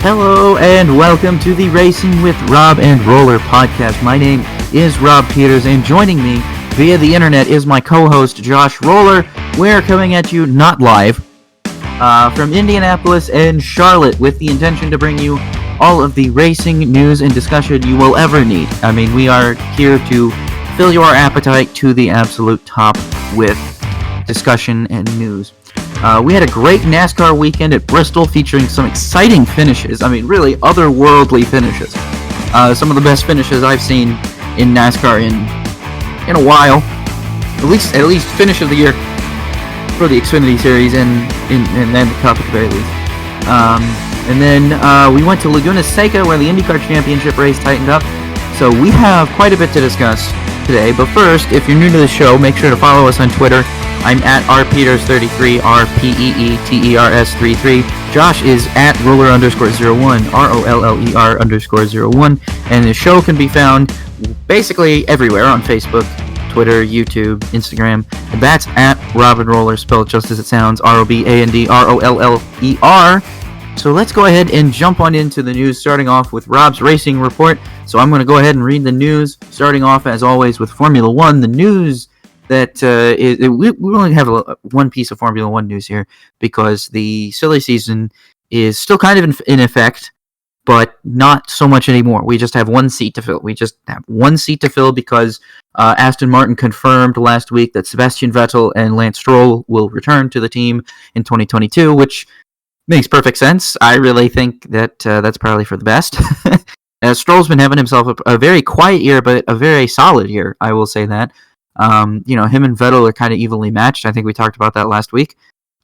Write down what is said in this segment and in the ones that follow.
Hello and welcome to the Racing with Rob and Roller podcast. My name is Rob Peeters, and joining me via the internet is my co-host Josh Roller. We're coming at you not live from Indianapolis and Charlotte with the intention to bring you all of the racing news and discussion you will ever need. I mean, we are here to fill your appetite to the absolute top with discussion and news. We had a great NASCAR weekend at Bristol featuring some exciting finishes. I mean, really otherworldly finishes. Some of the best finishes I've seen in NASCAR in a while. At least finish of the year for the Xfinity Series and then the Cup at the very least. And then we went to Laguna, Seca, where the IndyCar Championship race tightened up. So we have quite a bit to discuss today. But first, if you're new to the show, make sure to follow us on Twitter. I'm at rpeeters33, RPEETERS33. Josh is at roller_01, ROLLER_01. And the show can be found basically everywhere on Facebook, Twitter, YouTube, Instagram. And that's at Rob and Roller, spelled just as it sounds, ROBANDROLLER. So let's go ahead and jump on into the news, starting off with Rob's racing report. So I'm going to go ahead and read the news, starting off, as always, with Formula One. The news that we only have one piece of Formula One news here because the silly season is still kind of in effect, but not so much anymore. We just have one seat to fill. Because Aston Martin confirmed last week that Sebastian Vettel and Lance Stroll will return to the team in 2022, which makes perfect sense. I really think that that's probably for the best. Stroll's been having himself a very quiet year, but a very solid year, I will say that. Him and Vettel are kind of evenly matched. I think we talked about that last week,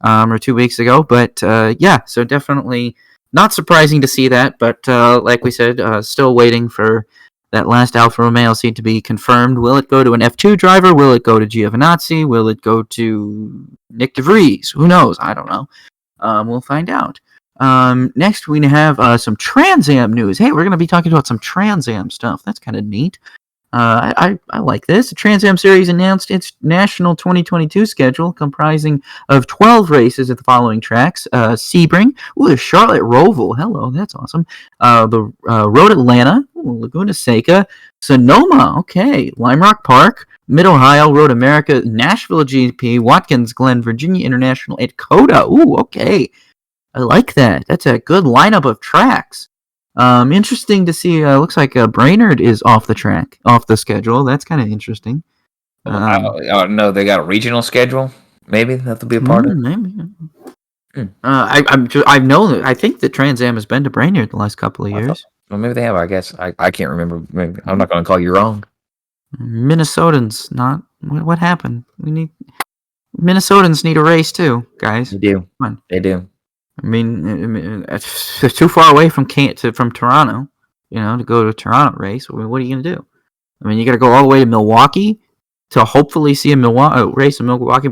or 2 weeks ago. But so definitely not surprising to see that. But like we said, still waiting for that last Alfa Romeo seat to be confirmed. Will it go to an F2 driver? Will it go to Giovinazzi? Will it go to Nick DeVries? Who knows? I don't know. We'll find out. Next, we have some Trans Am news. Hey, we're going to be talking about some Trans Am stuff. That's kind of neat. I like this. The Trans Am Series announced its national 2022 schedule, comprising of 12 races at the following tracks: Sebring, the Charlotte Roval, hello, that's awesome. The Road Atlanta, Laguna Seca, Sonoma, okay, Lime Rock Park, Mid Ohio, Road America, Nashville GP, Watkins Glen, Virginia International, and Coda. Ooh, okay, I like that. That's a good lineup of tracks. Interesting to see. Looks like Brainerd is off the schedule. That's kind of interesting. No, they got a regional schedule. Maybe that'll be a part of it. Maybe. I think that Trans Am has been to Brainerd the last couple of years. Well, maybe they have. I guess I can't remember. Maybe. I'm not going to call you wrong. Minnesotans, not what happened. Minnesotans need a race too, guys. They do. Come on. They do. I mean, it's too far away from Toronto, to go to a Toronto race. I mean, what are you going to do? I mean, you got to go all the way to Milwaukee to hopefully see a race in Milwaukee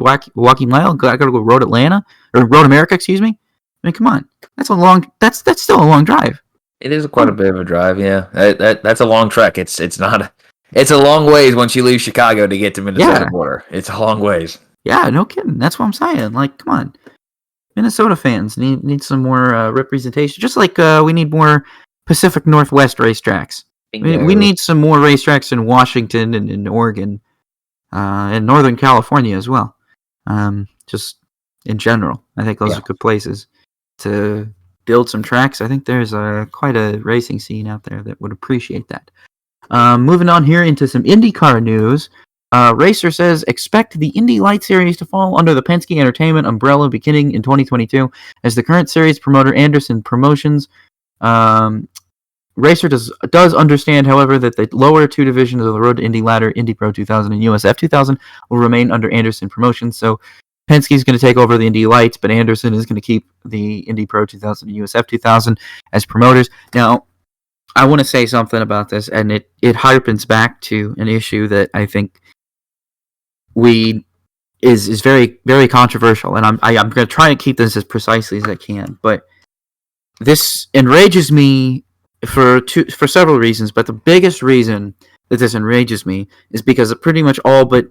Mile. I got to go Road Atlanta or Road America, excuse me. I mean, come on, that's still a long drive. It is quite a bit of a drive, yeah. That's a long trek. It's a long ways once you leave Chicago to get to Minnesota border. It's a long ways. Yeah, no kidding. That's what I'm saying. Like, come on. Minnesota fans need some more representation, just like we need more Pacific Northwest racetracks. We need some more racetracks in Washington and in Oregon and Northern California as well. Just in general, I think those are good places to build some tracks. I think there's quite a racing scene out there that would appreciate that. Moving on here into some IndyCar news. Racer says, expect the Indy Light Series to fall under the Penske Entertainment umbrella beginning in 2022, as the current series promoter Anderson Promotions. Racer does understand, however, that the lower two divisions of the Road to Indy ladder, Indy Pro 2000 and USF 2000, will remain under Anderson Promotions. So Penske is going to take over the Indy Lights, but Anderson is going to keep the Indy Pro 2000 and USF 2000 as promoters. Now, I want to say something about this, and it harpens back to an issue that I think is very, very controversial, and I'm going to try and keep this as precisely as I can. But this enrages me for several reasons. But the biggest reason that this enrages me is because it pretty much all but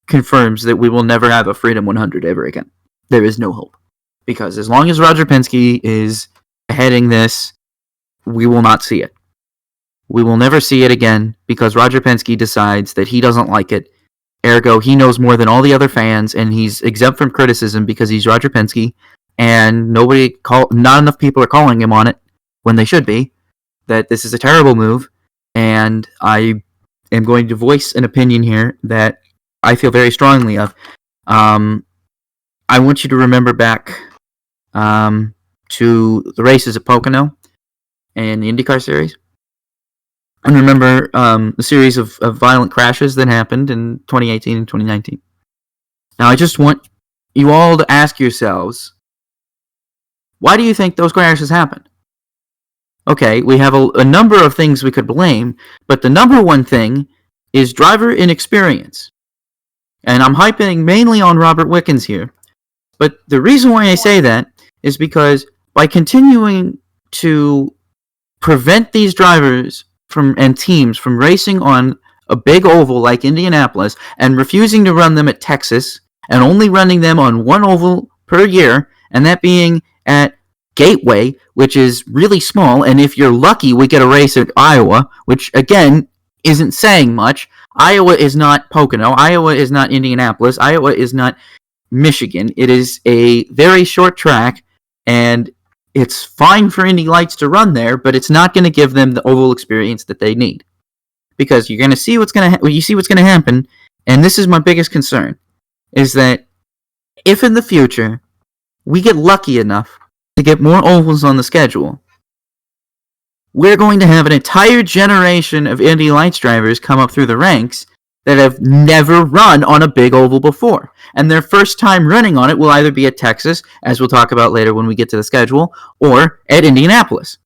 confirms that we will never have a Freedom 100 ever again. There is no hope, because as long as Roger Penske is heading this, we will not see it. We will never see it again because Roger Penske decides that he doesn't like it. Ergo, he knows more than all the other fans, and he's exempt from criticism because he's Roger Penske, and not enough people are calling him on it when they should be, that this is a terrible move, and I am going to voice an opinion here that I feel very strongly of. I want you to remember back to the races at Pocono and the IndyCar Series. And remember the series of violent crashes that happened in 2018 and 2019. Now, I just want you all to ask yourselves, why do you think those crashes happened? Okay, we have a number of things we could blame, but the number one thing is driver inexperience. And I'm hyping mainly on Robert Wickens here. But the reason why I say that is because by continuing to prevent these drivers and teams from racing on a big oval like Indianapolis and refusing to run them at Texas and only running them on one oval per year, and that being at Gateway, which is really small, and if you're lucky, we get a race at Iowa, which, again, isn't saying much. Iowa is not Pocono. Iowa is not Indianapolis. Iowa is not Michigan. It is a very short track, and it's fine for Indy Lights to run there, but it's not going to give them the oval experience that they need. Because you're going to see what's going to happen, and this is my biggest concern, is that if in the future we get lucky enough to get more ovals on the schedule, we're going to have an entire generation of Indy Lights drivers come up through the ranks that have never run on a big oval before. And their first time running on it will either be at Texas, as we'll talk about later when we get to the schedule, or at Indianapolis.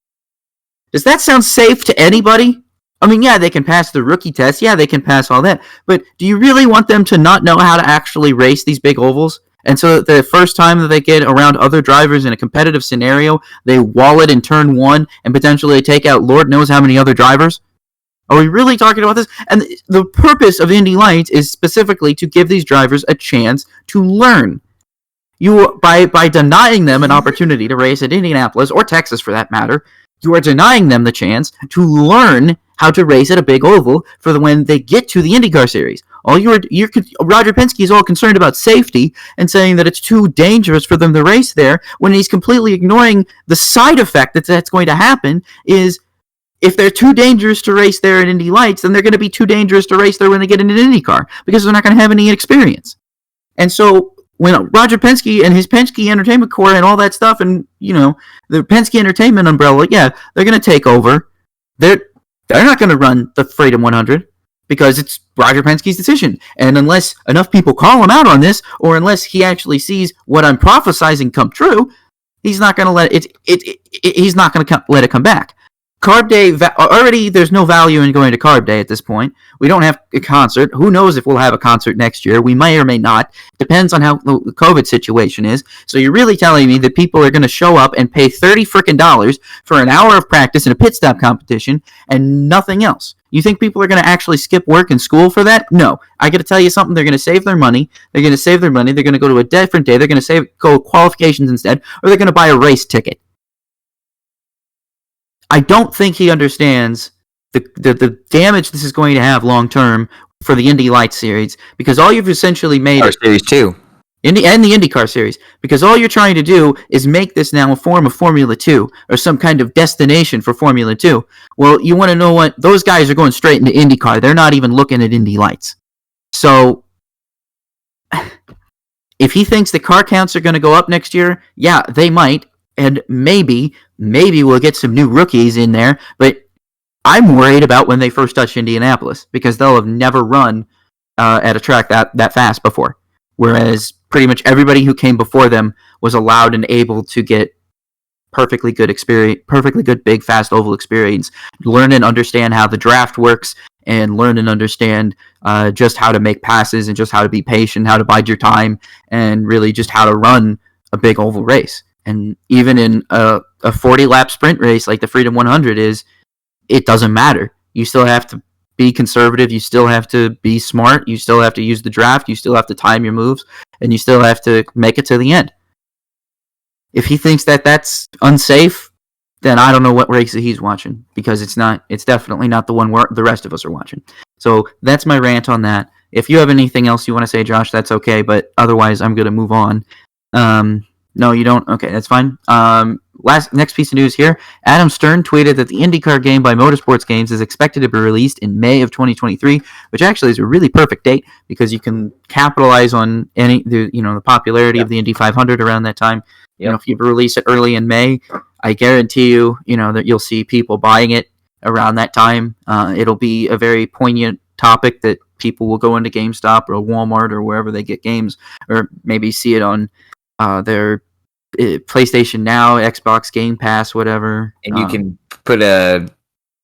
Does that sound safe to anybody? I mean, yeah, they can pass the rookie test. Yeah, they can pass all that. But do you really want them to not know how to actually race these big ovals? And so that the first time that they get around other drivers in a competitive scenario, they wall it in turn one and potentially take out Lord knows how many other drivers? Are we really talking about this? And the purpose of Indy Lights is specifically to give these drivers a chance to learn. By denying them an opportunity to race at Indianapolis, or Texas for that matter, you are denying them the chance to learn how to race at a big oval for when they get to the IndyCar Series. Roger Penske is all concerned about safety and saying that it's too dangerous for them to race there, when he's completely ignoring the side effect that's going to happen is, if they're too dangerous to race there at Indy Lights, then they're going to be too dangerous to race there when they get into an IndyCar, because they're not going to have any experience. And so when Roger Penske and his Penske Entertainment Corps and all that stuff, and the Penske Entertainment umbrella, yeah, they're going to take over. They're not going to run the Freedom 100 because it's Roger Penske's decision. And unless enough people call him out on this, or unless he actually sees what I'm prophesizing come true, he's not going to let it come back. Carb Day, already there's no value in going to Carb Day at this point. We don't have a concert. Who knows if we'll have a concert next year? We may or may not. Depends on how the COVID situation is. So you're really telling me that people are going to show up and pay $30 for an hour of practice in a pit stop competition and nothing else? You think people are going to actually skip work and school for that? No. I got to tell you something. They're going to save their money. They're going to go to a different day. They're going to go qualifications instead, or they're going to buy a race ticket. I don't think he understands the damage this is going to have long term for the Indy Lights Series, because all you've essentially made is Series 2. And the IndyCar Series, because all you're trying to do is make this now a form of Formula 2 or some kind of destination for Formula 2. Well, you want to know what? Those guys are going straight into IndyCar. They're not even looking at Indy Lights. So if he thinks the car counts are going to go up next year, yeah, they might. And maybe we'll get some new rookies in there, but I'm worried about when they first touch Indianapolis, because they'll have never run at a track that fast before, whereas pretty much everybody who came before them was allowed and able to get perfectly good experience, perfectly good big fast oval experience, learn and understand how the draft works, and learn and understand just how to make passes and just how to be patient, how to bide your time, and really just how to run a big oval race. And even in a 40-lap sprint race like the Freedom 100 is, it doesn't matter. You still have to be conservative. You still have to be smart. You still have to use the draft. You still have to time your moves. And you still have to make it to the end. If he thinks that that's unsafe, then I don't know what race that he's watching, because it's definitely not the one where the rest of us are watching. So that's my rant on that. If you have anything else you want to say, Josh, that's okay, but otherwise I'm going to move on. No, you don't? Okay, that's fine. Next piece of news here. Adam Stern tweeted that the IndyCar game by Motorsports Games is expected to be released in May of 2023, which actually is a really perfect date because you can capitalize on the popularity of the Indy 500 around that time. If you release it early in May, I guarantee you, that you'll see people buying it around that time. It'll be a very poignant topic that people will go into GameStop or Walmart or wherever they get games, or maybe see it on their PlayStation Now, Xbox Game Pass, whatever. And you can put a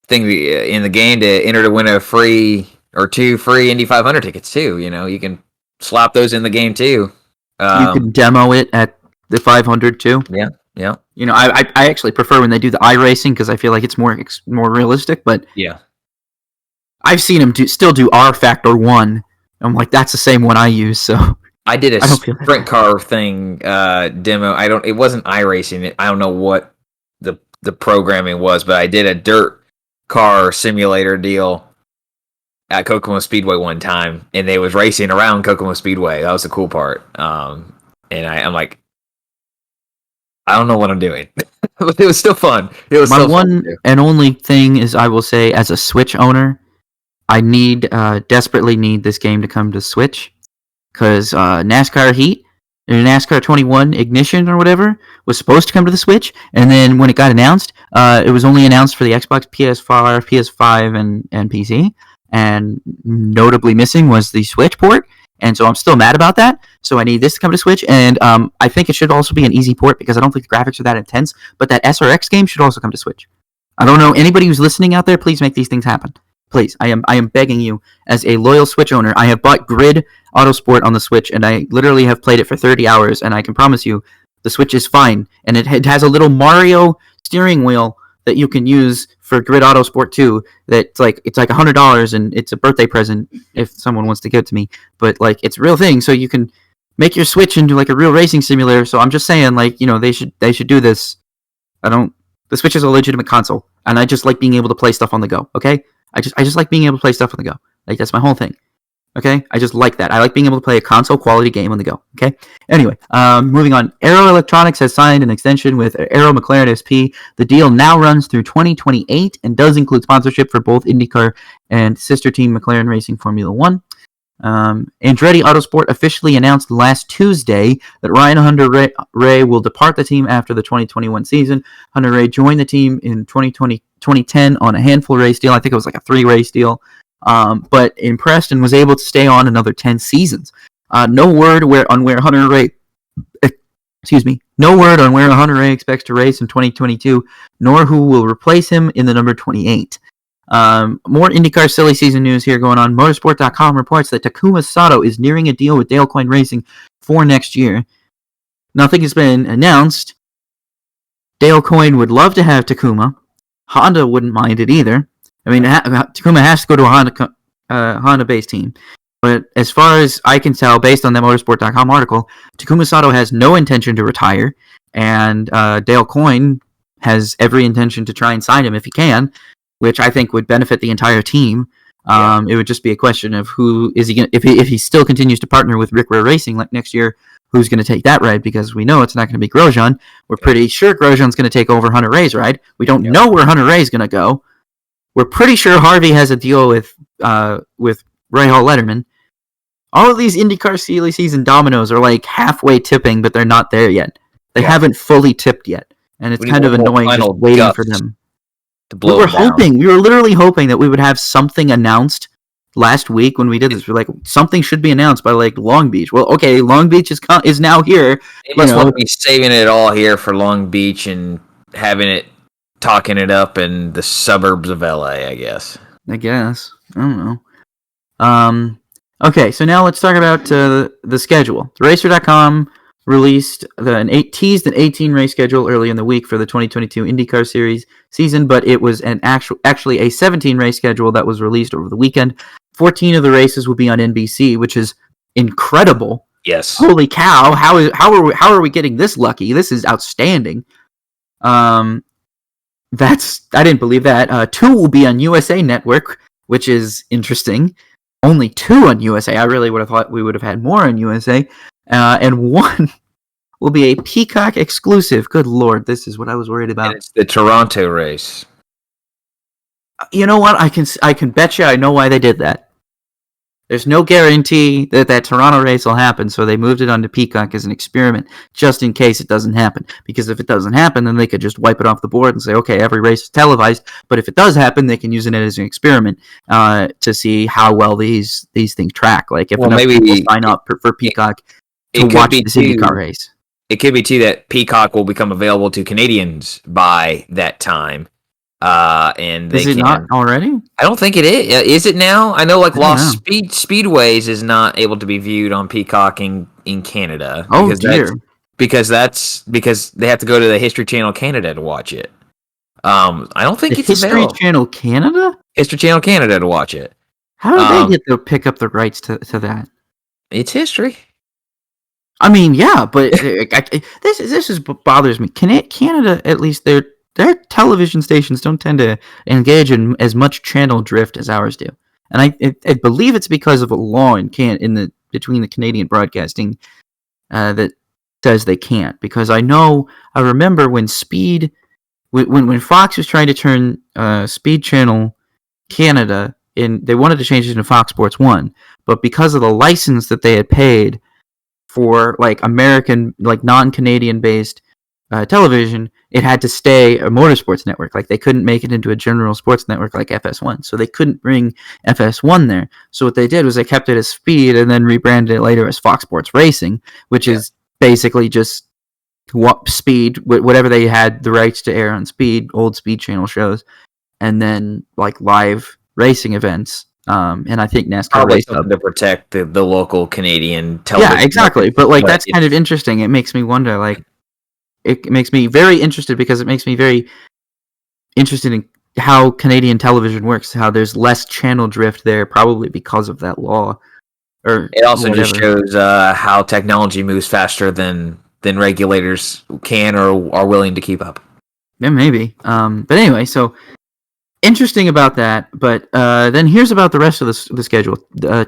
thing in the game to enter to win a free or 2 free Indy 500 tickets too. You can slap those in the game too. You can demo it at the 500 too. Yeah. I actually prefer when they do the iRacing because I feel like it's more realistic. But yeah, I've seen them still do R Factor 1. I'm like, that's the same one I use. So I did a sprint car thing demo. It wasn't iRacing. I don't know what the programming was, but I did a dirt car simulator deal at Kokomo Speedway one time, and they was racing around Kokomo Speedway. That was the cool part. And I'm like, I don't know what I'm doing, but it was still fun. It was my one and only thing is, I will say, as a Switch owner, I desperately need this game to come to Switch. Because NASCAR Heat, or NASCAR 21 Ignition or whatever, was supposed to come to the Switch, and then when it got announced, it was only announced for the Xbox, PS5, and PC, and notably missing was the Switch port, and so I'm still mad about that, so I need this to come to Switch, and I think it should also be an easy port, because I don't think the graphics are that intense, but that SRX game should also come to Switch. I don't know, anybody who's listening out there, please make these things happen. Please, I am begging you, as a loyal Switch owner. I have bought Grid Autosport on the Switch, and I literally have played it for 30 hours, and I can promise you, the Switch is fine. And it has a little Mario steering wheel that you can use for Grid Autosport 2. It's like $100, and it's a birthday present if someone wants to give it to me. But it's a real thing, so you can make your Switch into a real racing simulator. So I'm just saying, they should do this. The Switch is a legitimate console, and I just like being able to play stuff on the go. Okay. I just like being able to play stuff on the go. That's my whole thing. Okay? I just like that. I like being able to play a console quality game on the go. Okay? Anyway, moving on. Aero Electronics has signed an extension with Aero McLaren SP. The deal now runs through 2028 and does include sponsorship for both IndyCar and sister team McLaren Racing Formula One. Andretti Autosport officially announced last Tuesday that Ryan Hunter-Reay will depart the team after the 2021 season. Hunter-Reay joined the team in 2010 on a handful race deal. I think it was a 3-race deal, but impressed and was able to stay on another 10 seasons. No word on where Hunter-Reay expects to race in 2022, nor who will replace him in the number 28. More IndyCar silly season news here going on. Motorsport.com reports that Takuma Sato is nearing a deal with Dale Coyne Racing for next year. Nothing has been announced. Dale Coyne would love to have Takuma. Honda wouldn't mind it either. I mean, Takuma has to go to a Honda-based team. But as far as I can tell, based on the Motorsport.com article, Takuma Sato has no intention to retire, and Dale Coyne has every intention to try and sign him if he can, which I think would benefit the entire team. It would just be a question of who is he going if he still continues to partner with Rick Ware Racing next year, who's going to take that ride, because we know it's not going to be Grosjean. We're pretty sure Grosjean's going to take over Hunter-Reay's ride. We don't know where Hunter-Reay's going to go. We're pretty sure Harvey has a deal with Ray Hall Letterman. All of these IndyCar season dominoes are halfway tipping, but they're not there yet. They haven't fully tipped yet, and it's kind of annoying just waiting for them. We were literally hoping that we would have something announced last week when we did this. We're like, something should be announced by Long Beach. Well, okay, Long Beach is now here. They must want to be saving it all here for Long Beach and talking it up in the suburbs of LA, I guess. I don't know. Okay, so now let's talk about the schedule. Racer.com released teased an 18-race schedule early in the week for the 2022 IndyCar Series season, but it was actually a 17-race schedule that was released over the weekend. 14 of the races will be on NBC, which is incredible. Yes. Holy cow! How are we getting this lucky? This is outstanding. I didn't believe that. 2 will be on USA Network, which is interesting. Only 2 on USA. I really would have thought we would have had more on USA. And 1 will be a Peacock exclusive. Good Lord, this is what I was worried about. And it's the Toronto race. You know what? I can bet you I know why they did that. There's no guarantee that Toronto race will happen, so they moved it onto Peacock as an experiment, just in case it doesn't happen. Because if it doesn't happen, then they could just wipe it off the board and say, okay, every race is televised. But if it does happen, they can use it as an experiment to see how well these things track. Like if enough people sign up for Peacock to watch the IndyCar race. It could be too that Peacock will become available to Canadians by that time. And they is it not already? I don't think it is. Is it now? I know Lost Speedways is not able to be viewed on Peacock in Canada. Oh dear. Because they have to go to the History Channel Canada to watch it. I don't think it's History available. Channel Canada? History Channel Canada to watch it. How do they get to pick up the rights to that? It's history. I mean, yeah, but this is what bothers me. Canada, at least their television stations don't tend to engage in as much channel drift as ours do, and I believe it's because of a law between the Canadian broadcasting that says they can't. Because I remember when when Fox was trying to turn Speed Channel Canada they wanted to change it into Fox Sports 1, but because of the license that they had paid for American non-Canadian based television, it had to stay a motorsports network. They couldn't make it into a general sports network like FS1, so they couldn't bring FS1 there. So what they did was they kept it as Speed and then rebranded it later as Fox Sports Racing, which is basically just Speed, whatever they had the rights to air on Speed, old Speed Channel shows, and then live racing events. And I think NASCAR probably something to protect the local Canadian television. Yeah, exactly. But that's kind of interesting. It makes me wonder. It makes me very interested because it makes me very interested in how Canadian television works. How there's less channel drift there, probably because of that law. Or it also just shows how technology moves faster than regulators can or are willing to keep up. Yeah, maybe. But anyway, so. Interesting about that, but then here's about the rest of the schedule.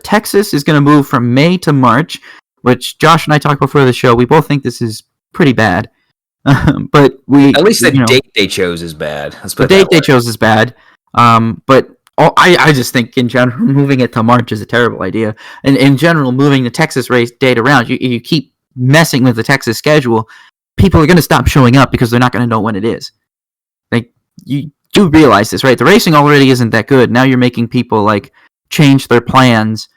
Texas is going to move from May to March, which Josh and I talked before the show. We both think this is pretty bad, but at least the date they chose is bad. The date they chose is bad, but I just think in general moving it to March is a terrible idea. And in general, moving the Texas race date around, you keep messing with the Texas schedule, people are going to stop showing up because they're not going to know when it is. You do realize this, right? The racing already isn't that good. Now you're making people change their plans,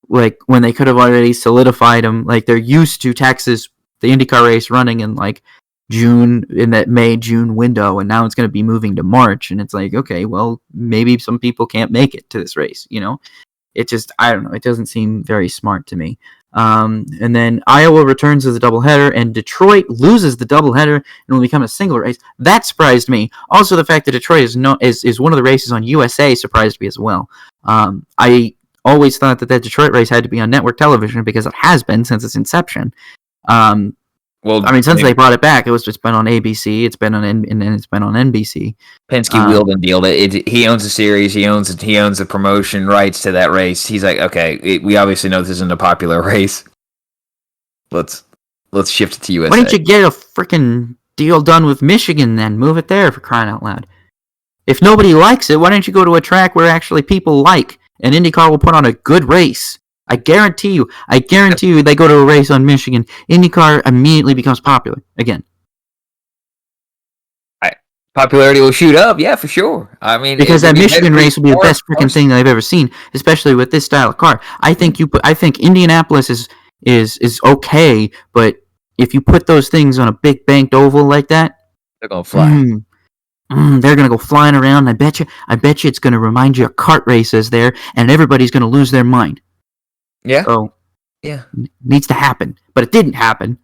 when they could have already solidified them. They're used to Texas, the IndyCar race running in June, in that May-June window, and now it's going to be moving to March, and it's okay, well, maybe some people can't make it to this race. It just, I don't know. It doesn't seem very smart to me. And then Iowa returns as a doubleheader, and Detroit loses the doubleheader and will become a single race. That surprised me. Also, the fact that Detroit is one of the races on USA surprised me as well. I always thought that Detroit race had to be on network television because it has been since its inception. Since they brought it back, it's been on ABC, it's been on NBC. Penske wheeled and dealed it. He owns the series. He owns the promotion rights to that race. He's okay, we obviously know this isn't a popular race. Let's shift it to USA. Why didn't you get a freaking deal done with Michigan then? Move it there, for crying out loud. If nobody likes it, why don't you go to a track where actually people like, and IndyCar will put on a good race? I guarantee you, they go to a race on Michigan, IndyCar immediately becomes popular again. Popularity will shoot up, yeah, for sure. I mean, because that Michigan race will be the best freaking thing I've ever seen, especially with this style of car. I think Indianapolis is okay, but if you put those things on a big banked oval like that, they're gonna fly. They're gonna go flying around. I bet you it's gonna remind you of kart races there, and everybody's gonna lose their mind. Yeah. So, yeah, needs to happen, but it didn't happen.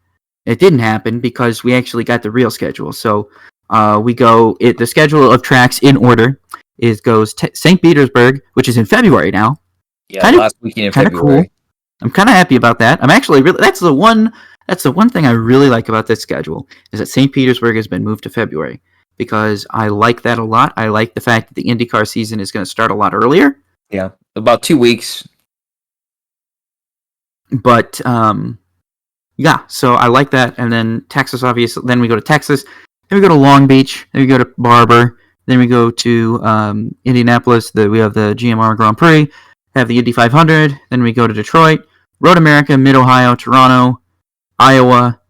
It didn't happen because we actually got the real schedule. So, the schedule of tracks in order goes St. Petersburg, which is in February now. Yeah, last weekend in February. Cool. I'm kind of happy about that. I'm actually that's the one thing I really like about this schedule is that St. Petersburg has been moved to February. because I like that a lot. I like the fact that the IndyCar season is going to start a lot earlier. Yeah, about 2 weeks. But yeah, so I like that. And then Texas, obviously. Then we go to Texas. Then we go to Long Beach. Then we go to Barber. Then we go to Indianapolis. We have the GMR Grand Prix. Have the Indy 500. Then we go to Detroit, Road America, Mid Ohio, Toronto, Iowa.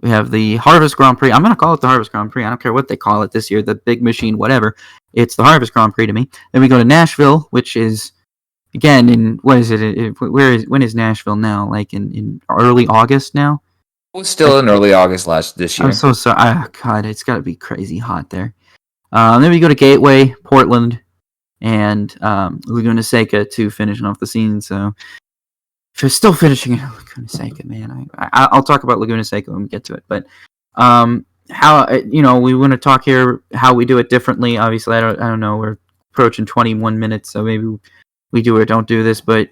We have the Harvest Grand Prix. I'm going to call it the Harvest Grand Prix. I don't care what they call it this year, the Big Machine, whatever. It's the Harvest Grand Prix to me. Then we go to Nashville, which is, again, in, what is it? When is Nashville now? Like in early August now? It was still in early August this year. I'm so sorry. Oh, God, it's got to be crazy hot there. Then we go to Gateway, Portland, and Laguna Seca to finishing off the season. So if you're still finishing in Laguna Seca, man, I'll talk about Laguna Seca when we get to it. But how we want to talk here how we do it differently. Obviously, I don't know. We're approaching 21 minutes, so maybe we do or don't do this. But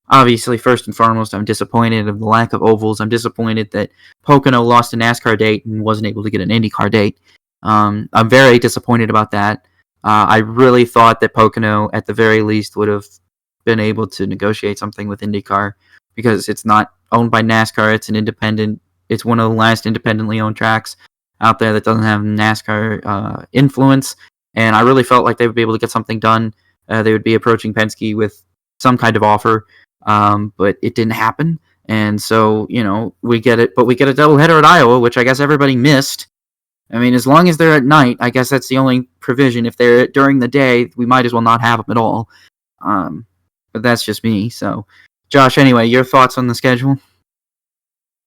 obviously, first and foremost, I'm disappointed of the lack of ovals. I'm disappointed that Pocono lost a NASCAR date and wasn't able to get an IndyCar date. I'm very disappointed about that. I really thought that Pocono, at the very least, would have been able to negotiate something with IndyCar because it's not owned by NASCAR. It's an independent. It's one of the last independently owned tracks out there that doesn't have NASCAR influence. And I really felt like they would be able to get something done. They would be approaching Penske with some kind of offer, but it didn't happen. And so we get it, but we get a doubleheader at Iowa, which I guess everybody missed. I mean, as long as they're at night, I guess that's the only provision. If they're during the day, we might as well not have them at all. But that's just me. So, Josh, anyway, your thoughts on the schedule?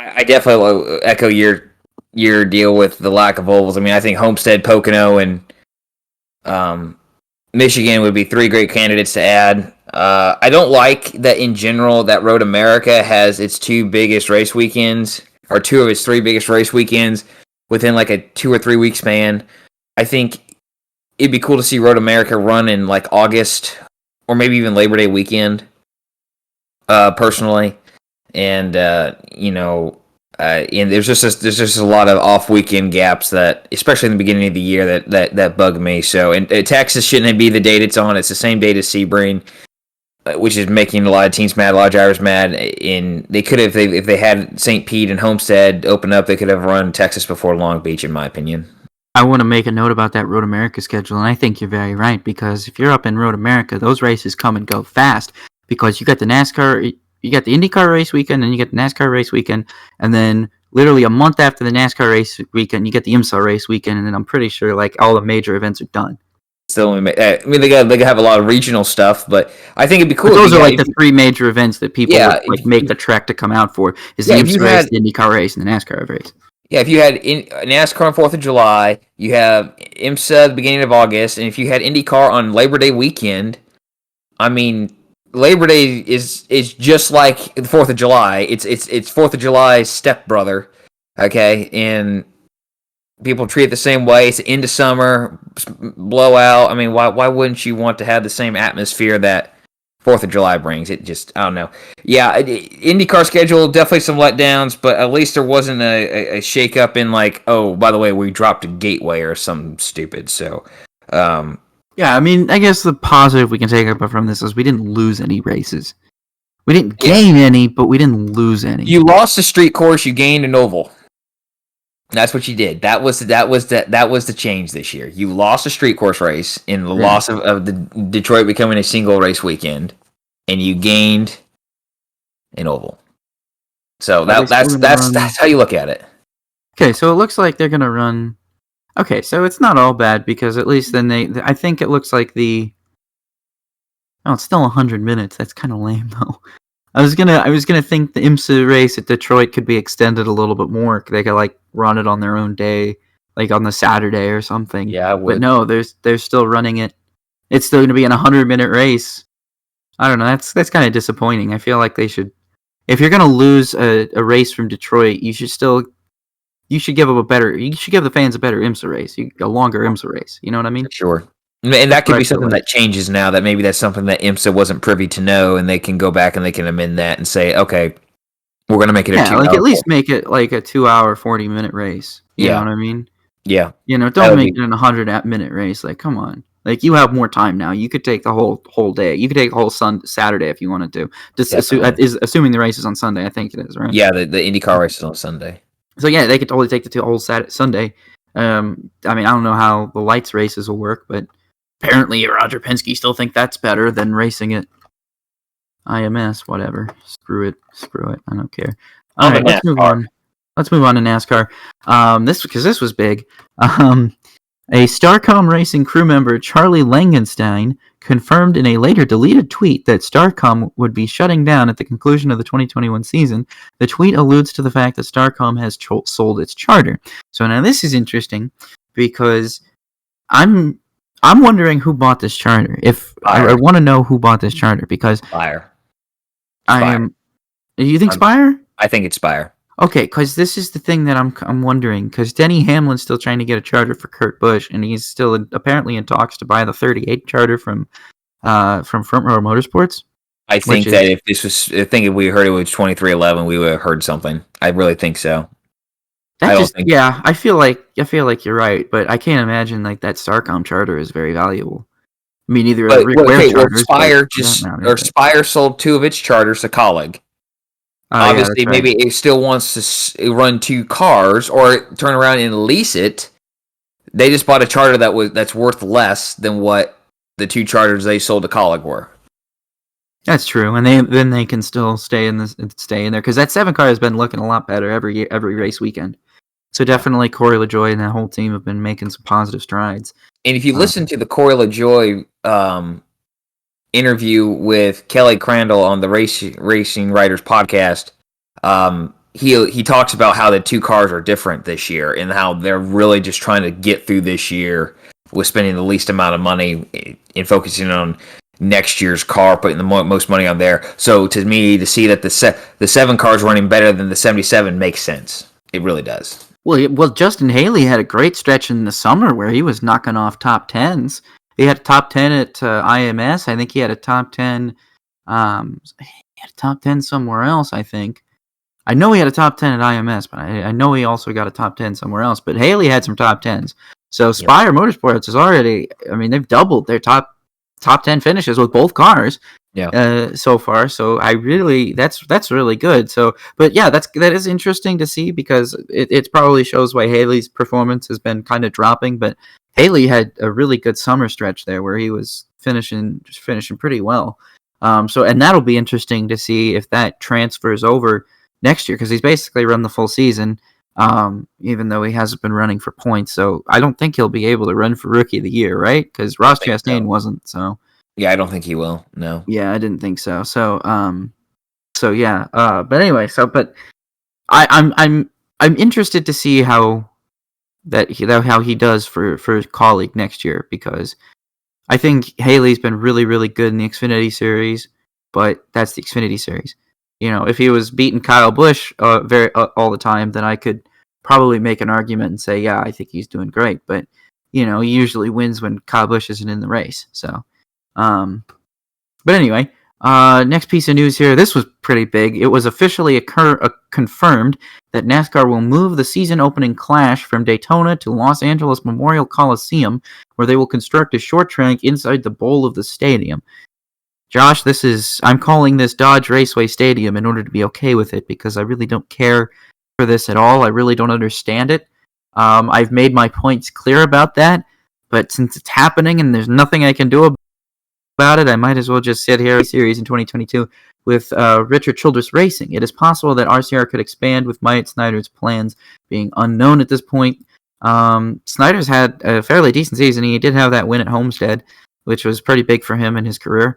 I definitely echo your deal with the lack of ovals. I mean, I think Homestead, Pocono, and Michigan would be 3 great candidates to add. I don't like that in general that Road America has its 2 biggest race weekends, or 2 of its 3 biggest race weekends within like a 2 or 3 week span. I think it'd be cool to see Road America run in like August or maybe even Labor Day weekend, personally. And and there's just a lot of off weekend gaps that, especially in the beginning of the year, that bug me. So, and Texas shouldn't be the date it's on. It's the same date as Sebring, which is making a lot of teams mad, a lot of drivers mad. And they could have, if they had St. Pete and Homestead open up, they could have run Texas before Long Beach, in my opinion. I want to make a note about that Road America schedule, and I think you're very right, because if you're up in Road America, those races come and go fast, because you got the NASCAR, you got the IndyCar race weekend, and you get the NASCAR race weekend, and then literally a month after the NASCAR race weekend, you get the IMSA race weekend, and then I'm pretty sure like all the major events are done. Still, I mean, they have a lot of regional stuff, but I think it'd be cool. But those are like the 3 major events that people would make the trek to come out for: is the IMSA race, the IndyCar race, and the NASCAR race. Yeah, if you had NASCAR on 4th of July, you have IMSA at the beginning of August, and if you had IndyCar on Labor Day weekend, I mean, Labor Day is just like the 4th of July. It's 4th of July's stepbrother, okay? And people treat it the same way. It's the end of summer, blowout. I mean, why wouldn't you want to have the same atmosphere that 4th of July brings? It just, I don't know. Yeah, IndyCar schedule, definitely some letdowns, but at least there wasn't a shake-up in like, oh, by the way, we dropped a Gateway or something stupid. So, yeah, I mean, I guess the positive we can take up from this is we didn't lose any races. We didn't gain any, but we didn't lose any. You lost a street course, you gained an oval. That's what you did. That was the change this year. You lost a street course race in the loss of the Detroit becoming a single race weekend, and you gained an oval. So that's how you look at it. Okay, so it looks like they're gonna run. Okay, so it's not all bad, because at least then I think it looks like it's still 100 minutes. That's kind of lame though. I was gonna think the IMSA race at Detroit could be extended a little bit more. They could like run it on their own day, like on the Saturday or something. Yeah, I would. But no, they're still running it. It's still gonna be an 100-minute race. I don't know. That's kind of disappointing. I feel like they should. If you're gonna lose a race from Detroit, you should give the fans a better IMSA race, a longer IMSA race. You know what I mean? Sure. And that could be something that changes now. That maybe that's something that IMSA wasn't privy to know, and they can go back and they can amend that and say, okay, we're going to make it a 2 hour. At least make it like a 2 hour, 40-minute race. You know what I mean? Yeah. Don't make it an 100-minute race. Like, come on. Like, you have more time now. You could take the whole day. You could take the whole Saturday if you wanted to. Assuming the race is on Sunday, I think it is, right? Yeah, the IndyCar race is on Sunday. So yeah, they could totally take the whole Sunday. I mean, I don't know how the lights races will work, but apparently Roger Penske still think that's better than racing it. IMS, whatever. Screw it. I don't care. All right, let's move on. Let's move on to NASCAR. This was big. A Starcom Racing crew member, Charlie Langenstein, confirmed in a later deleted tweet that Starcom would be shutting down at the conclusion of the 2021 season. The tweet alludes to the fact that Starcom has sold its charter. So now this is interesting because I'm wondering who bought this charter. If I want to know who bought this charter because Spire. You think Spire? I think it's Spire. Okay, because this is the thing that I'm wondering. Because Denny Hamlin's still trying to get a charter for Kurt Busch, and he's still apparently in talks to buy the 38 charter from Front Row Motorsports. I think that if we heard it was 2311, we would have heard something. I really think so. I feel like you're right, but I can't imagine like that Starcom charter is very valuable. I mean, either Spire sold 2 of its charters to Colleague. Obviously, maybe it still wants to run 2 cars or turn around and lease it. They just bought a charter that's worth less than what the 2 charters they sold to Colleague were. That's true, and then they can still stay in there because that 7 car has been looking a lot better every race weekend. So definitely Corey LaJoie and that whole team have been making some positive strides. And if you listen to the Corey LaJoie interview with Kelly Crandall on the Racing Writers podcast, he talks about how the 2 cars are different this year and how they're really just trying to get through this year with spending the least amount of money and focusing on next year's car, putting the most money on there. So to me, to see that the 7 cars running better than the 77 makes sense. It really does. Well, Justin Haley had a great stretch in the summer where he was knocking off top 10s. He had a top 10 at IMS. I think he had a top 10. He had a top 10 somewhere else. I think. I know he had a top 10 at IMS, but I know he also got a top 10 somewhere else. But Haley had some top 10s. So Spire Motorsports is already. I mean, they've doubled their top 10 finishes with both cars. Yeah. So far, so that's really good. So, but yeah, that is interesting to see because it probably shows why Haley's performance has been kind of dropping. But Haley had a really good summer stretch there where he was finishing pretty well. And that'll be interesting to see if that transfers over next year because he's basically run the full season, even though he hasn't been running for points. So I don't think he'll be able to run for Rookie of the Year, right? Because Ross Chastain wasn't. So. Yeah, I don't think he will. No. Yeah, I didn't think so. So, yeah. But anyway, but I'm interested to see how he does for Colleague next year because I think Haley's been really, really good in the Xfinity Series, but that's the Xfinity Series. If he was beating Kyle Busch all the time, then I could probably make an argument and say, yeah, I think he's doing great. But he usually wins when Kyle Busch isn't in the race. So. But anyway, next piece of news here. This was pretty big. It was officially confirmed that NASCAR will move the season-opening Clash from Daytona to Los Angeles Memorial Coliseum, where they will construct a short track inside the bowl of the stadium. Josh, I'm calling this Dodge Raceway Stadium in order to be okay with it because I really don't care for this at all. I really don't understand it. I've made my points clear about that, but since it's happening and there's nothing I can do about it, I might as well just sit here in Series in 2022 with Richard Childress Racing. It is possible that RCR could expand with Myatt Snider's plans being unknown at this point. Snider's had a fairly decent season. He did have that win at Homestead, which was pretty big for him in his career.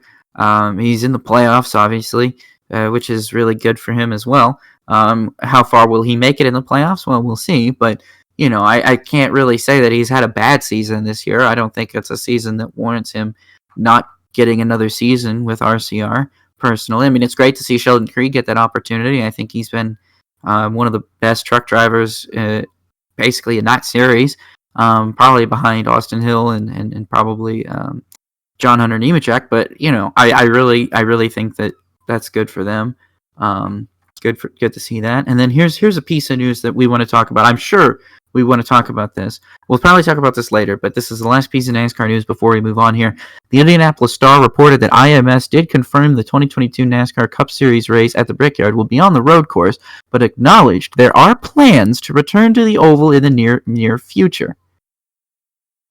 He's in the playoffs, obviously, which is really good for him as well. How far will he make it in the playoffs? Well, we'll see. But, I can't really say that he's had a bad season this year. I don't think it's a season that warrants him not getting another season with RCR, personally. I mean, it's great to see Sheldon Creed get that opportunity. I think he's been one of the best truck drivers basically in that series, probably behind Austin Hill and probably John Hunter Nemechek. But, I really think that that's good for them. Good to see that. And then here's a piece of news that we want to talk about. I'm sure we want to talk about this. We'll probably talk about this later, but this is the last piece of NASCAR news before we move on here. The Indianapolis Star reported that IMS did confirm the 2022 NASCAR Cup Series race at the Brickyard will be on the road course, but acknowledged there are plans to return to the oval in the near future.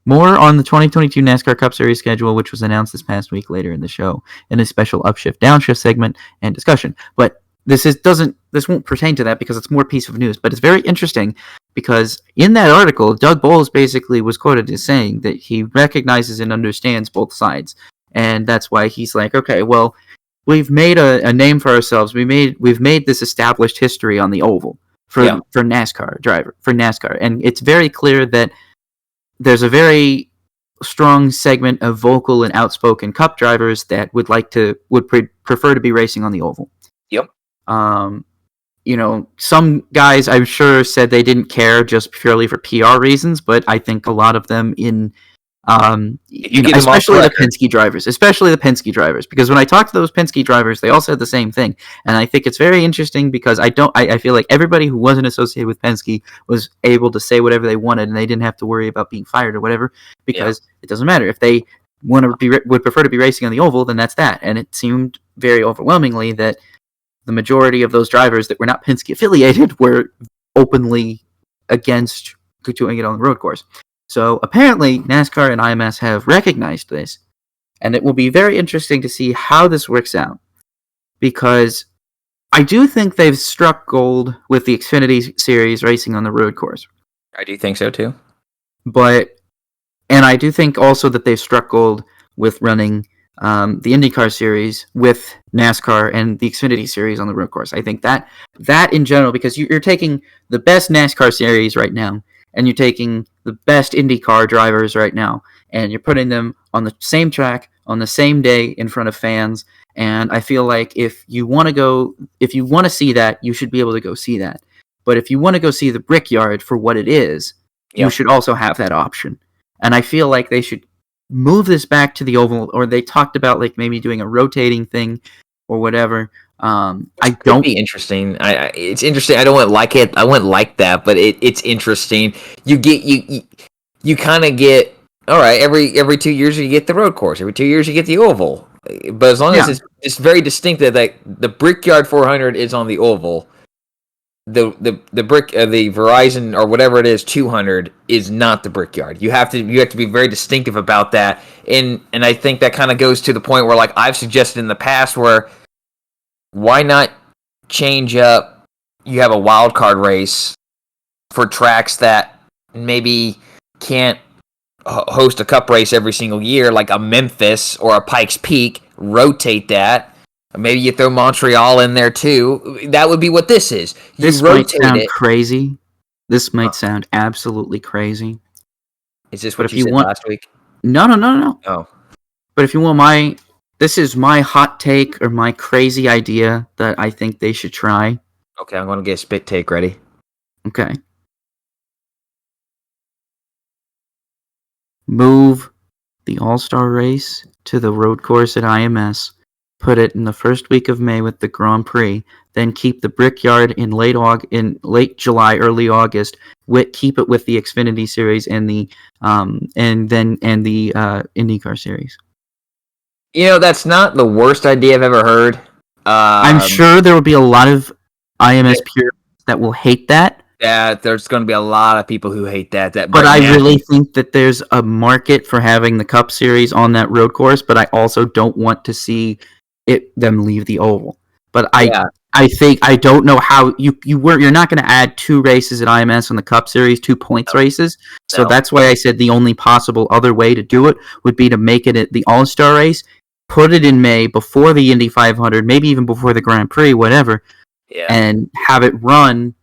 More on the 2022 NASCAR Cup Series schedule, which was announced this past week later in the show in a special upshift downshift segment and discussion. But this won't pertain to that because it's more piece of news. But it's very interesting because in that article, Doug Bowles basically was quoted as saying that he recognizes and understands both sides, and that's why he's like, okay, well, we've made a name for ourselves. We've made this established history on the oval for NASCAR, and it's very clear that there's a very strong segment of vocal and outspoken Cup drivers that would prefer to be racing on the oval. Yep. Some guys I'm sure said they didn't care just purely for PR reasons, but I think a lot of them especially the Penske drivers, because when I talked to those Penske drivers, they all said the same thing. And I think it's very interesting because I feel like everybody who wasn't associated with Penske was able to say whatever they wanted and they didn't have to worry about being fired or whatever, because it doesn't matter. If they would prefer to be racing on the oval, then that's that. And it seemed very overwhelmingly that the majority of those drivers that were not Penske affiliated were openly against doing it on the road course. So apparently NASCAR and IMS have recognized this, and it will be very interesting to see how this works out, because I do think they've struck gold with the Xfinity Series racing on the road course. I do think so too. And I do think also that they've struck gold with running the IndyCar Series with NASCAR and the Xfinity Series on the road course. I think that in general, because you're taking the best NASCAR series right now, and you're taking the best IndyCar drivers right now, and you're putting them on the same track on the same day in front of fans. And I feel like if you want to see that, you should be able to go see that. But if you want to go see the Brickyard for what it is, you should also have that option. And I feel like they should move this back to the oval, or they talked about like maybe doing a rotating thing or whatever. It'd be interesting. It's interesting. I wouldn't like that, but it's interesting. You kind of get, all right, every 2 years you get the road course. Every 2 years you get the oval. But as long as it's very distinct that the Brickyard 400 is on the oval, the Verizon or whatever it is 200 is not the Brickyard. You have to be very distinctive about that. And I think that kind of goes to the point where, like I've suggested in the past, where why not change up? You have a wild card race for tracks that maybe can't host a Cup race every single year, like a Memphis or a Pikes Peak. Rotate that. Maybe you throw Montreal in there too. That would be what this is. This might sound crazy. This might sound absolutely crazy. Is this what you said last week? No. Oh. But if you want this is my hot take or my crazy idea that I think they should try. Okay, I'm going to get a spit take ready. Okay. Move the All-Star race to the road course at IMS. Put it in the first week of May with the Grand Prix. Then keep the Brickyard in late July, early August. Keep it with the Xfinity Series and the IndyCar Series. That's not the worst idea I've ever heard. I'm sure there will be a lot of IMS purists that will hate that. Yeah, there's going to be a lot of people who hate that. But I really think that there's a market for having the Cup Series on that road course, but I also don't want to see them leave the oval. But I think I don't know how you're not going to add two races at IMS on the Cup Series, 2 points races. So that's why I said the only possible other way to do it would be to make it at the All-Star race, put it in May before the Indy 500, maybe even before the Grand Prix, whatever, and have it run,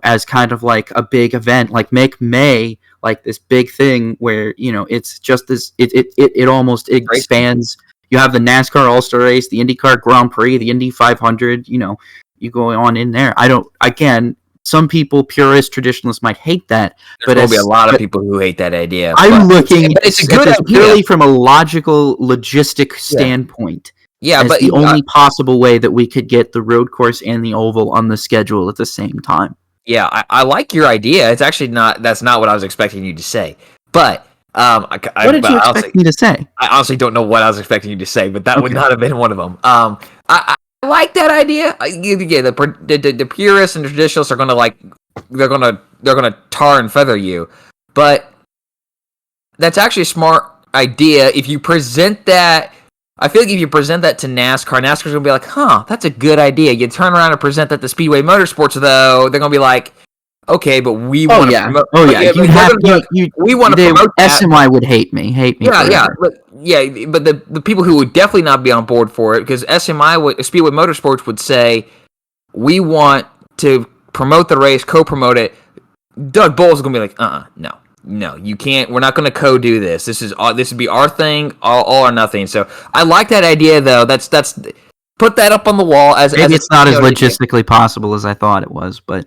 as kind of like a big event, like make May like this big thing where, it's just this, it almost expands. You have the NASCAR All-Star Race, the IndyCar Grand Prix, the Indy 500, you go on in there. Some people, purists, traditionalists might hate that. There's going to be a lot of people who hate that idea. I'm looking it's a good idea. Purely from a logical, logistic standpoint. Yeah, as but the only possible way that we could get the road course and the oval on the schedule at the same time. yeah, I like your idea. It's actually not. That's not what I was expecting you to say. But What did you expect me to say? I honestly don't know what I was expecting you to say, but that would Okay. not have been one of them. I like that idea. Yeah, the purists and traditionalists are gonna they're gonna tar and feather you, but that's actually a smart idea if you present that. I feel like if you present that to NASCAR, NASCAR's gonna be like, "Huh, that's a good idea." You turn around and present that to Speedway Motorsports, though, they're gonna be like, "Okay, but we want to promote." Oh yeah. We want to promote that. SMI would hate me. Yeah, forever. but the people who would definitely not be on board for it, because Speedway Motorsports would say, "We want to promote the race, co-promote it." Doug Bowles is gonna be like, no, you can't. We're not gonna co-do this. This would be our thing, all or nothing. So I like that idea, though. That's put that up on the wall as maybe it's not as logistically possible as I thought it was, but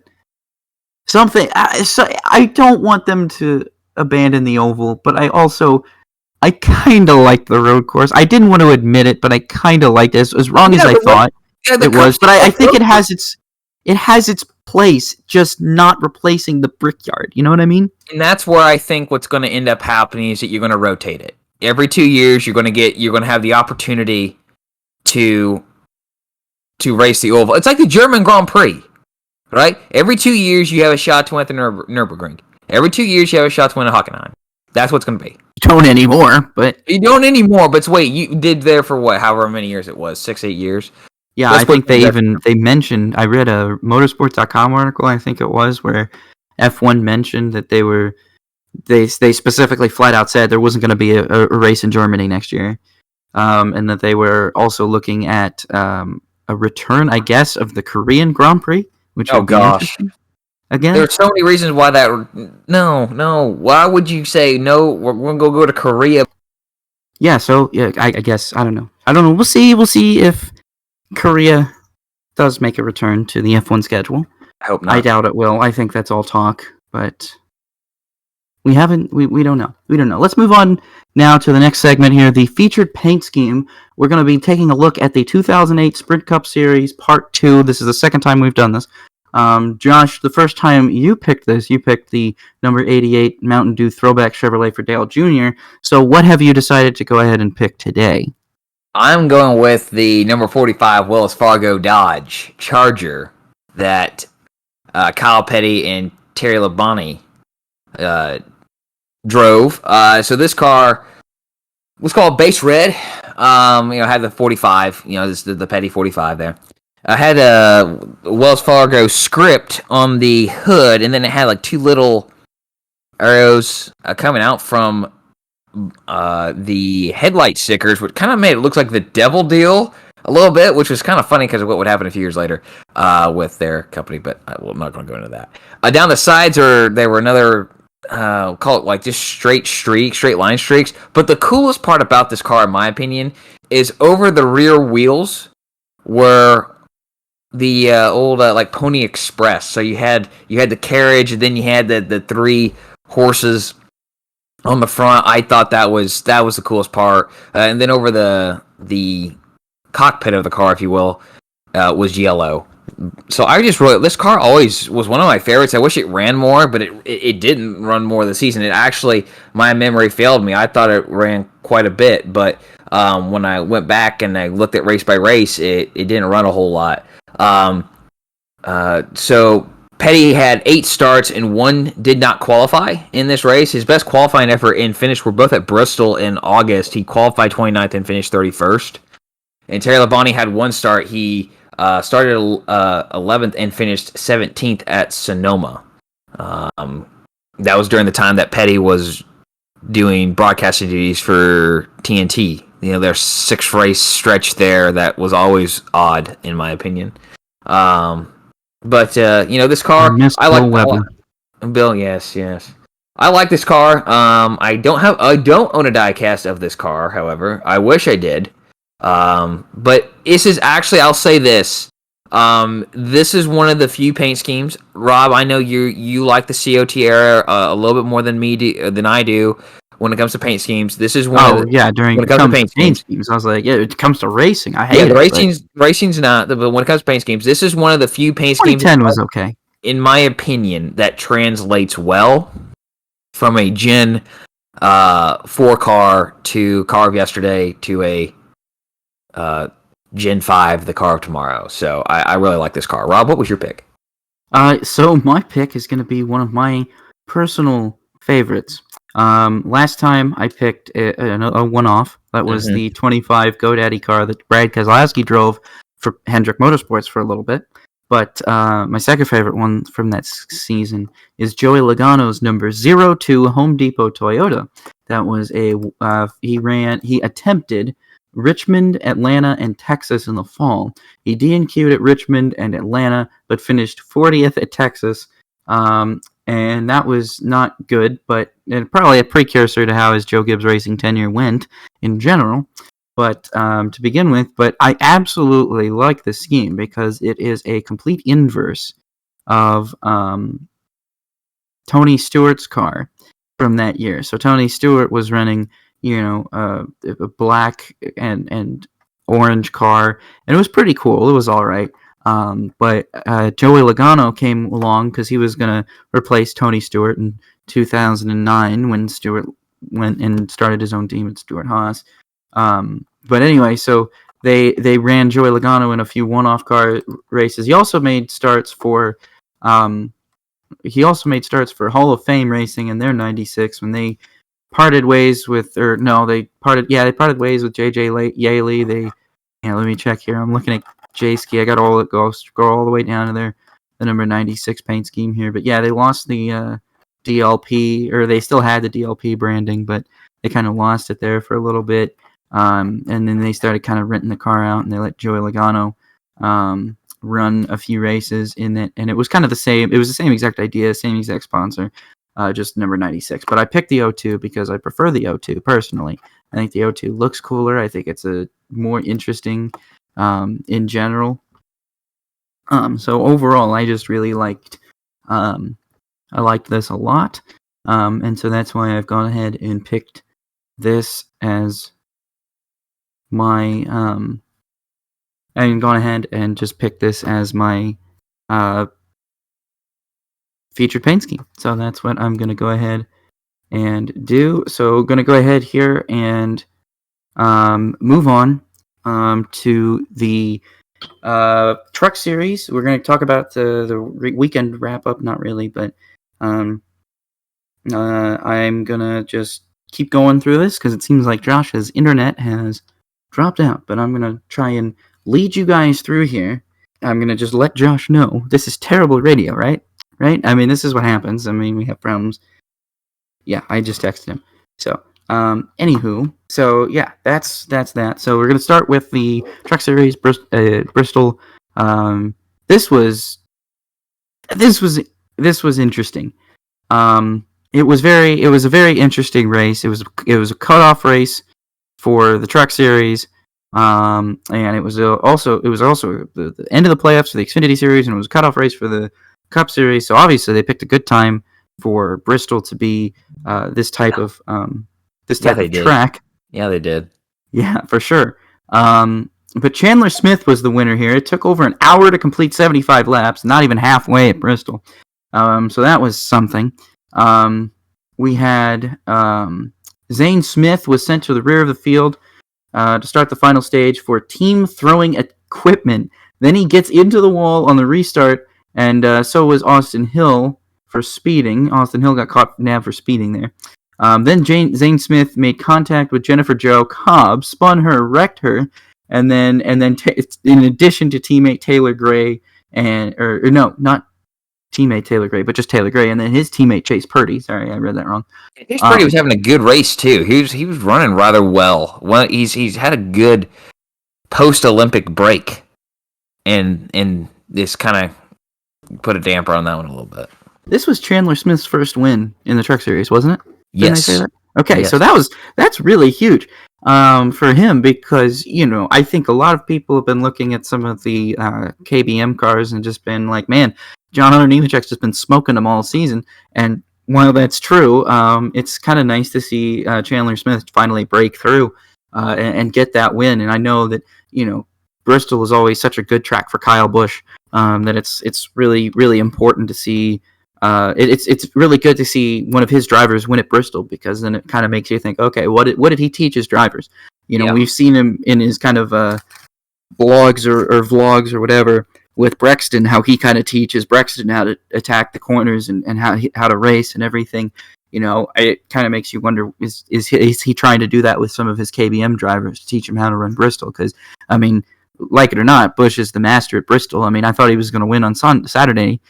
something. I don't want them to abandon the oval, but I kind of like the road course. I didn't want to admit it, but I kind of liked it as wrong as I thought it was. But I think it has its place, just not replacing the Brickyard. You know what I mean? And that's where I think what's going to end up happening is that you're going to rotate it every 2 years. You're going to have the opportunity to race the oval. It's like the German Grand Prix, right? Every 2 years you have a shot to win at the Nürburgring. Every 2 years you have a shot to win at Hockenheim. That's what's going to be. You don't anymore, but wait, you did there for what? However many years it was, 6-8 years. Yeah, I think they mentioned. I read a motorsports.com article, I think it was, where F1 mentioned that they specifically flat out said there wasn't going to be a race in Germany next year, and that they were also looking at a return, I guess, of the Korean Grand Prix, which would be interesting. Again, there are so many reasons why that. No. Why would you say no? We're going to go to Korea. Yeah. So yeah, I guess I don't know. We'll see if Korea does make a return to the F1 schedule. I hope not. I doubt it will. I think that's all talk, but we don't know. Let's move on now to the next segment here, the featured paint scheme. We're going to be taking a look at the 2008 Sprint Cup Series Part 2. This is the second time we've done this. Josh, the first time you picked this, you picked the number 88 Mountain Dew Throwback Chevrolet for Dale Jr. So what have you decided to go ahead and pick today? I'm going with the number 45 Wells Fargo Dodge Charger that Kyle Petty and Terry Labonte drove. So this car was called Base Red. Had the 45. This is the Petty 45 there. I had a Wells Fargo script on the hood, and then it had like two little arrows coming out from the headlight stickers, which kind of made it look like the devil deal a little bit, which was kind of funny because of what would happen a few years later with their company, but I'm not going to go into that. Down the sides there were another call it like just straight line streaks. But the coolest part about this car, in my opinion, is over the rear wheels were the old like Pony Express. So you had the carriage, and then you had the three horses on the front. I thought that was the coolest part. And then over the cockpit of the car, if you will, was yellow. So I just really, this car always was one of my favorites. I wish it ran more, but it didn't run more this season. It actually, my memory failed me. I thought it ran quite a bit, but when I went back and I looked at race by race, it didn't run a whole lot. So Petty had 8 starts and 1 did not qualify in this race. His best qualifying effort and finish were both at Bristol in August. He qualified 29th and finished 31st. And Terry Labonte had 1 start. He started 11th and finished 17th at Sonoma. That was during the time that Petty was doing broadcasting duties for TNT. Their 6-race stretch there that was always odd, in my opinion. But this car, I like Bill. Yes. I like this car. I don't own a diecast of this car. However, I wish I did. But this is actually, I'll say this. This is one of the few paint schemes. Rob, I know you like the COT era a little bit more than I do. when it comes to paint schemes. This is one of the During when it it comes to comes to paint paint schemes. schemes, I was like, yeah, it comes to racing, I hate Yeah, it. racing's not. But when it comes to paint schemes, this is one of the few paint schemes 2010 was okay. in my opinion, that translates well from a Gen 4 car to car of yesterday to a Gen 5, the car of tomorrow. So I really like this car. Rob, what was your pick? So my pick is going to be one of my personal favorites. Last time I picked a one-off. That was the 25 GoDaddy car that Brad Keselowski drove for Hendrick Motorsports for a little bit. But my second favorite one from that season is Joey Logano's number 02 Home Depot Toyota. That was he attempted Richmond, Atlanta, and Texas in the fall. He DNQ'd at Richmond and Atlanta, but finished 40th at Texas. And that was not good, but probably a precursor to how his Joe Gibbs Racing tenure went in general. But to begin with, but I absolutely like this scheme because it is a complete inverse of Tony Stewart's car from that year. So Tony Stewart was running, a black and orange car, and it was pretty cool. It was all right. But Joey Logano came along because he was going to replace Tony Stewart in 2009 when Stewart went and started his own team at Stewart Haas. But anyway, so they ran Joey Logano in a few one-off car races. He also made starts for Hall of Fame Racing in their '96 when they parted ways with, they parted ways with JJ Yaley. Let me check here. I'm looking at J-Ski. I got scroll all the way down to the number 96 paint scheme here. But yeah, they lost the DLP, or they still had the DLP branding, but they kind of lost it there for a little bit. And then they started kind of renting the car out, and they let Joey Logano run a few races in it, and it was kind of the same. It was the same exact idea, same exact sponsor, just number 96. But I picked the 02 because I prefer the 02 personally. I think the 02 looks cooler. I think it's a more interesting in general. So overall, I just really liked. I liked this a lot, and so that's why I've gone ahead and picked this as my I'm going ahead and just pick this as my featured paint scheme. So that's what I'm going to go ahead and do. So going to go ahead here and move on to the truck series. We're going to talk about the weekend wrap up. Not really, but I'm going to just keep going through this because it seems like Josh's internet has dropped out, but I'm going to try and lead you guys through here. I'm going to just let Josh know this is terrible radio, right? I mean, this is what happens. I mean, we have problems. Yeah, I just texted him. So, anywho, so yeah, that's that. So we're going to start with the truck series, Bristol. This was interesting. It was a very interesting race. It was a cutoff race for the truck series. And it was also the end of the playoffs for the Xfinity Series, and it was a cutoff race for the Cup Series. So obviously they picked a good time for Bristol to be this type of track. Yeah, they did. Yeah, for sure. But Chandler Smith was the winner here. It took over an hour to complete 75 laps, not even halfway at Bristol. So that was something. We had Zane Smith was sent to the rear of the field to start the final stage for team throwing equipment. Then he gets into the wall on the restart, and so was Austin Hill for speeding. Austin Hill got caught nabbed for speeding there. Then Zane Smith made contact with Jennifer Jo Cobb, spun her, wrecked her, and then in addition to teammate Taylor Gray, not teammate Taylor Gray, but just Taylor Gray, and then his teammate Chase Purdy. Sorry, I read that wrong. Chase Purdy was having a good race too. He was running rather well. He's had a good post-Olympic break, and this kind of put a damper on that one a little bit. This was Chandler Smith's first win in the Truck Series, wasn't it? Didn't Yes. I say that? Okay, yes. So that's really huge for him because I think a lot of people have been looking at some of the KBM cars and just been like, man, John Hunter Nemechek's just been smoking them all season, and while that's true, it's kind of nice to see Chandler Smith finally break through and get that win. And I know that Bristol is always such a good track for Kyle Busch that it's really really important to see. It's really good to see one of his drivers win at Bristol, because then it kind of makes you think, okay, what did he teach his drivers? We've seen him in his kind of blogs or vlogs or whatever with Brexton, how he kind of teaches Brexton how to attack the corners and how to race and everything. It kind of makes you wonder, is he trying to do that with some of his KBM drivers to teach him how to run Bristol? Because, I mean, like it or not, Busch is the master at Bristol. I mean, I thought he was going to win on Saturday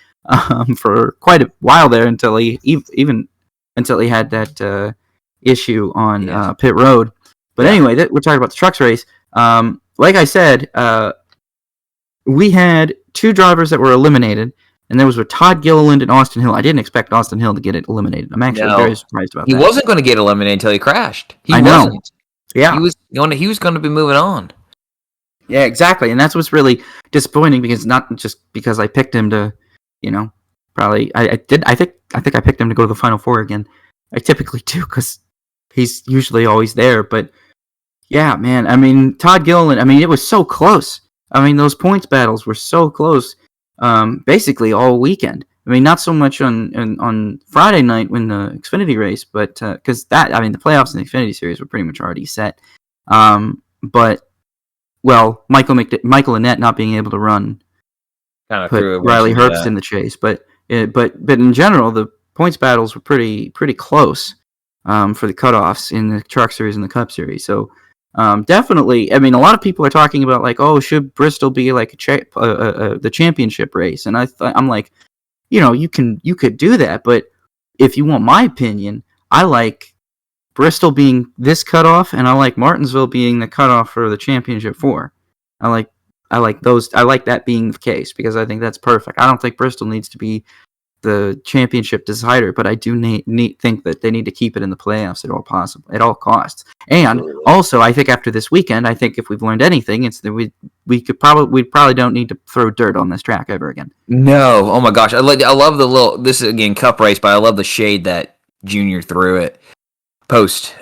for quite a while there until he had that issue on pit road. But anyway, we're talking about the trucks race. Like I said, we had two drivers that were eliminated, and those were Todd Gilliland and Austin Hill. I didn't expect Austin Hill to get it eliminated. I'm actually very surprised about that. He wasn't going to get eliminated until he crashed. I know. Yeah. He was going to be moving on. Yeah, exactly. And that's what's really disappointing, because not just because I picked him to, probably I think I picked him to go to the Final Four again. I typically do, because he's usually always there. But yeah, man, I mean, Todd Gilliland, I mean, it was so close. I mean, those points battles were so close, basically all weekend. I mean, not so much on Friday night when the Xfinity race, but because the playoffs in the Xfinity Series were pretty much already set. But Michael Annett not being able to run kind of put Riley Herbst in the chase, but in general, the points battles were pretty close for the cutoffs in the Truck Series and the Cup Series. So. Definitely. I mean, a lot of people are talking about, like, oh, should Bristol be like the championship race? And I'm like, you could do that, but if you want my opinion, I like Bristol being this cutoff, and I like Martinsville being the cutoff for the championship 4. I like those. I like that being the case, because I think that's perfect. I don't think Bristol needs to be the championship decider, but I do think that they need to keep it in the playoffs at all costs. And also, I think after this weekend, I think if we've learned anything, it's that we probably don't need to throw dirt on this track ever again. No, oh my gosh, I love the little. This is again Cup race, but I love the shade that Junior threw it post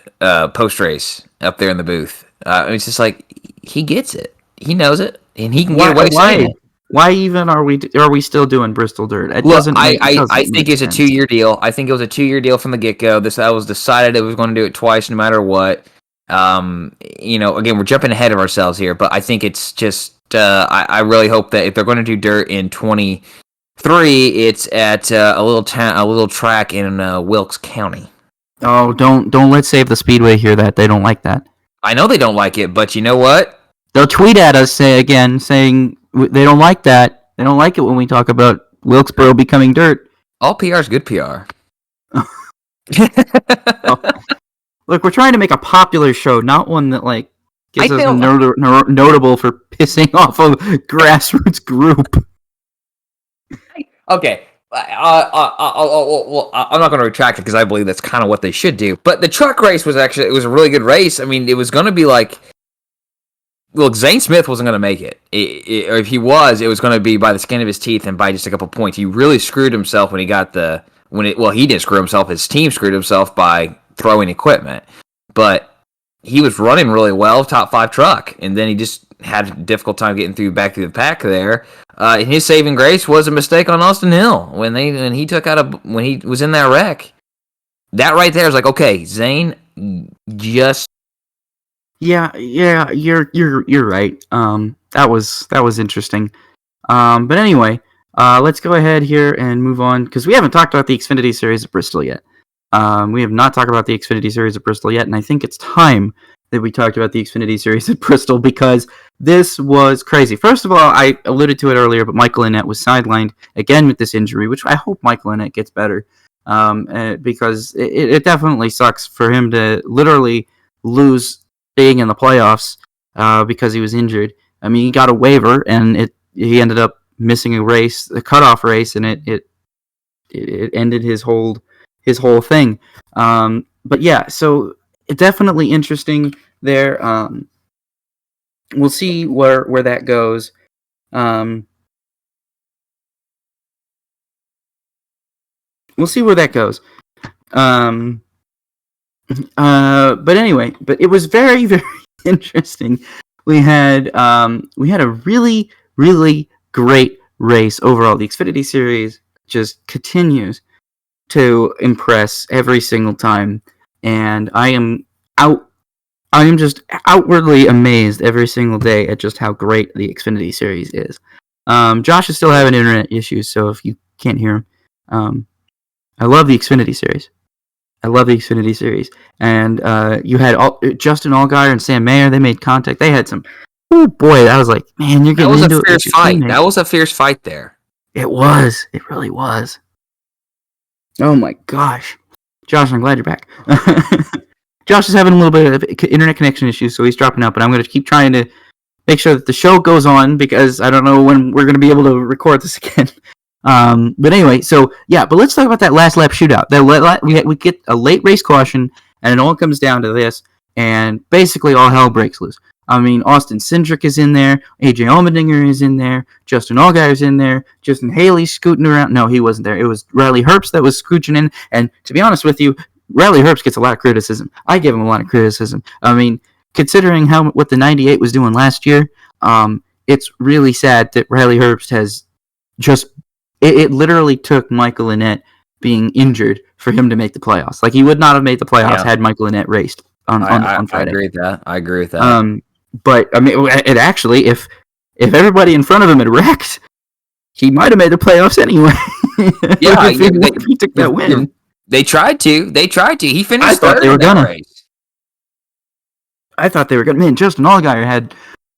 race up there in the booth. It's just like he gets it, he knows it, and he can get away saying it. Why even are we still doing Bristol dirt? I think it's a 2-year deal. I think it was a 2-year deal from the get-go. That was decided it was going to do it twice no matter what. Again, we're jumping ahead of ourselves here, but I think it's just I really hope that if they're going to do dirt in 23, it's at a little track in Wilkes County. Oh, don't let Save the Speedway hear that. They don't like that. I know they don't like it, but you know what? They'll tweet at us saying they don't like that. They don't like it when we talk about Wilkesboro becoming dirt. All PR is good PR. Look, we're trying to make a popular show, not one that gets us notable for pissing off a grassroots group. Okay, I'm not going to retract it, because I believe that's kind of what they should do. But the truck race was a really good race. I mean, it was going to be like. Look, Zane Smith wasn't going to make it. Or if he was, it was going to be by the skin of his teeth and by just a couple points. He really screwed himself when he got he didn't screw himself. His team screwed himself by throwing equipment. But he was running really well, top 5 truck, and then he just had a difficult time getting back through the pack there. And his saving grace was a mistake on Austin Hill when he was in that wreck. That right there is like, okay, Zane just. Yeah, you're right. That was interesting. But anyway, let's go ahead here and move on, because we haven't talked about the Xfinity Series at Bristol yet. We have not talked about the Xfinity Series at Bristol yet, and I think it's time that we talked about the Xfinity Series at Bristol, because this was crazy. First of all, I alluded to it earlier, but Michael Annett was sidelined again with this injury, which I hope Michael Annett gets better, because it definitely sucks for him to literally lose being in the playoffs because he was injured. I mean, he got a waiver, and he ended up missing a race, the cutoff race, and it ended his whole thing. But yeah, so it's definitely interesting there. We'll see where that goes. We'll see where that goes. But anyway, but it was very, very interesting. We had a really, really great race overall. The Xfinity Series just continues to impress every single time, and I am just outwardly amazed every single day at just how great the Xfinity Series is. Josh is still having internet issues, so if you can't hear him, I love the Xfinity Series. And you had Justin Allgaier and Sam Mayer. They made contact. They had some. Oh boy, I was like, man, you're getting into it. That was a fierce fight. That was a fierce fight there. It was. It really was. Oh my gosh, Josh, I'm glad you're back. Josh is having a little bit of internet connection issues, so he's dropping out. But I'm going to keep trying to make sure that the show goes on because I don't know when we're going to be able to record this again. But anyway, so yeah, but let's talk about that last lap shootout. We get a late race caution, and it all comes down to this, and basically all hell breaks loose. I mean, Austin Cindric is in there, AJ Allmendinger is in there, Justin Allgaier is in there, Justin Haley's scooting around. No, he wasn't there. It was Riley Herbst that was scooching in, and to be honest with you, Riley Herbst gets a lot of criticism. I give him a lot of criticism. I mean, considering what the 98 was doing last year, it's really sad that Riley Herbst has just. It literally took Michael Annett being injured for him to make the playoffs. Like, he would not have made the playoffs had Michael Annett raced on Friday. I agree with that. But I mean, it actually, if everybody in front of him had wrecked, he might have made the playoffs anyway. Yeah, if he took that win. They tried to. He finished third in that race. I thought they were going to. Man, Justin Allgaier had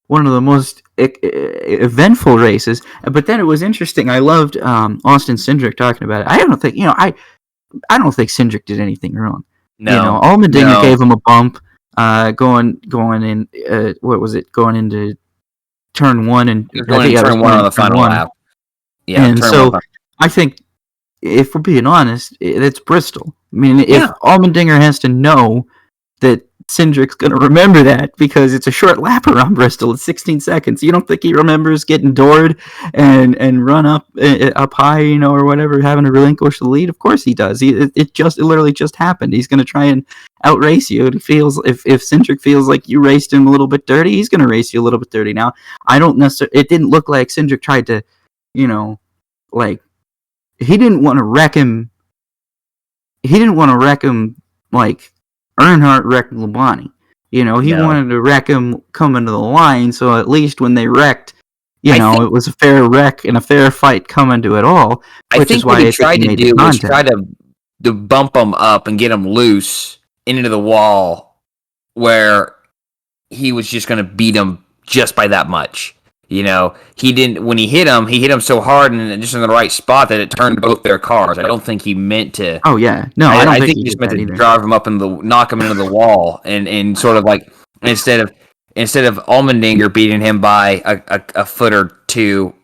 one of the most eventful races. But then it was interesting. I loved Austin Cindric talking about it. I don't think Cindric did anything wrong. No, Allmendinger gave him a bump going in. What was it? Going into turn one and going into turn one on the final lap. Yeah, and so I think if we're being honest, it's Bristol. I mean, if Allmendinger has to know that Cindric's going to remember that because it's a short lap around Bristol. It's 16 seconds. You don't think he remembers getting doored and run up high, or whatever, having to relinquish the lead? Of course he does. It literally just happened. He's going to try and outrace you. It feels if Cindric feels like you raced him a little bit dirty, he's going to race you a little bit dirty. Now, I don't necessarily. It didn't look like Cindric tried to, like he didn't want to wreck him. He didn't want to wreck him like Earnhardt wrecked Labonte. He wanted to wreck him coming to the line, so at least when they wrecked, it was a fair wreck and a fair fight coming to it all. I think what he tried to do was try to bump him up and get him loose into the wall where he was just going to beat him just by that much. He didn't, when he hit him so hard and just in the right spot that it turned both their cars. I don't think he meant to. Oh yeah. No, I think he just meant to drive him up and knock him into the wall and sort of like, instead of Allmendinger beating him by a foot or two,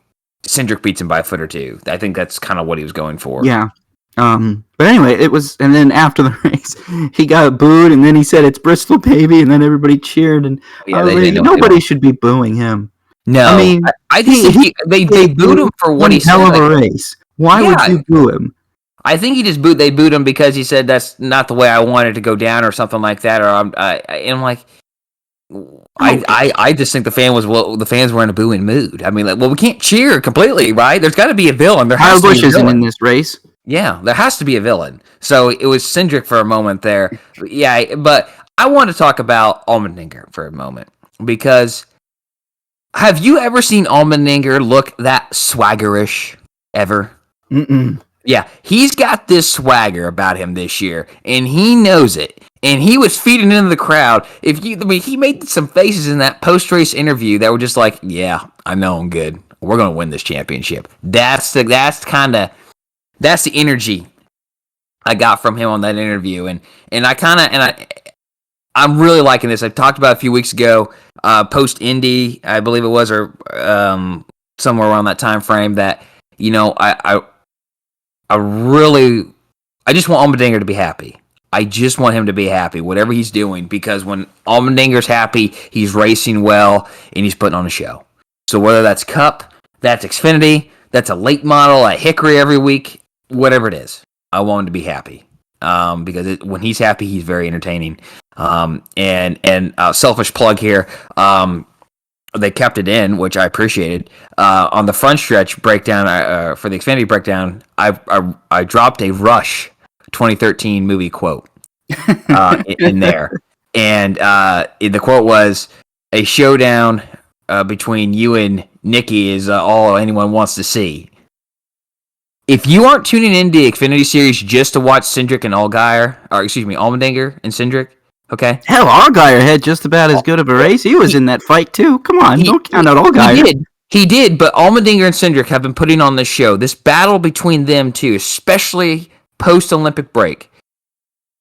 Cindric beats him by a foot or two. I think that's kind of what he was going for. Yeah. But anyway, it was, and then after the race, he got booed, and then he said, "It's Bristol, baby," and then everybody cheered, and nobody should be booing him. No, I mean, I think they booed him for what he said. Hell of a race. Why would you boo him? I think they booed him because he said that's not the way I wanted to go down or something like that. Or I'm like, I just think the fans were in a booing mood. I mean, we can't cheer completely, right? There's got to be a villain. There has to be a villain. Isn't in this race. Yeah, there has to be a villain. So it was Cindric for a moment there. Yeah, but I want to talk about Allmendinger for a moment because. Have you ever seen Allmendinger look that swaggerish ever? Mm-mm. Yeah, he's got this swagger about him this year, and he knows it. And he was feeding into the crowd. He made some faces in that post-race interview that were just like, "Yeah, I know I'm good. We're gonna win this championship." That's the energy I got from him on that interview, and I'm really liking this. I talked about a few weeks ago, post Indy, I believe it was, or somewhere around that time frame. That I just want Allmendinger to be happy. I just want him to be happy, whatever he's doing, because when Allmendinger's happy, he's racing well and he's putting on a show. So whether that's Cup, that's Xfinity, that's a late model at Hickory every week, whatever it is, I want him to be happy. because when he's happy, he's very entertaining. And selfish plug here. They kept it in, which I appreciated. On the front stretch breakdown for the Xfinity breakdown, I dropped a Rush 2013 movie quote in there, and the quote was, "A showdown between you and Nikki is all anyone wants to see." If you aren't tuning into the Xfinity Series just to watch Cindric and Allmendinger and Cindric, okay? Hell, Allgaier had just about as good of a race. He was in that fight too. Come on, don't count out Allgaier. He did, but Allmendinger and Cindric have been putting on this show. This battle between them two, especially post-Olympic break,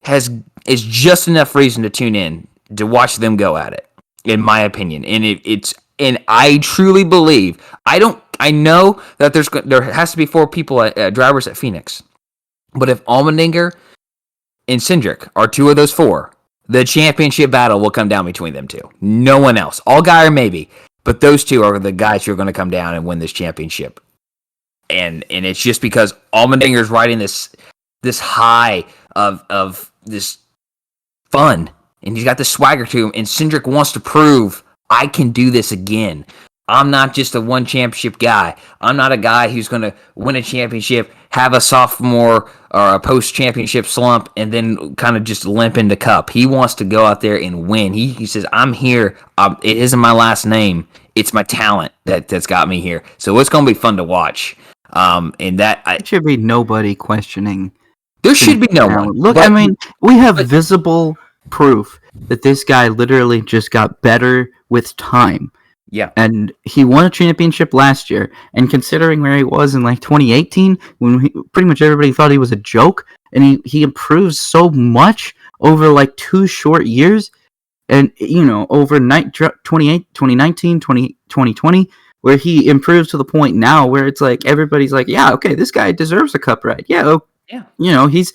is just enough reason to tune in to watch them go at it, in my opinion. And I truly believe I know that there has to be 4 people drivers at Phoenix, but if Allmendinger and Cindric are 2 of those 4, the championship battle will come down between them 2. No one else. Allgaier maybe, but those 2 are the guys who are going to come down and win this championship. And it's just because Allmendinger is riding this high of this fun, and he's got this swagger to him, and Cindric wants to prove, I can do this again. I'm not just a one championship guy. I'm not a guy who's going to win a championship, have a sophomore or a post-championship slump, and then kind of just limp into Cup. He wants to go out there and win. He says, I'm here. It isn't my last name. It's my talent that's got me here. So it's going to be fun to watch. And that there should be nobody questioning. There should be no one. Look, I mean, we have visible proof that this guy literally just got better with time. Yeah. And he won a championship last year. And considering where he was in like 2018, when pretty much everybody thought he was a joke, and he improved so much over like 2 short years. And, you know, over 2019, 2020, where he improves to the point now where it's like everybody's like, yeah, okay, this guy deserves a Cup ride. Yeah. You know, he's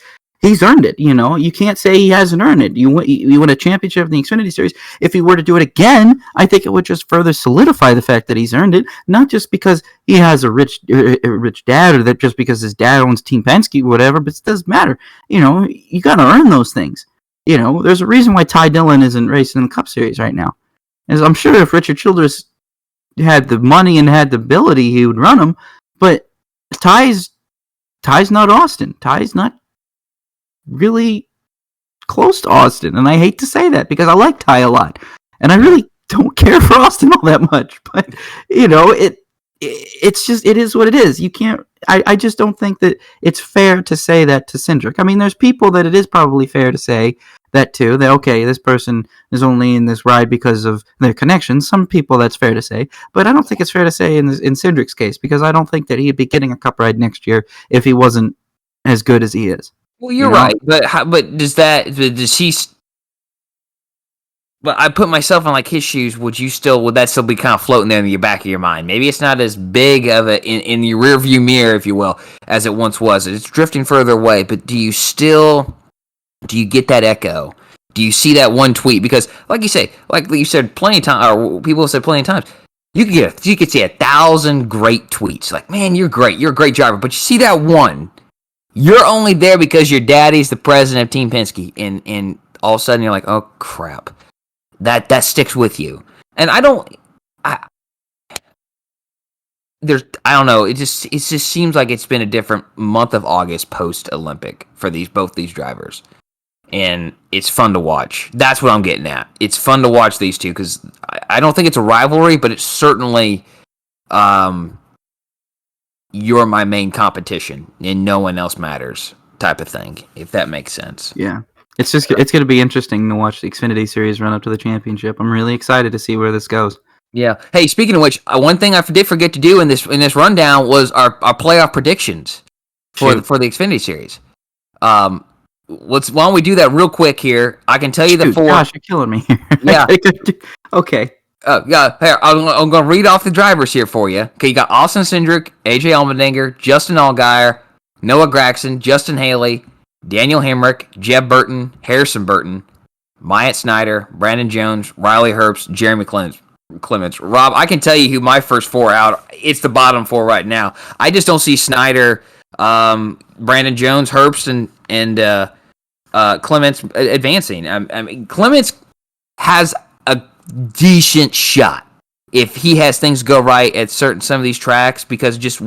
earned it. You know, you can't say he hasn't earned it. You win a championship in the Xfinity Series. If he were to do it again, I think it would just further solidify the fact that he's earned it. Not just because he has a rich dad, or that just because his dad owns Team Penske or whatever. But it doesn't matter. You know, you got to earn those things. You know, there's a reason why Ty Dillon isn't racing in the Cup Series right now. As I'm sure if Richard Childress had the money and had the ability, he would run them. But Ty's not Austin. Ty's not really close to Austin, and I hate to say that because I like Ty a lot, and I really don't care for Austin all that much. But you know, it's just, it is what it is. You can't. I just don't think that it's fair to say that to Cindric. I mean, there's people that it is probably fair to say that to. That okay, this person is only in this ride because of their connections. Some people that's fair to say, but I don't think it's fair to say in Cindric's case, because I don't think that he'd be getting a Cup ride next year if he wasn't as good as he is. Well, you're right, but does he? But I put myself in like his shoes. Would that still be kind of floating there in the back of your mind? Maybe it's not as big of a in your rear view mirror, if you will, as it once was. It's drifting further away. But do you get that echo? Do you see that one tweet? Because, like you said plenty of times, or people have said plenty of times, you could see 1,000 great tweets. Like, man, you're great. You're a great driver. But you see that one. You're only there because your daddy's the president of Team Penske, and all of a sudden you're like, oh crap, that sticks with you. And I don't know. It just seems like it's been a different month of August post Olympic for both these drivers, and it's fun to watch. That's what I'm getting at. It's fun to watch these two because I don't think it's a rivalry, but it's certainly you're my main competition and no one else matters type of thing, if that makes sense. Yeah. It's going to be interesting to watch the Xfinity Series run up to the championship. I'm really excited to see where this goes. Yeah. Hey, speaking of which, one thing I did forget to do in this rundown was our playoff predictions for the Xfinity Series. Why don't we do that real quick here? I can tell you the 4. Gosh, you're killing me. Yeah. Okay. Yeah, here, I'm going to read off the drivers here for you. Okay, you got Austin Cindric, AJ Allmendinger, Justin Allgaier, Noah Gragson, Justin Haley, Daniel Hemrick, Jeb Burton, Harrison Burton, Myatt Snyder, Brandon Jones, Riley Herbst, Jeremy Clements. Rob, I can tell you who my first 4 out. It's the bottom 4 right now. I just don't see Snyder, Brandon Jones, Herbst, and Clements advancing. I mean, Clements has a decent shot if he has things go right at some of these tracks because just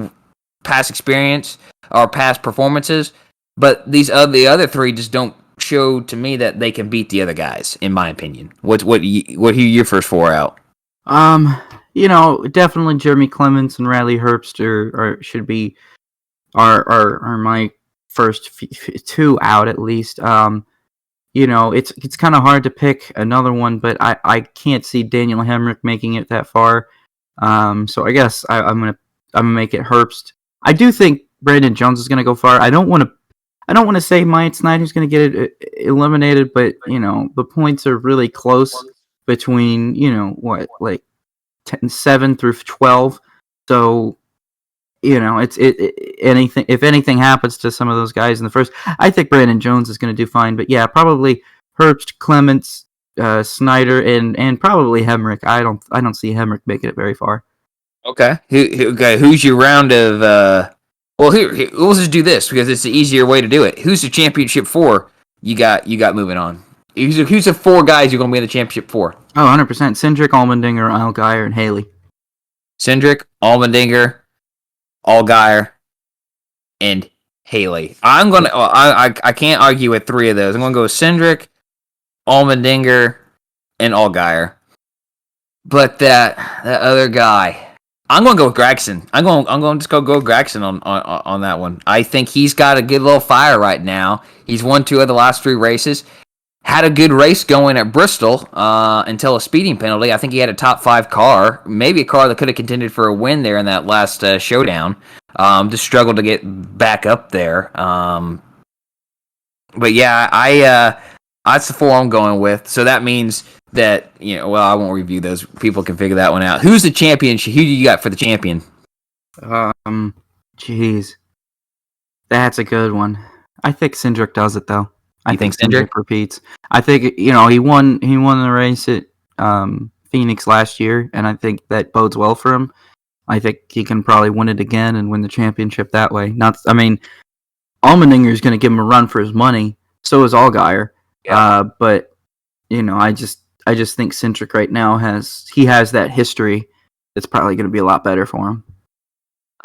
past experience or past performances. But the other three just don't show to me that they can beat the other guys, in my opinion. What are your first four out? Definitely Jeremy Clements and Riley Herbst should be are my first two out at least. It's kind of hard to pick another one, but I can't see Daniel Hemrick making it that far. So I guess I'm gonna make it Herbst. I do think Brandon Jones is gonna go far. I don't want to say Myatt Snider's gonna get it eliminated, but the points are really close between 7 through 12. So anything. If anything happens to some of those guys in the first, I think Brandon Jones is going to do fine. But yeah, probably Herbst, Clements, Snyder, and probably Hemrick. I don't see Hemrick making it very far. Okay. Who's your round of? Well, here we'll just do this because it's the easier way to do it. Who's the championship four? You got moving on. Who's the four guys you're going to be in the championship for? Oh, 100%. Cindric, Allmendinger, Allgaier, and Haley. Cindric, Allmendinger, Allgaier, and Haley. I'm gonna. I can't argue with three of those. I'm gonna go with Cindric, Allmendinger, and Allgaier. But that other guy, I'm gonna go with Gragson. I'm going to just go with Gragson on that one. I think he's got a good little fire right now. He's won 2 of the last 3 races. Had a good race going at Bristol until a speeding penalty. I think he had a top 5 car, maybe a car that could have contended for a win there in that last showdown. Just struggled to get back up there. But yeah, that's the 4 I'm going with. So that means that I won't review those. People can figure that one out. Who's the champion? Who do you got for the champion? Jeez, that's a good one. I think Cindric does it though. I think Cindric repeats. I think he won the race at Phoenix last year, and I think that bodes well for him. I think he can probably win it again and win the championship that way. Allmendinger is going to give him a run for his money. So is Allgaier. Yeah. But I just think Cindric right now has that history that's probably going to be a lot better for him.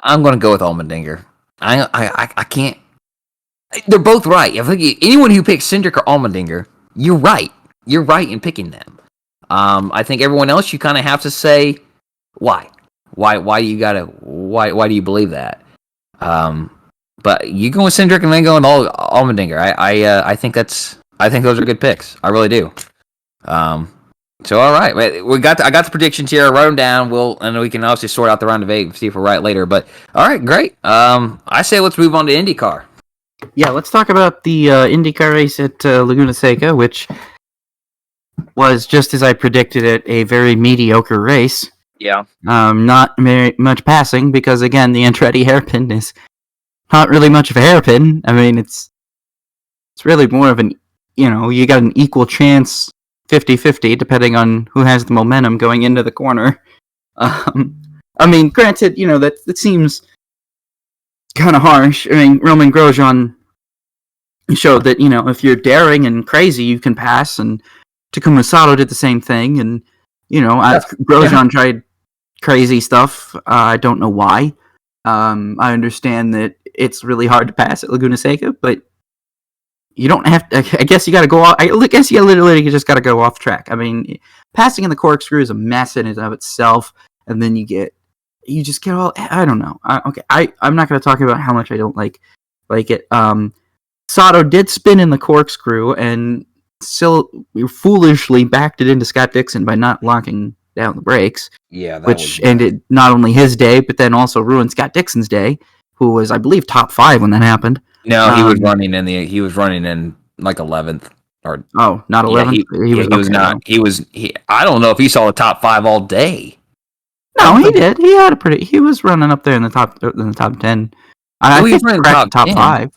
I'm going to go with Allmendinger. I can't. They're both right. I think anyone who picks Cindric or Allmendinger, you're right. You're right in picking them. I think everyone else, you kind of have to say why. Why do you believe that? But you go with Cindric and then go with Allmendinger. I think those are good picks. I really do. So all right, I got the predictions here. I wrote them down. And we can obviously sort out the round of 8 and see if we're right later. But all right, great. I say let's move on to IndyCar. Yeah, let's talk about the IndyCar race at Laguna Seca, which was, just as I predicted it, a very mediocre race. Yeah. Not very much passing because, again, the Andretti hairpin is not really much of a hairpin. I mean, it's really more of an, you got an equal chance, 50-50, depending on who has the momentum going into the corner. Granted, that seems kind of harsh. Romain Grosjean showed that, if you're daring and crazy, you can pass, and Takuma Sato did the same thing, and, Grosjean tried crazy stuff. I don't know why. I understand that it's really hard to pass at Laguna Seca, but you don't have to. I guess you got to go off. I guess you literally just got to go off track. Passing in the corkscrew is a mess in and of itself, and then you just get all. I don't know. I'm not going to talk about how much I don't like it. Sato did spin in the corkscrew and still foolishly backed it into Scott Dixon by not locking down the brakes. Yeah, which ended not only his day, but then also ruined Scott Dixon's day, who was, I believe, top 5 when that happened. No, he was running in like 11th or not 11th. Yeah, he was not. I don't know if he saw the top 5 all day. No, he did. He had he was running up there in the top 10. I think he was running top 5.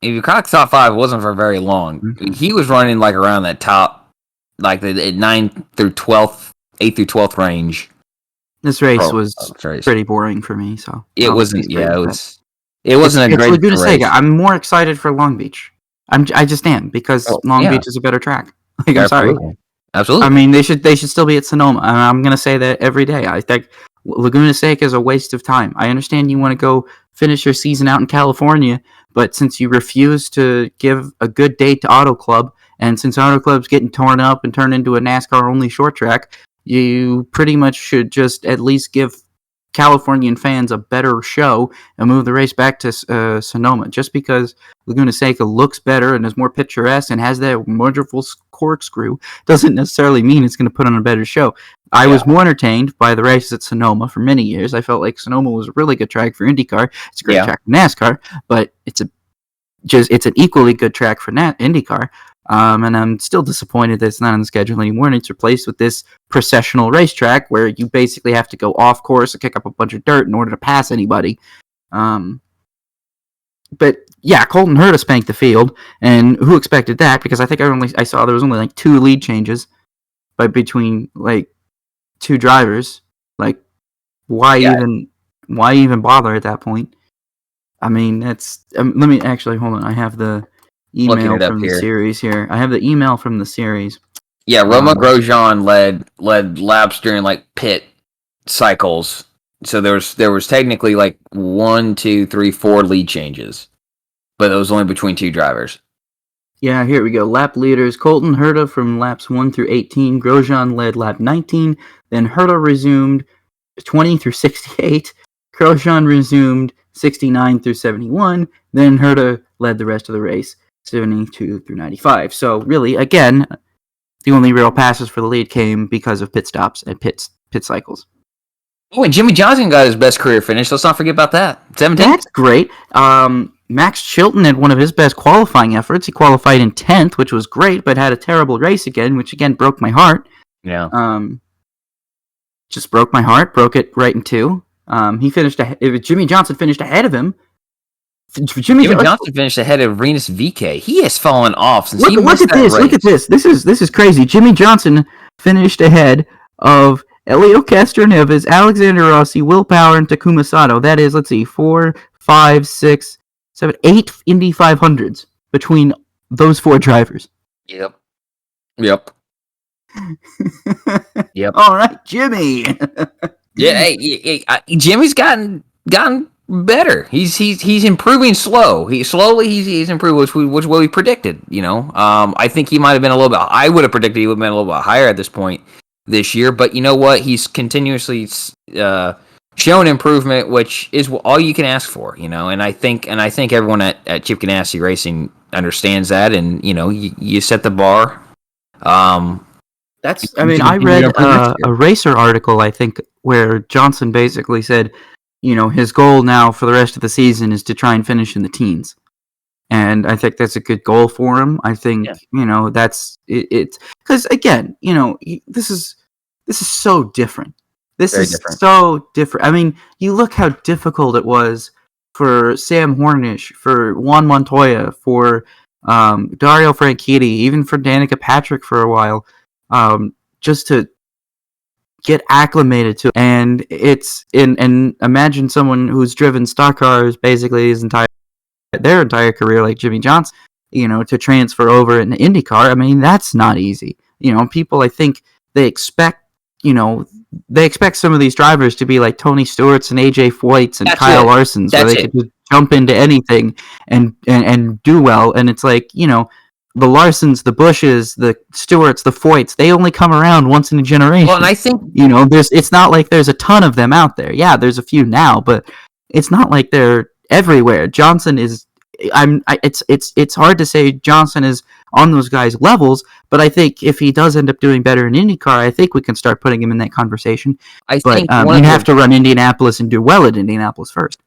If you cracked top 5, it wasn't for very long. Mm-hmm. He was running like around that top, like the 9th through 12th, 8th through 12th range. This race was pretty boring for me. So it wasn't. Yeah, it wasn't a great Laguna race. Seca. I'm more excited for Long Beach. I just am, because Long Beach is a better track. Like, I'm sorry. Absolutely. I mean, they should still be at Sonoma. I'm gonna say that every day. I think Laguna Seca is a waste of time. I understand you want to go finish your season out in California, but since you refuse to give a good date to Auto Club, and since Auto Club's getting torn up and turned into a NASCAR only short track, you pretty much should just at least give Californian fans a better show and move the race back to Sonoma. Just because Laguna Seca looks better and is more picturesque and has that wonderful corkscrew doesn't necessarily mean it's going to put on a better show. I was more entertained by the races at Sonoma for many years. I felt like Sonoma was a really good track for IndyCar. It's a great track for NASCAR, but it's an equally good track for IndyCar. And I'm still disappointed that it's not on the schedule anymore, and it's replaced with this processional racetrack where you basically have to go off course and kick up a bunch of dirt in order to pass anybody. But yeah, Colton Herta spanked the field, and who expected that? Because I think I saw there was only like 2 lead changes between like 2 drivers. Like, why even bother at that point? I mean, that's let me actually hold on. I have the email from the series here. I have the email from the series. Yeah, Romain Grosjean led laps during like pit cycles. So there was technically like 1, 2, 3, 4 lead changes, but it was only between 2 drivers. Yeah, here we go. Lap leaders: Colton Herta from laps 1 through 18. Grosjean led lap 19. Then Herta resumed 20 through 68. Grosjean resumed 69 through 71. Then Herta led the rest of the race, 72 through 95. So really, again, the only real passes for the lead came because of pit stops and pit cycles. Oh, and Jimmie Johnson got his best career finish. Let's not forget about that. 17. That's great. Max Chilton had one of his best qualifying efforts. He qualified in 10th, which was great, but had a terrible race again, which again broke my heart. Yeah. Just broke my heart. Broke it right in 2. He finished. Jimmie Johnson finished ahead of him. Jimmie Johnson finished ahead of Rinus VeeKay. He has fallen off since he missed that race. Look at this. This is crazy. Jimmie Johnson finished ahead of Elio Castroneves, Alexander Rossi, Will Power, and Takuma Sato. That is, let's see, 4, 5, 6, 7, 8 Indy 500s between those 4 drivers. Yep. All right, Jimmy. Yeah, hey, Jimmy's gotten better. He's improving he's improved, which what we predicted. I think he might have been a little bit. I would have predicted he would have been a little bit higher at this point this year. But you know what? He's continuously shown improvement, which is all you can ask for. And I think everyone at Chip Ganassi Racing understands that. And you set the bar. I read a Racer article, I think, where Johnson basically said, his goal now for the rest of the season is to try and finish in the teens. And I think that's a good goal for him. I think, that's it. Because again, this is so different. This is so different. I mean, you look how difficult it was for Sam Hornish, for Juan Montoya, for Dario Franchitti, even for Danica Patrick for a while. Just to get acclimated to, and and imagine someone who's driven stock cars basically their entire career, like Jimmie Johnson, to transfer over into IndyCar. I mean, that's not easy. People, I think they expect some of these drivers to be like Tony Stewart's and AJ Foyt's and Kyle Larson's, where they could just jump into anything and do well. And it's like, the Larsons, the Bushes, the Stewarts, the Foyts, they only come around once in a generation. Well, and I think it's not like there's a ton of them out there. Yeah, there's a few now, but it's not like they're everywhere. Johnson is. It's hard to say Johnson is on those guys' levels, but I think if he does end up doing better in IndyCar, I think we can start putting him in that conversation. You have to run Indianapolis and do well at Indianapolis first.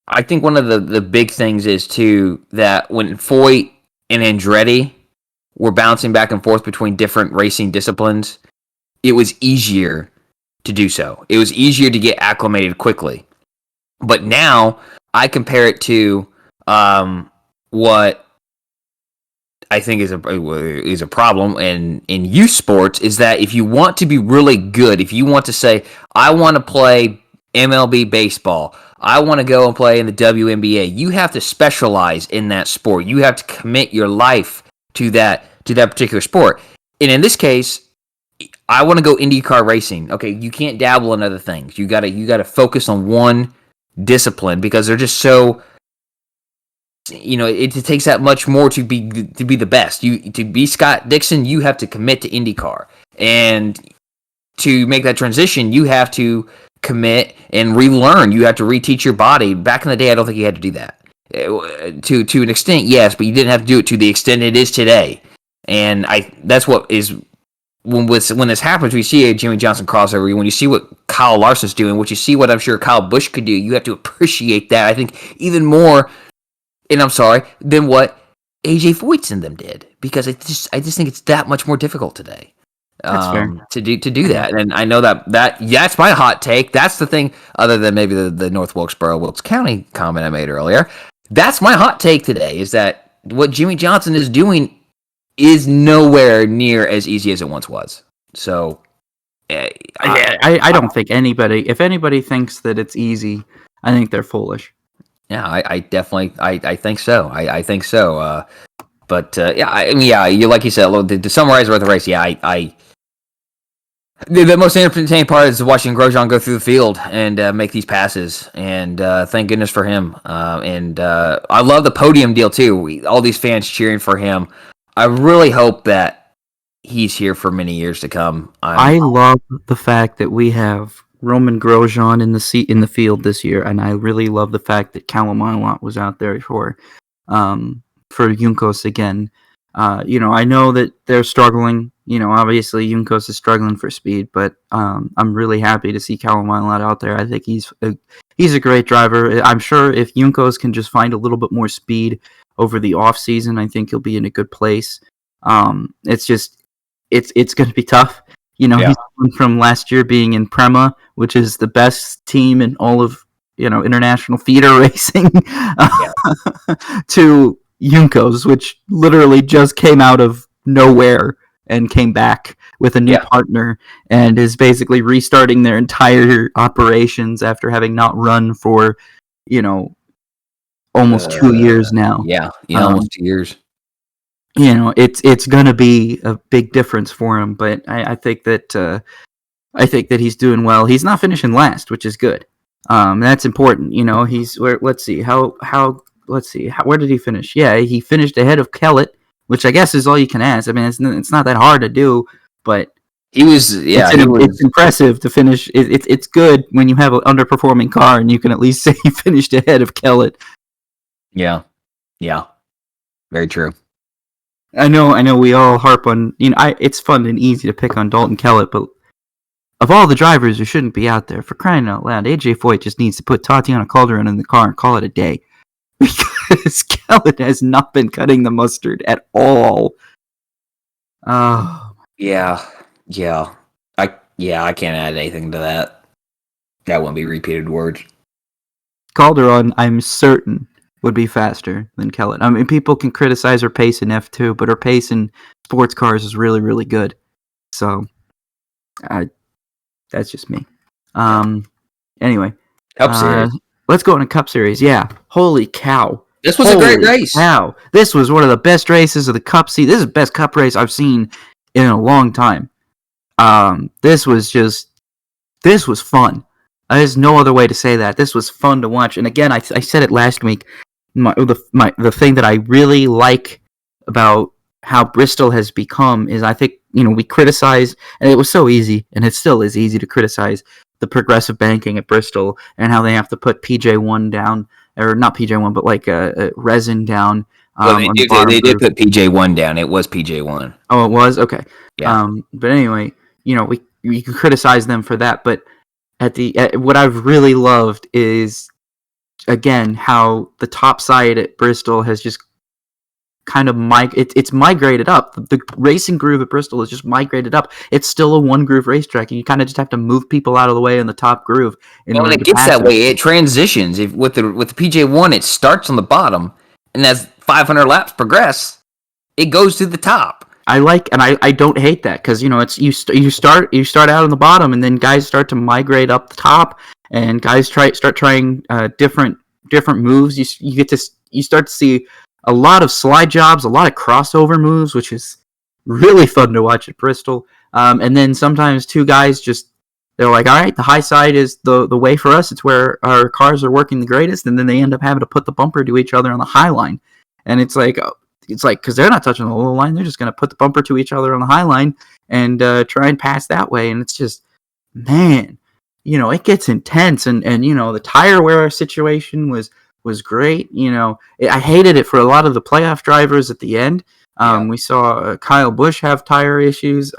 I think one of the big things is too that when Foyt and Andretti were bouncing back and forth between different racing disciplines, it was easier to do so. It was easier to get acclimated quickly. But now I compare it to what I think is a problem in youth sports is that if you want to be really good, if you want to say, I want to play MLB baseball, I want to go and play in the WNBA. You have to specialize in that sport. You have to commit your life to that particular sport. And in this case, I want to go IndyCar racing. Okay, you can't dabble in other things. You gotta focus on one discipline because they're just so. It takes that much more to be the best. To be Scott Dixon, you have to commit to IndyCar, and to make that transition, you have to commit and relearn. You have to reteach your body. Back in the day, I don't think you had to do that. To an extent, yes, but you didn't have to do it to the extent it is today. And that's what is when this happens. We see a Jimmy Johnson crossover. When you see what Kyle Larson's doing, what you see what I'm sure Kyle Busch could do, you have to appreciate that. I think even more. And I'm sorry, than what AJ Foyt and them did, because I just think it's that much more difficult today. That's fair. To do that. And I know that's my hot take. That's the thing, other than maybe the North Wilkes County comment I made earlier. That's my hot take today, is that what Jimmy Johnson is doing is nowhere near as easy as it once was. So I don't think if anybody thinks that it's easy, I think they're foolish. Yeah, I definitely I think so. I think so. But you like you said, to summarize about the race, the most entertaining part is watching Grosjean go through the field and make these passes, and thank goodness for him. And I love the podium deal too. All these fans cheering for him. I really hope that he's here for many years to come. I love the fact that we have Romain Grosjean in the field this year, and I really love the fact that Callum Ilott was out there for Juncos again. I know that they're struggling. Obviously Juncos is struggling for speed, but I'm really happy to see Callum Ilott out there. I think he's a great driver. I'm sure if Juncos can just find a little bit more speed over the off season, I think he'll be in a good place. It's going to be tough. He's gone from last year being in Prema, which is the best team in all of international feeder racing, to Juncos, which literally just came out of nowhere and came back with a new partner and is basically restarting their entire operations after having not run for almost 2 years now. Almost 2 years. It's going to be a big difference for him, but I think that he's doing well. He's not finishing last, which is good. That's important. He's where. Let's see where did he finish? Yeah, he finished ahead of Kellett, which I guess is all you can ask. I mean, it's not that hard to do, but he was. It's impressive to finish. It's good when you have an underperforming car and you can at least say he finished ahead of Kellett. Yeah, very true. I know. We all harp on. It's fun and easy to pick on Dalton Kellett, but of all the drivers who shouldn't be out there, for crying out loud, AJ Foyt just needs to put Tatiana Calderon in the car and call it a day, because Kellett has not been cutting the mustard at all. Yeah. I can't add anything to that. That wouldn't be repeated words. Calderon, I'm certain, would be faster than Kellett. I mean, people can criticize her pace in F2, but her pace in sports cars is really, really good. So, that's just me. Anyway. Cup Series. Let's go into Cup Series. Yeah. Holy cow. This was a great race. Wow. This was one of the best races of the Cup Series. This is the best Cup race I've seen in a long time. This was fun. There's no other way to say that. This was fun to watch. And again, I said it last week. The thing that I really like about how Bristol has become is, I think, we criticize, and it was so easy, and it still is easy to criticize the progressive banking at Bristol and how they have to put PJ1 down, or not PJ1, but like a resin down. They did put PJ1 down. It was PJ1. Oh, it was? Okay. Yeah. But anyway, we can criticize them for that, but what I've really loved is, again, how the top side at Bristol has just kind of it's migrated up. The racing groove at Bristol is just migrated up. It's still a one groove racetrack, and you kind of just have to move people out of the way in the top groove. When it gets that way, it transitions. With the PJ1, it starts on the bottom, and as 500 laps progress, it goes to the top. I don't hate that because it's you start out on the bottom and then guys start to migrate up the top and guys start trying different moves. You start to see a lot of slide jobs, a lot of crossover moves, which is really fun to watch at Bristol. And then sometimes two guys they're like, all right, the high side is the way for us. It's where our cars are working the greatest, and then they end up having to put the bumper to each other on the high line, and it's like because they're not touching the low line, they're just going to put the bumper to each other on the high line and try and pass that way, and it's just, man, it gets intense, and the tire wear situation was great. I hated it for a lot of the playoff drivers at the end. We saw Kyle Busch have tire issues.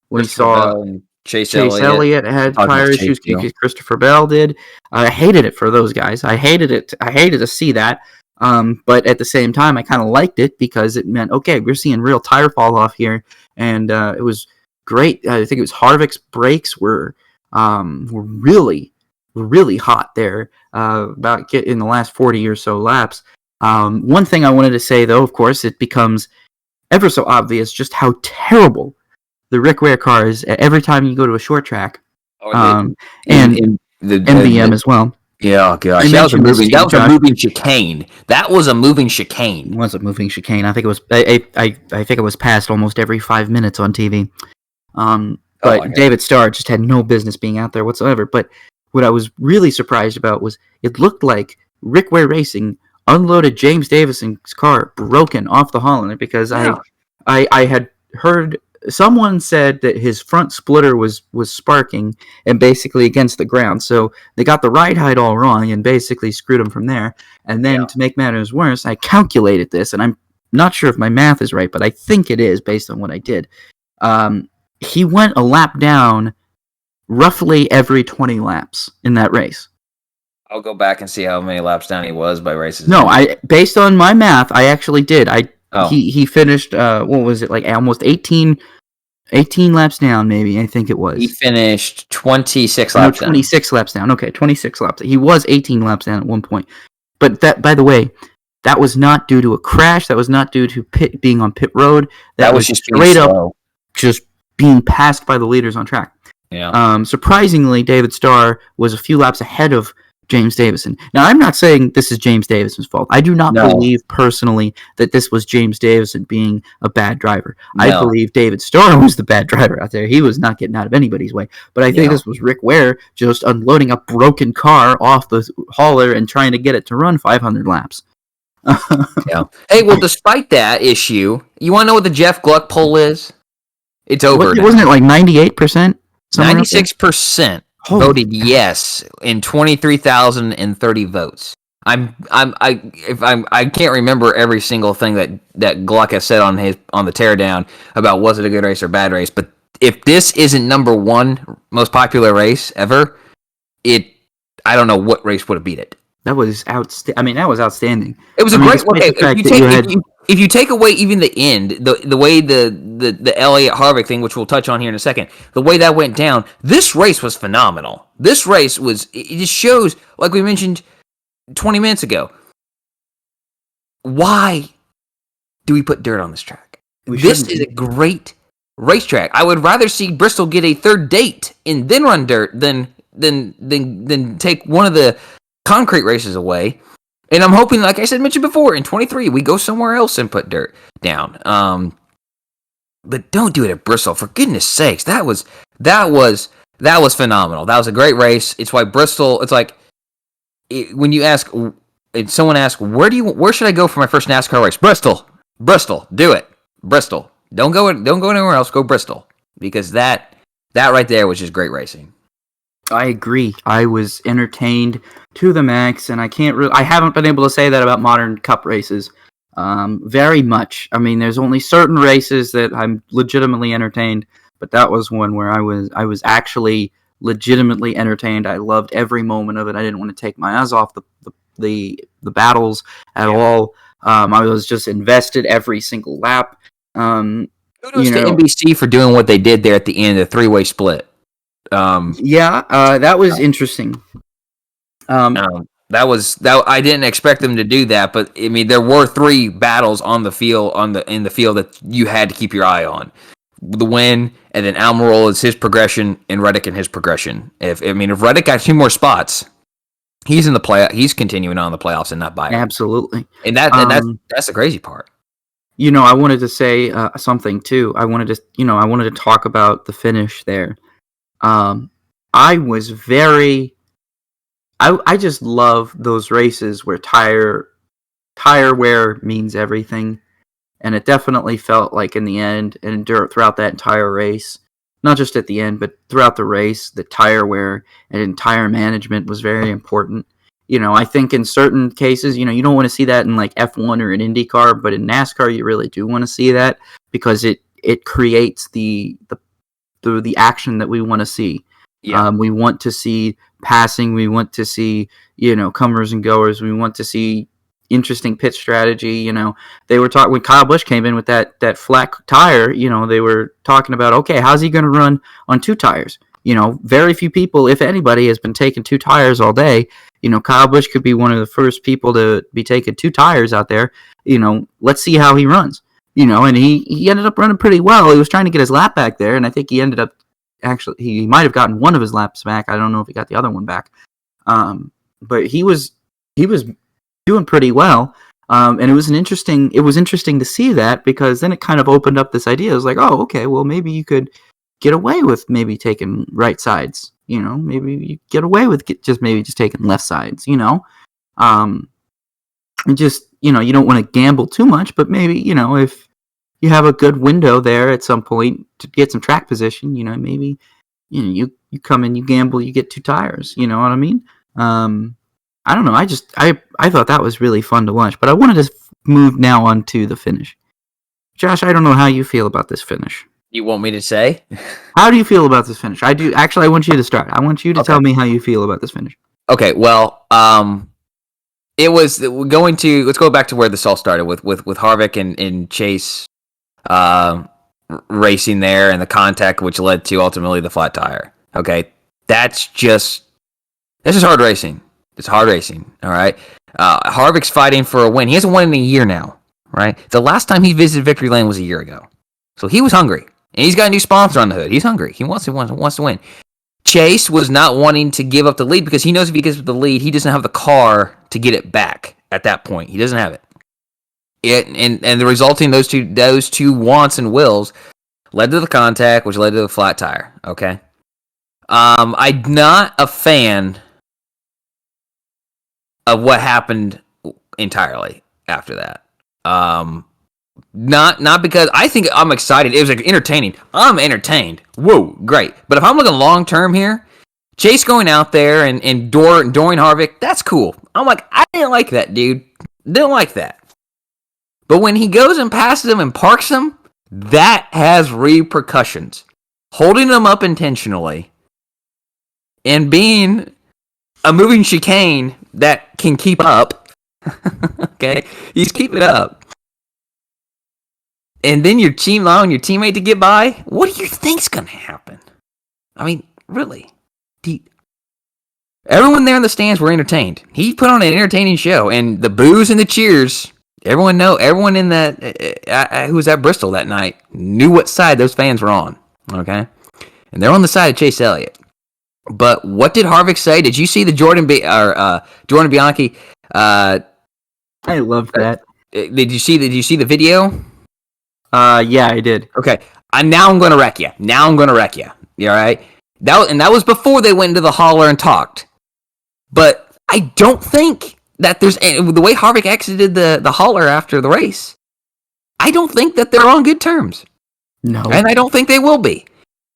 We saw Chase Elliott had tire issues because Christopher Bell did. I hated it for those guys. I hated it. I hated to see that. But at the same time, I kind of liked it because it meant, okay, we're seeing real tire fall off here, and it was great. I think it was Harvick's brakes were really, really hot there about in the last 40 or so laps. One thing I wanted to say, though, of course, it becomes ever so obvious just how terrible the Rick Ware cars every time you go to a short track, and the MBM as well. Yeah, gosh, that was a moving chicane. That was a moving chicane. It was a moving chicane. I think it was. I think it was passed almost every 5 minutes on TV. But David Starr just had no business being out there whatsoever. But what I was really surprised about was it looked like Rick Ware Racing unloaded James Davison's car broken off the Hollander because I had heard someone said that his front splitter was sparking and basically against the ground. So they got the ride height all wrong and basically screwed him from there. And then to make matters worse, I calculated this, and I'm not sure if my math is right, but I think it is based on what I did. He went a lap down roughly every 20 laps in that race. I'll go back and see how many laps down he was by races. No, based on my math, I actually did. He finished, what was it, like almost 18 laps down, maybe, I think it was. He finished 26 laps down. 26 laps down. Okay, 26 laps. He was 18 laps down at one point. But that, by the way, that was not due to a crash. That was not due to being on pit road. That was just straight up just being passed by the leaders on track. Yeah. Surprisingly, David Starr was a few laps ahead of James Davison. Now, I'm not saying this is James Davison's fault. I do not believe personally that this was James Davison being a bad driver. No. I believe David Starr was the bad driver out there. He was not getting out of anybody's way. But I think this was Rick Ware just unloading a broken car off the hauler and trying to get it to run 500 laps. Hey, well, despite that issue, you want to know what the Jeff Gluck poll is? It's over. Wasn't it like 98%? 96%. Voted yes in 23,030 votes. I can't remember every single thing that Gluck has said on the teardown about was it a good race or bad race. But if this isn't number one most popular race ever, I don't know what race would have beat it. That was outstanding. That was outstanding. It was great. If you take away even the end, the way the Elliott Harvick thing, which we'll touch on here in a second, the way that went down, this race was phenomenal. This race it just shows, like we mentioned 20 minutes ago, why do we put dirt on this track? This is a great racetrack. I would rather see Bristol get a third date and then run dirt than take one of the concrete races away. And I'm hoping, like I mentioned before, in 23 we go somewhere else and put dirt down. But don't do it at Bristol, for goodness sakes. That was phenomenal. That was a great race. It's why Bristol. It's like when you ask, and someone asks, where should I go for my first NASCAR race? Bristol, do it. Bristol. Don't go anywhere else. Go Bristol, because that right there was just great racing. I agree. I was entertained to the max, and I haven't been able to say that about modern Cup races very much. I mean, there's only certain races that I'm legitimately entertained, but that was one where I was actually legitimately entertained. I loved every moment of it. I didn't want to take my eyes off the battles at all. I was just invested every single lap. Kudos to NBC for doing what they did there at the end, the three-way split. That was interesting. that. I didn't expect them to do that, but I mean, there were 3 battles on the field in the field that you had to keep your eye on. The win, and then Almirola is his progression, and Reddick in his progression. If Reddick got 2 more spots, he's in the play. He's continuing on the playoffs and not by Absolutely. And that's the crazy part. I wanted to say something too. I wanted to talk about the finish there. I was very. I just love those races where tire wear means everything, and it definitely felt like in the end and throughout that entire race, not just at the end, but throughout the race, the tire wear and tire management was very important. I think in certain cases, you don't want to see that in like F1 or in IndyCar, but in NASCAR, you really do want to see that because it creates the action that we want to see. Yeah. We want to see passing. We want to see, comers and goers. We want to see interesting pit strategy. They were talking when Kyle Busch came in with that flat tire. They were talking about, okay, how's he going to run on 2 tires? Very few people, if anybody, has been taking 2 tires all day. Kyle Busch could be one of the first people to be taking 2 tires out there. Let's see how he runs. And he ended up running pretty well. He was trying to get his lap back there, and I think he ended up actually he might have gotten one of his laps back. I don't know if he got the other one back. But he was doing pretty well. And it was interesting to see that, because then it kind of opened up this idea. It was like, oh, okay, well, maybe you could get away with maybe taking right sides. Maybe you get away with just taking left sides. And just you don't want to gamble too much, but maybe if you have a good window there at some point to get some track position, maybe you come in, you gamble, you get 2 tires. You know what I mean? I don't know. I thought that was really fun to watch, but I wanted to move now on to the finish. Josh, I don't know how you feel about this finish. You want me to say? How do you feel about this finish? I do. Actually, I want you to start. I want you to tell me how you feel about this finish. Okay. Well, it was going to. Let's go back to where this all started with Harvick and Chase racing there, and the contact which led to ultimately the flat tire. Okay, that's just hard racing. It's hard racing. All right. Harvick's fighting for a win. He hasn't won in a year now. Right. The last time he visited Victory Lane was a year ago, so he was hungry. And he's got a new sponsor on the hood. He's hungry. He wants to win. Chase was not wanting to give up the lead because he knows if he gives up the lead, he doesn't have the car to get it back at that point. He doesn't have it. And the resulting those two wants and wills led to the contact, which led to the flat tire. Okay. I'm not a fan of what happened entirely after that. Not because I think I'm excited. It was like entertaining. I'm entertained. Whoa, great. But if I'm looking long term here, Chase going out there and Doring Harvick, that's cool. I'm like, I didn't like that, dude. Didn't like that. But when he goes and passes him and parks him, that has repercussions. Holding him up intentionally and being a moving chicane that can keep up. Okay, he's keeping up. And then your allowing your teammate to get by? What do you think's going to happen? I mean, really? Everyone there in the stands were entertained. He put on an entertaining show, and the boos and the cheers, everyone in that who was at Bristol that night knew what side those fans were on. Okay? And they're on the side of Chase Elliott. But what did Harvick say? Did you see the Jordan Bianchi? I love that. Did you see the video? Yeah, I did. Okay. Now I'm going to wreck you. You all right? That was before they went into the hauler and talked. But I don't think that there's the way Harvick exited the hauler after the race. I don't think that they're on good terms. No. And I don't think they will be.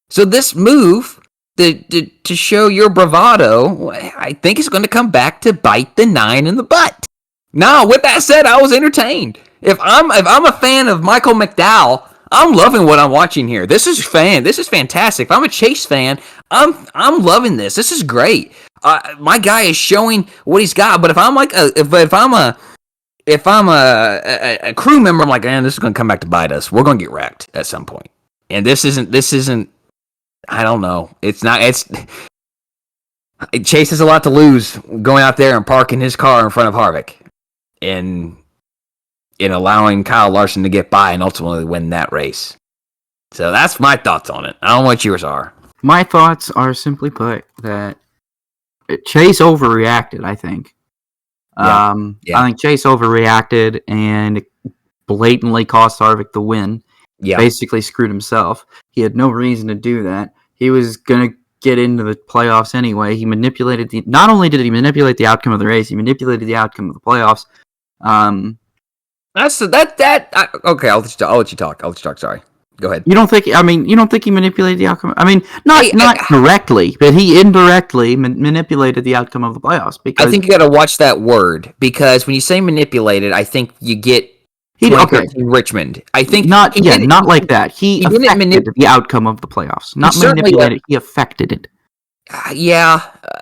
So this move to show your bravado, I think is going to come back to bite the 9 in the butt. Now, with that said, I was entertained. If I'm a fan of Michael McDowell, I'm loving what I'm watching here. This is fantastic. If I'm a Chase fan, I'm loving this. This is great. My guy is showing what he's got. But if I'm like if I'm a crew member, I'm like, man, this is going to come back to bite us. We're going to get wrecked at some point. And this isn't. I don't know. It's not. Chase has a lot to lose going out there and parking his car in front of Harvick and in allowing Kyle Larson to get by and ultimately win that race. So that's my thoughts on it. I don't know what yours are. My thoughts are simply put that Chase overreacted, I think. Yeah. I think Chase overreacted and blatantly cost Harvick the win. Yeah. Basically screwed himself. He had no reason to do that. He was going to get into the playoffs anyway. He manipulated not only did he manipulate the outcome of the race, he manipulated the outcome of the playoffs. Okay, I'll let you talk. Sorry. Go ahead. You don't think he manipulated the outcome? I mean, not directly, but he indirectly manipulated the outcome of the playoffs. Because I think you got to watch that word, because when you say manipulated, I think you get Richmond. I think not like that. He affected the outcome of the playoffs. Not manipulated. He affected it.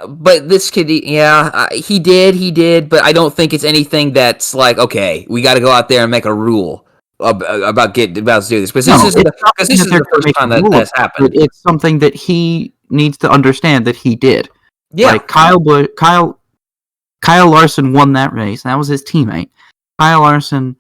But this kid, he did, but I don't think it's anything that's like, okay, we got to go out there and make a rule about to do this. Because this is the first time that's happened. It's something that he needs to understand that he did. Yeah, like Kyle Larson won that race. That was his teammate. Kyle Larson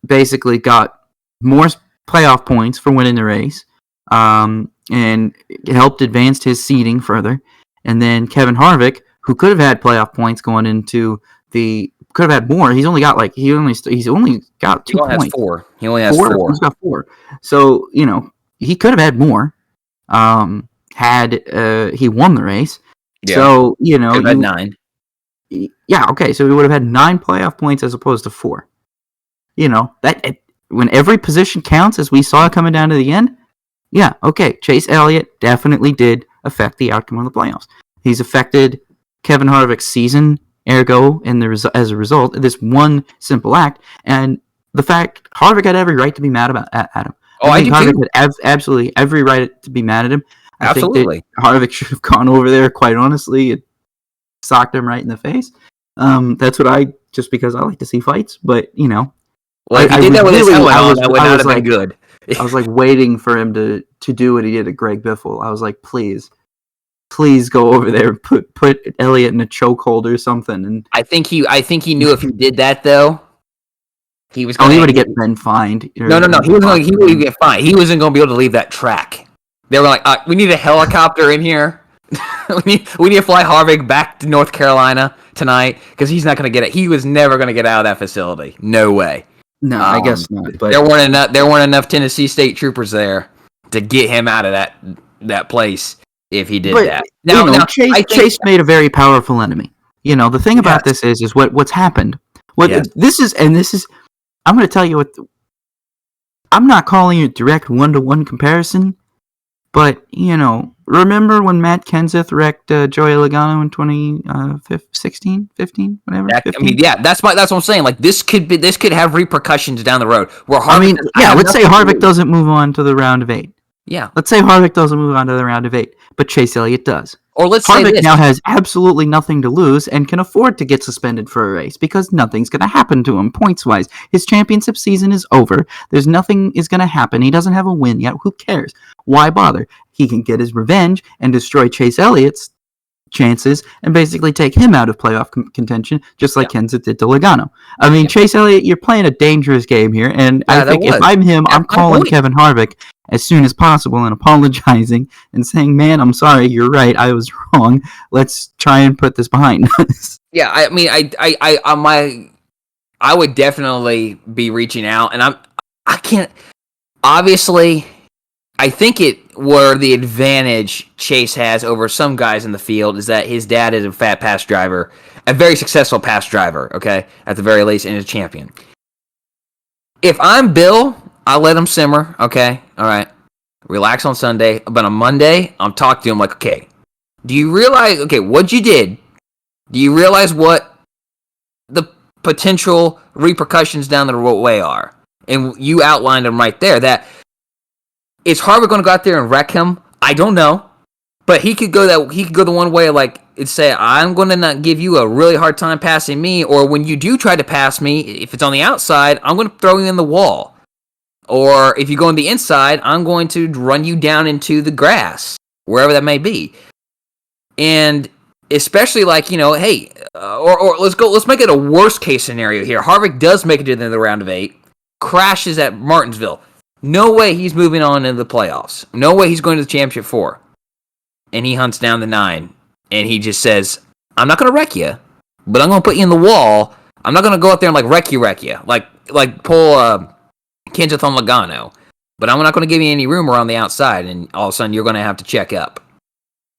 basically got more playoff points for winning the race. And it helped advance his seeding further. And then Kevin Harvick, who could have had playoff points going into could have had more. He's only got he's only got 2 points. He only has four. He's got 4. So he could have had more. Had he won the race. Yeah. So could have had 9. Yeah. Okay. So he would have had 9 playoff points as opposed to 4. When every position counts, as we saw coming down to the end. Yeah, okay. Chase Elliott definitely did affect the outcome of the playoffs. He's affected Kevin Harvick's season, ergo, as a result of this one simple act. And the fact Harvick had every right to be mad at him. I think Harvick had absolutely every right to be mad at him. I think that Harvick should have gone over there, quite honestly, and socked him right in the face. That's what just because I like to see fights, but Well, if he did that with his helmet on, that would not have been good. I was waiting for him to do what he did at Greg Biffle. I was like, please go over there and put Elliott in a chokehold or something. And I think he knew if he did that though, he was. He would have been fined. No. He would get fined. He wasn't going to be able to leave that track. They were like, we need a helicopter in here. we need to fly Harvick back to North Carolina tonight because he's not going to get it. He was never going to get out of that facility. No way. No, I guess not. But there weren't enough Tennessee State troopers there to get him out of that place if he did that. Now, Chase made a very powerful enemy. The thing about this is what's happened. This is. I'm going to tell you what. I'm not calling it direct 1-to-1 comparison, but remember when Matt Kenseth wrecked Joey Logano in 2016, 15, whatever. 15? That's what I'm saying. Like this could have repercussions down the road. Let's say Harvick doesn't move on to the round of 8. Yeah. Let's say Harvick doesn't move on to the round of 8, but Chase Elliott does. Or let's say Harvick now has absolutely nothing to lose and can afford to get suspended for a race because nothing's going to happen to him points-wise. His championship season is over. There's nothing is going to happen. He doesn't have a win yet. Who cares? Why bother? He can get his revenge and destroy Chase Elliott's chances and basically take him out of playoff contention, just like Kenseth did to Logano. I mean, Chase Elliott, you're playing a dangerous game here, and I think if I'm him, I'm calling Kevin Harvick as soon as possible and apologizing and saying, man, I'm sorry, you're right, I was wrong. Let's try and put this behind us. Yeah, I mean, I would definitely be reaching out, and I can't, obviously, I think where the advantage Chase has over some guys in the field is that his dad is a fat pass driver, a very successful pass driver, okay, at the very least, and is a champion. If I'm Bill, I'll let him simmer, okay, all right, relax on Sunday, but on Monday, I'm talking to him like, okay, do you realize, what you did, do you realize what the potential repercussions down the way are? And you outlined them right there, that is Harvick going to go out there and wreck him? I don't know. But he could go the one way, like, and say, I'm going to not give you a really hard time passing me, or when you do try to pass me, if it's on the outside, I'm going to throw you in the wall. Or if you go on the inside, I'm going to run you down into the grass, wherever that may be. And especially like, hey, or let's make it a worst case scenario here. Harvick does make it to the end of the round of 8, crashes at Martinsville. No way he's moving on into the playoffs. No way he's going to the championship 4. And he hunts down the 9, and he just says, I'm not going to wreck you, but I'm going to put you in the wall. I'm not going to go out there and wreck you, like pull Kenseth on Logano, but I'm not going to give you any room around the outside, and all of a sudden you're going to have to check up.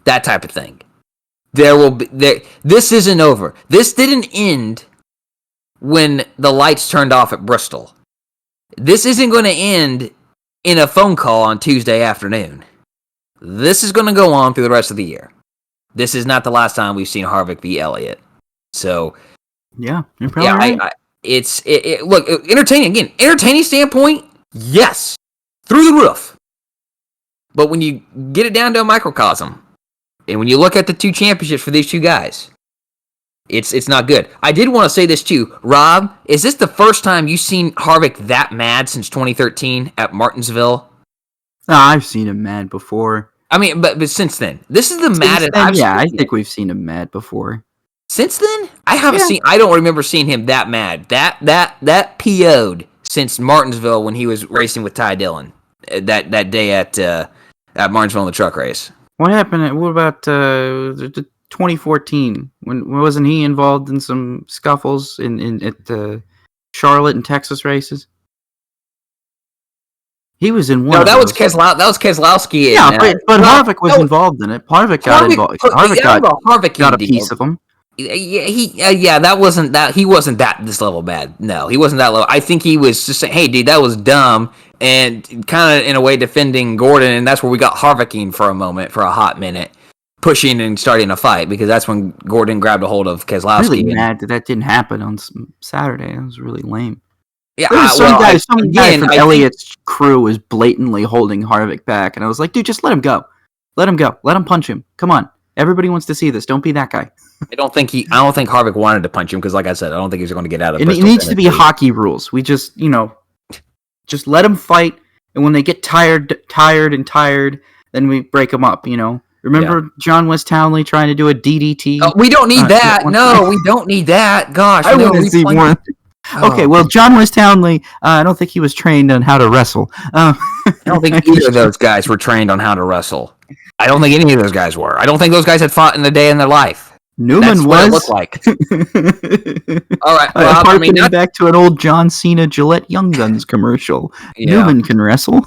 That type of thing. This isn't over. This didn't end when the lights turned off at Bristol. This isn't going to end in a phone call on Tuesday afternoon. This is going to go on through the rest of the year. This is not the last time we've seen Harvick beat Elliott. So, yeah, you're probably right. Look, entertaining standpoint, yes, through the roof. But when you get it down to a microcosm, and when you look at the 2 championships for these 2 guys, it's not good. I did want to say this too, Rob. Is this the first time you've seen Harvick that mad since 2013 at Martinsville? No, I've seen him mad before. I mean, but since then, this is the maddest I've seen. I think we've seen him mad before. Since then, I haven't seen. I don't remember seeing him that mad. That PO'd since Martinsville when he was racing with Ty Dillon that day at Martinsville in the truck race. What happened? What about 2014? When wasn't he involved in some scuffles at Charlotte and Texas races? He was in one. No, that was Keselowski. Yeah, but Harvick was involved in it. Harvick got involved. Harvick got a piece of him. Yeah, that wasn't that. He wasn't that this level bad. No, he wasn't that low. I think he was just saying, "Hey, dude, that was dumb," and kind of in a way defending Gordon, and that's where we got Harvicking for a moment, for a hot minute, pushing and starting a fight, because that's when Gordon grabbed a hold of Keselowski. Really mad that didn't happen on Saturday. It was really lame. Yeah, some guy from Elliott's crew was blatantly holding Harvick back, and I was like, dude, just let him go. Let him go. Let him punch him. Come on. Everybody wants to see this. Don't be that guy. I don't think Harvick wanted to punch him, because, like I said, I don't think he's going to get out of it. It needs to be hockey rules. We just let them fight, and when they get tired, then we break them up. Remember John West Townley trying to do a DDT? Oh, we don't need that. No, we don't need that. Gosh, I want to see one. Okay, well, John West Townley, I don't think he was trained on how to wrestle. I don't think either of those guys were trained on how to wrestle. I don't think any of those guys were. I don't think those guys had fought in a day in their life. Newman was. What it looked like. All right, Rob, back to an old John Cena Gillette Young Guns commercial. Yeah. Newman can wrestle.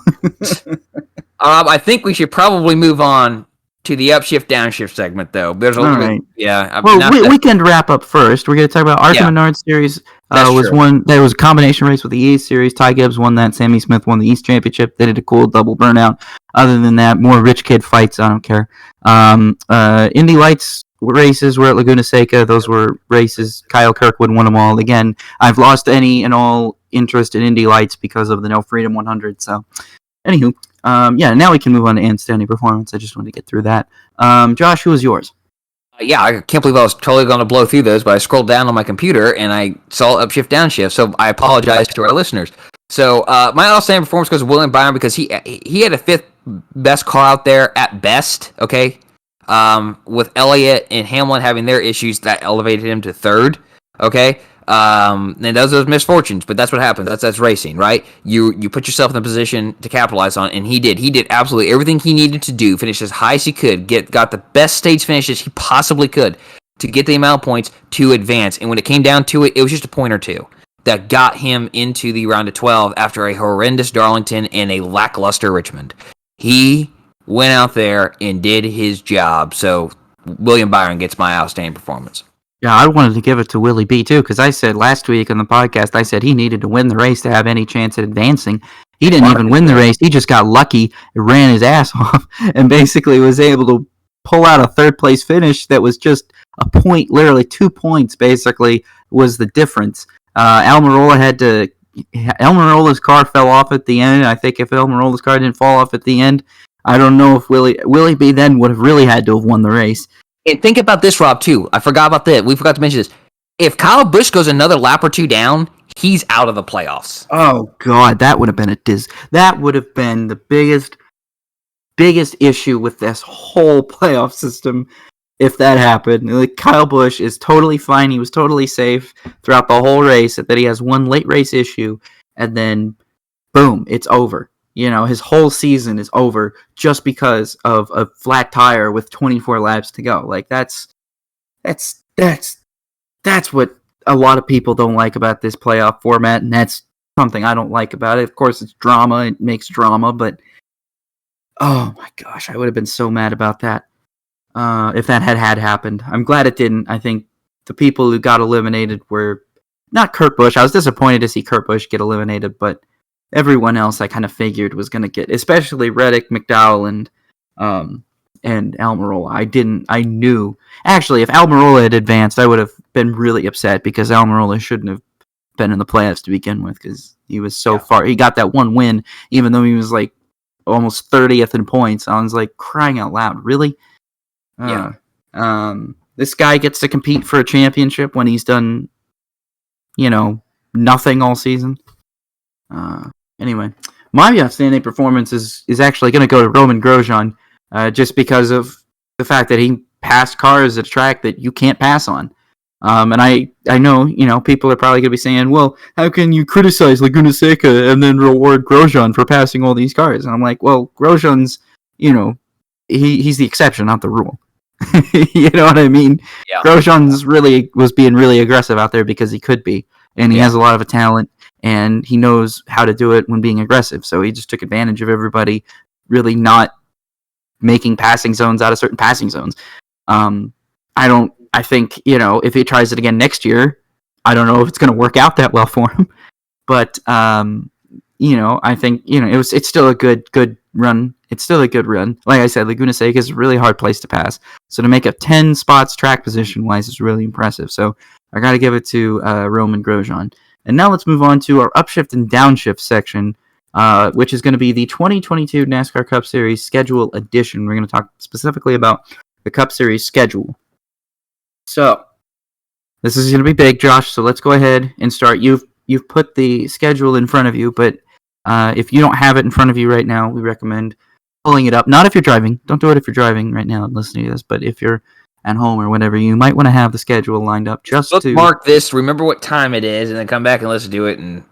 I think we should probably move on to the upshift downshift segment, though. There's a little bit, yeah. Weekend wrap up first. We're going to talk about ARCA Menard Series. There was a combination race with the East Series. Ty Gibbs won that. Sammy Smith won the East Championship. They did a cool double burnout. Other than that, more rich kid fights. I don't care. Indy Lights races were at Laguna Seca. Those were races. Kyle Kirkwood won them all. Again, I've lost any and all interest in Indy Lights because of the No Freedom 100. So, anywho, now we can move on to Outstanding Performance. I just wanted to get through that. Josh, who was yours? I can't believe I was totally going to blow through those, but I scrolled down on my computer and I saw upshift downshift, so I apologize to our listeners. So my outstanding performance goes to William Byron, because he had a 5th best car out there at best, okay? With Elliott and Hamlin having their issues, that elevated him to 3rd, okay? And those misfortunes, but that's what happens. That's racing, right? You put yourself in a position to capitalize on, and he did. He did absolutely everything he needed to do, finish as high as he could, got the best stage finishes he possibly could to get the amount of points to advance. And when it came down to it, it was just a point or two that got him into the round of 12 after a horrendous Darlington and a lackluster Richmond. He went out there and did his job. So William Byron gets my outstanding performance. Yeah, I wanted to give it to Willie B, too, because I said last week on the podcast, I said he needed to win the race to have any chance at advancing. He didn't even win the race. He just got lucky, ran his ass off, and basically was able to pull out a 3rd-place finish that was just a point, literally 2 points, basically, was the difference. Almirola's car fell off at the end. I think if Almirola's car didn't fall off at the end, I don't know if Willie B then would have really had to have won the race. And think about this, Rob, too. I forgot about that. We forgot to mention this. If Kyle Busch goes another lap or two down, he's out of the playoffs. Oh, God, that would have been that would have been the biggest issue with this whole playoff system. if that happened. Like, Kyle Busch is totally fine. He was totally safe throughout the whole race. That he has one late race issue, and then boom, it's over. His whole season is over just because of a flat tire with 24 laps to go. Like, that's what a lot of people don't like about this playoff format, and that's something I don't like about it. Of course, it's drama. It makes drama, but oh my gosh, I would have been so mad about that if that had happened. I'm glad it didn't. I think the people who got eliminated were not Kurt Busch. I was disappointed to see Kurt Busch get eliminated, but everyone else I kind of figured was going to get, especially Reddick, McDowell, and Almirola. I knew. Actually, if Almirola had advanced, I would have been really upset because Almirola shouldn't have been in the playoffs to begin with because he was so far. He got that one win, even though he was like almost 30th in points. I was like, crying out loud, really? This guy gets to compete for a championship when he's done, nothing all season. Anyway, my outstanding performance is actually going to go to Romain Grosjean, just because of the fact that he passed cars at a track that you can't pass on. And I know, people are probably going to be saying, well, how can you criticize Laguna Seca and then reward Grosjean for passing all these cars? And I'm like, well, Grosjean's, he's the exception, not the rule. You know what I mean? Yeah. Grosjean's was being really aggressive out there because he could be, and he has a lot of talent, and he knows how to do it when being aggressive. So he just took advantage of everybody really not making passing zones out of certain passing zones. I think, if he tries it again next year, I don't know if it's going to work out that well for him. But, I think, it's still a good run. It's still a good run. Like I said, Laguna Seca is a really hard place to pass. So to make up 10 spots track position-wise is really impressive. So I got to give it to Romain Grosjean. And now let's move on to our upshift and downshift section, which is going to be the 2022 NASCAR Cup Series schedule edition. We're going to talk specifically about the Cup Series schedule. So this is going to be big, Josh. So let's go ahead and start. You've put the schedule in front of you, but if you don't have it in front of you right now, we recommend pulling it up. Not if you're driving. Don't do it if you're driving right now and listening to this. But if you're at home or whatever, you might want to have the schedule lined up just to mark this, remember what time it is, and then come back and let's do it. And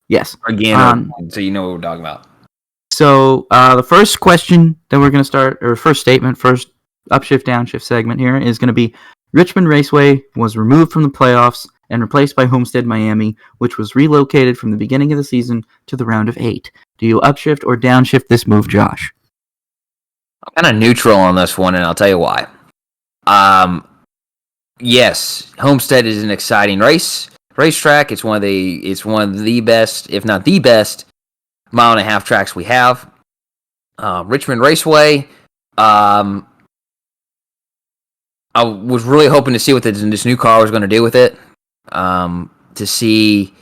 yes, again, so you know what we're talking about. So the first question that we're going to start, or first upshift downshift segment here is going to be: Richmond Raceway was removed from the playoffs and replaced by Homestead Miami, which was relocated from the beginning of the season to the round of 8. Do you upshift or downshift this move, Josh? I'm kind of neutral on this one, and I'll tell you why. Yes, Homestead is an exciting racetrack. It's one of the best, if not the best, mile-and-a-half tracks we have. Richmond Raceway, I was really hoping to see what this new car was going to do with it, to see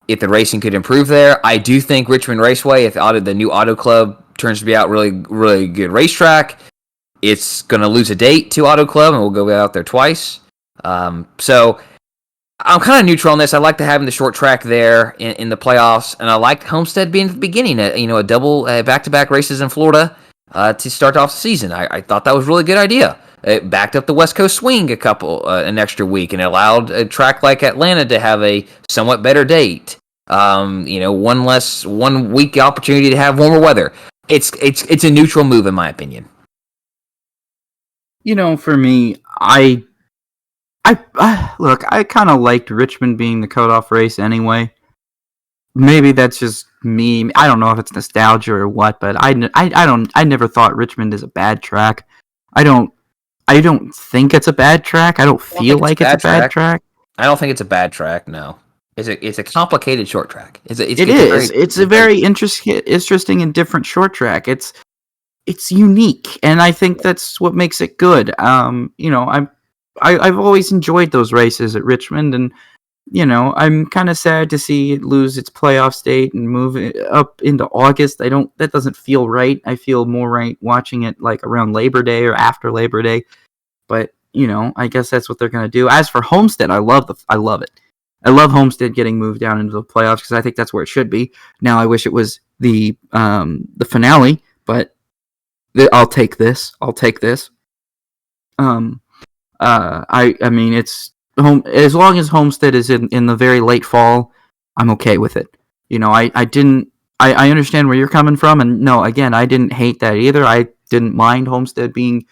if the racing could improve there. I do think Richmond Raceway, if the new Auto Club turns to be out really, really good racetrack, it's going to lose a date to Auto Club, and we'll go out there twice. So I'm kind of neutral on this. I like to having the short track there in the playoffs, and I liked Homestead being at the beginning, a double back-to-back races in Florida to start off the season. I thought that was a really good idea. It backed up the West Coast swing an extra week, and it allowed a track like Atlanta to have a somewhat better date. 1 week opportunity to have warmer weather. It's a neutral move in my opinion. For me, I kind of liked Richmond being the cutoff race anyway. Maybe that's just me. I don't know if it's nostalgia or what, but I never thought Richmond is a bad track. I don't think it's a bad track. I don't feel like it's a bad track. I don't think it's a bad track. No, it's a complicated short track. It's a very interesting and different short track. It's unique, and I think that's what makes it good. I've always enjoyed those races at Richmond, and I'm kind of sad to see it lose its playoff state and move it up into August. That doesn't feel right. I feel more right watching it like around Labor Day or after Labor Day. But I guess that's what they're gonna do. As for Homestead, I love it. I love Homestead getting moved down into the playoffs because I think that's where it should be. Now I wish it was the finale, but I'll take this. I mean, it's home as long as Homestead is in the very late fall, I'm okay with it. I understand where you're coming from, and no, again, I didn't hate that either. I didn't mind Homestead being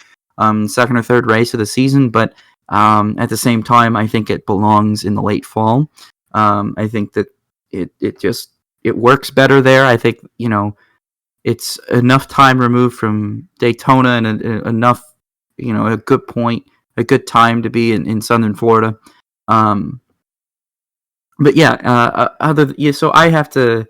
second or third race of the season, but at the same time, I think it belongs in the late fall. I think that it works better there. I think it's enough time removed from Daytona and enough a good time to be in Southern Florida. But yeah, so I have to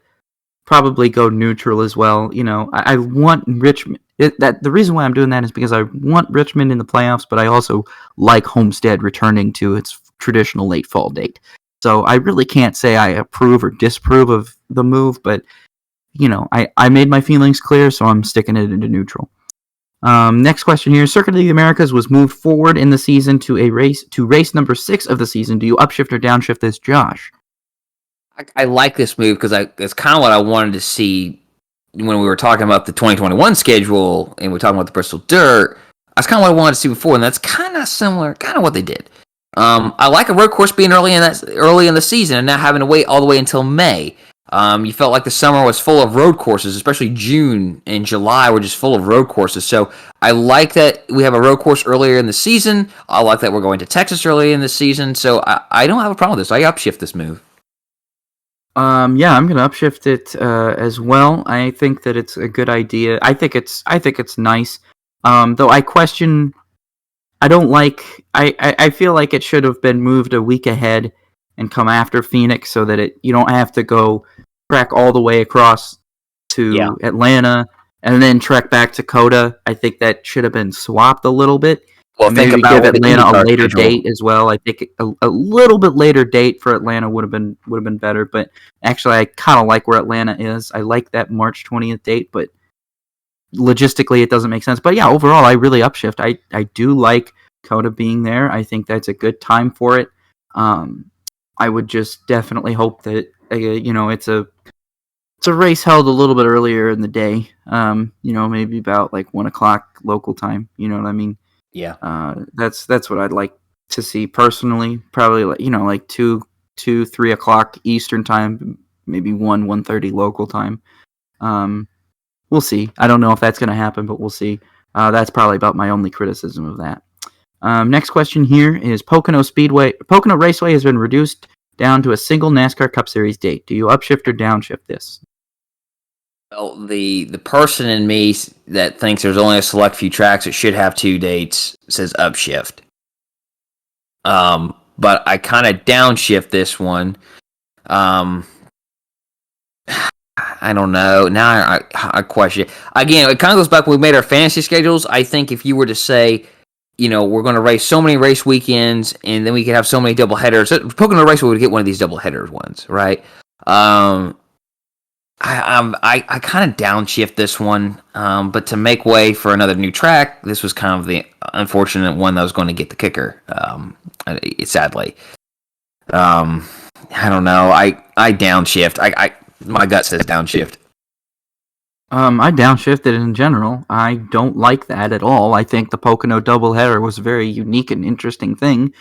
probably go neutral as well. I want Richmond. The reason why I'm doing that is because I want Richmond in the playoffs, but I also like Homestead returning to its traditional late fall date. So I really can't say I approve or disapprove of the move, but I made my feelings clear, so I'm sticking it into neutral. Next question here: Circuit of the Americas was moved forward in the season to race number 6 of the season. Do you upshift or downshift this, Josh? I like this move because it's kind of what I wanted to see when we were talking about the 2021 schedule and we were talking about the Bristol Dirt. That's kind of what I wanted to see before, and that's kind of similar, kind of what they did. I like a road course being early in the season and not having to wait all the way until May. You felt like the summer was full of road courses, especially June and July were just full of road courses. So I like that we have a road course earlier in the season. I like that we're going to Texas early in the season. So I don't have a problem with this. I upshift this move. Yeah, I'm gonna upshift it as well. I think that it's a good idea. I think it's nice. Though I question. I don't like. I feel like it should have been moved a week ahead and come after Phoenix, so that you don't have to go trek all the way across to Atlanta and then trek back to Coda. I think that should have been swapped a little bit. Well, maybe give Atlanta a later date as well. I think a little bit later date for Atlanta would have been better. But actually, I kind of like where Atlanta is. I like that March 20th date, but logistically, it doesn't make sense. But yeah, overall, I really upshift. I do like Coda being there. I think that's a good time for it. I would just definitely hope that it's a race held a little bit earlier in the day. Maybe about like 1:00 local time. You know what I mean? Yeah. That's what I'd like to see personally. Probably like 2-3 o'clock Eastern time, maybe 1:30 local time. We'll see. I don't know if that's going to happen, but we'll see. That's probably about my only criticism of that. Next question here is Pocono Raceway has been reduced down to a single NASCAR Cup Series date. Do you upshift or downshift this? Well, the person in me that thinks there's only a select few tracks that should have 2 dates says upshift. But I kind of downshift this one. I don't know. Now I question it. Again, it kind of goes back when we made our fantasy schedules. I think if you were to say, we're going to race so many race weekends, and then we could have so many double headers. Pocono Raceway would get one of these double headers ones, right? I kind of downshift this one, but to make way for another new track, this was kind of the unfortunate one that was going to get the kicker. Sadly, I don't know. I downshift. My gut says downshift. I downshifted in general. I don't like that at all. I think the Pocono doubleheader was a very unique and interesting thing.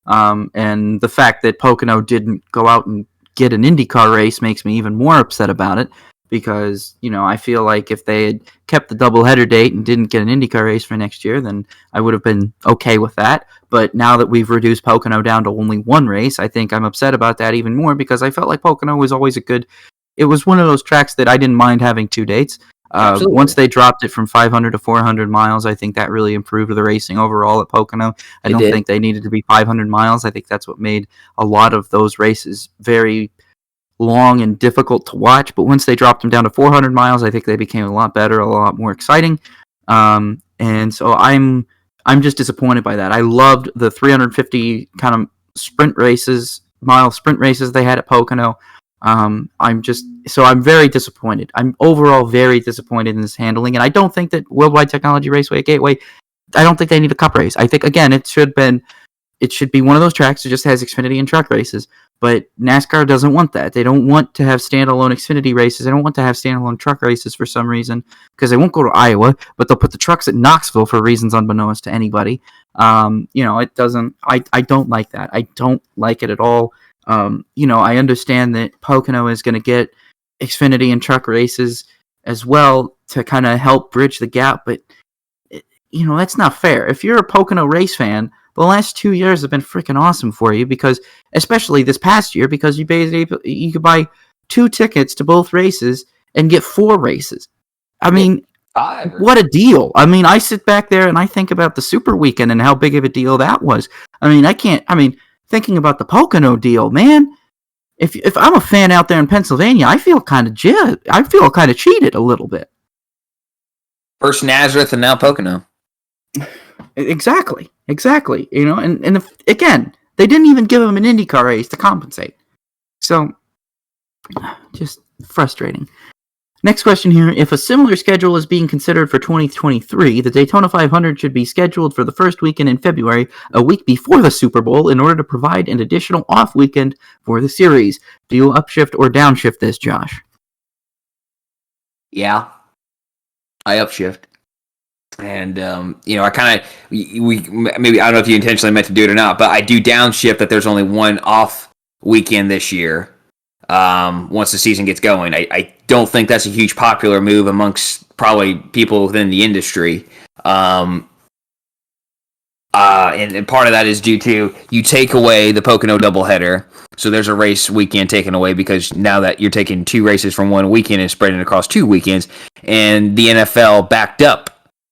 And the fact that Pocono didn't go out and get an IndyCar race makes me even more upset about it, because I feel like if they had kept the doubleheader date and didn't get an IndyCar race for next year, then I would have been okay with that. But now that we've reduced Pocono down to only one race, I think I'm upset about that even more, because I felt like Pocono was always it was one of those tracks that I didn't mind having 2 dates. Once they dropped it from 500 to 400 miles, I think that really improved the racing overall at Pocono. I don't think they needed to be 500 miles. I think that's what made a lot of those races very long and difficult to watch. But once they dropped them down to 400 miles, I think they became a lot better, a lot more exciting. And so I'm just disappointed by that. I loved the 350 kind of mile sprint races they had at Pocono. I'm very disappointed. I'm overall very disappointed in this handling, and I don't think that Worldwide Technology Raceway at Gateway, I don't think they need a cup race. I think, again, it should be one of those tracks that just has Xfinity and truck races, But NASCAR doesn't want that. They don't want to have standalone Xfinity races. They don't want to have standalone truck races for some reason, because they won't go to Iowa, but they'll put the trucks at Knoxville for reasons unbeknownst to anybody. It doesn't. I don't like that. I don't like it at all. I understand that Pocono is going to get Xfinity and truck races as well to kind of help bridge the gap, but that's not fair. If you're a Pocono race fan, the last 2 years have been freaking awesome for you, because, especially this past year, because you could buy 2 tickets to both races and get 4 races. I mean, what a deal. I mean, I sit back there and I think about the Super Weekend and how big of a deal that was. I mean, thinking about the Pocono deal, man, if I'm a fan out there in Pennsylvania, I feel kind of cheated a little bit. First Nazareth and now Pocono. Exactly. And again, they didn't even give him an IndyCar race to compensate. So, just frustrating. Next question here. If a similar schedule is being considered for 2023, the Daytona 500 should be scheduled for the first weekend in February, a week before the Super Bowl, in order to provide an additional off weekend for the series. Do you upshift or downshift this, Josh? Yeah, I upshift. And, I kind of, maybe, I don't know if you intentionally meant to do it or not, but I do downshift that there's only one off weekend this year. Once the season gets going, I don't think that's a huge popular move amongst probably people within the industry. And part of that is due to you take away the Pocono doubleheader. So there's a race weekend taken away, because now that you're taking 2 races from one weekend and spreading it across 2 weekends, and the NFL backed up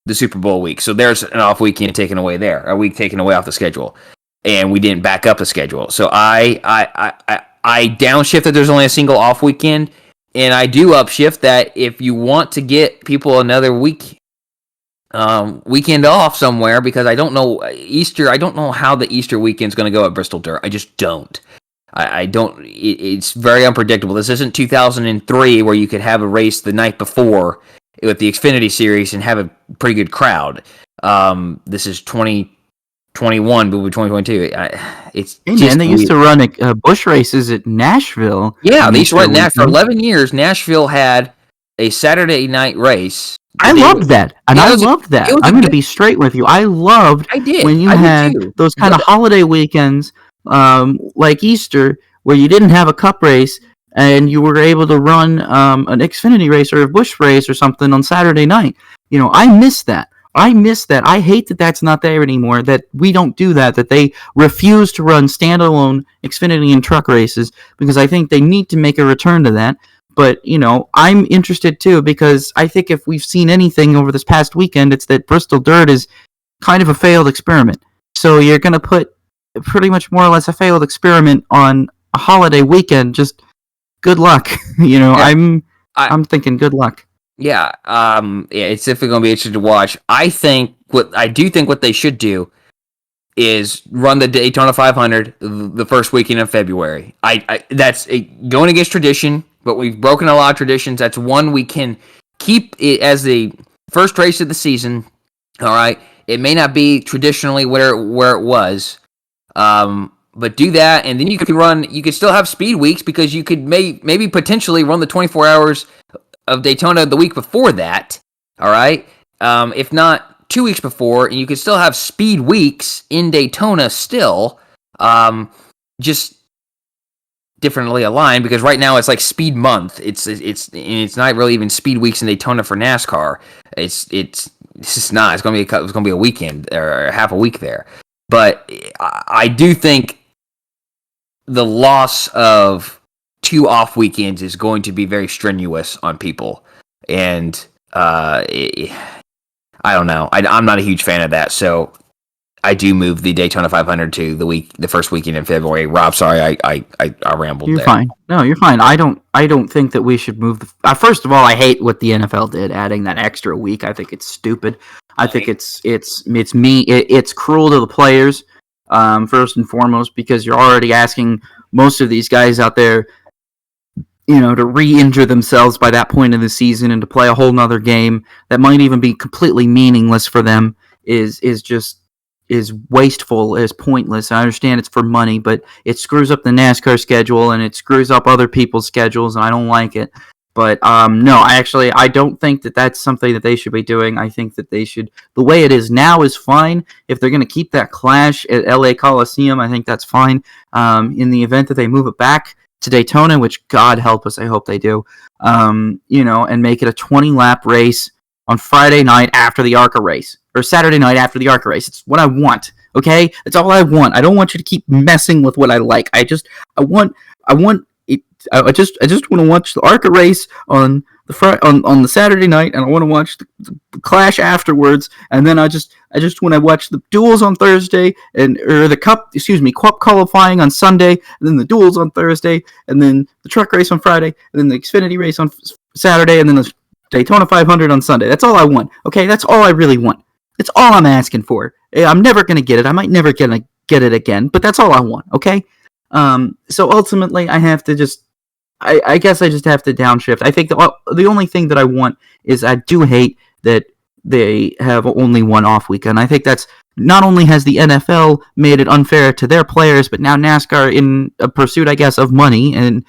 the Super Bowl week. So there's an off weekend taken away there, a week taken away off the schedule. And we didn't back up the schedule. So I downshift that there's only a single off weekend, and I do upshift that if you want to get people another weekend off somewhere, because I don't know how the Easter weekend's going to go at Bristol Dirt. I just don't. I don't. It's very unpredictable. This isn't 2003 where you could have a race the night before with the Xfinity Series and have a pretty good crowd. This is 2021, but with 2022, they used to run bush races at Nashville. Yeah, they used to run that for 11 years. Nashville had a Saturday night race. I loved that. I'm going to be straight with you. I loved when you had those kind of holiday weekends, like Easter, where you didn't have a cup race and you were able to run an Xfinity race or a bush race or something on Saturday night. I miss that. I hate that that's not there anymore, that we don't do that they refuse to run standalone Xfinity and truck races, because I think they need to make a return to that. But, I'm interested too, because I think if we've seen anything over this past weekend, it's that Bristol Dirt is kind of a failed experiment. So you're going to put pretty much more or less a failed experiment on a holiday weekend. Just good luck. I'm thinking good luck. Yeah, it's definitely going to be interesting to watch. I do think what they should do is run the Daytona 500 the first weekend in February. That's going against tradition, but we've broken a lot of traditions. That's one we can keep it as the first race of the season. All right, it may not be traditionally where it was, but do that, and then you could still have speed weeks, because you could maybe potentially run the 24 hours of Daytona the week before that, all right? If not 2 weeks before, and you could still have speed weeks in Daytona still, just differently aligned, because right now it's like speed month. It's not really even speed weeks in Daytona for NASCAR. It's just not. It's going to be a weekend or half a week there. But I do think the loss of 2 off weekends is going to be very strenuous on people, and I don't know. I'm not a huge fan of that, so I do move the Daytona 500 to the first weekend in February. Rob, sorry, I rambled. You're there. Fine. No, you're fine. I don't think that we should move. First of all, I hate what the NFL did, adding that extra week. I think it's stupid. I think it's cruel to the players, first and foremost, because you're already asking most of these guys out there, to re-injure themselves by that point in the season and to play a whole nother game that might even be completely meaningless for them is just is wasteful, is pointless. I understand it's for money, but it screws up the NASCAR schedule and it screws up other people's schedules, and I don't like it. But no, I don't think that that's something that they should be doing. I think that they should. The way it is now is fine. If they're going to keep that clash at LA Coliseum, I think that's fine. In the event that they move it back to Daytona, which God help us, I hope they do. And make it a 20-lap race on Friday night after the ARCA race, or Saturday night after the ARCA race. It's what I want. Okay, that's all I want. I don't want you to keep messing with what I like. I just want to watch the ARCA race on the Saturday night, and I want to watch the clash afterwards. And then I just want to watch the duels on Thursday, or the Cup qualifying on Sunday, and then the duels on Thursday, and then the truck race on Friday, and then the Xfinity race on Saturday, and then the Daytona 500 on Sunday. That's all I want. Okay, that's all I really want. That's all I'm asking for. I'm never gonna get it. I might never get it again, but that's all I want. Okay. So ultimately, I have to just. I guess I just have to downshift. I think the only thing that I want is, I do hate that they have only one off weekend. I think that's not only has the NFL made it unfair to their players, but now NASCAR, in a pursuit, I guess, of money, and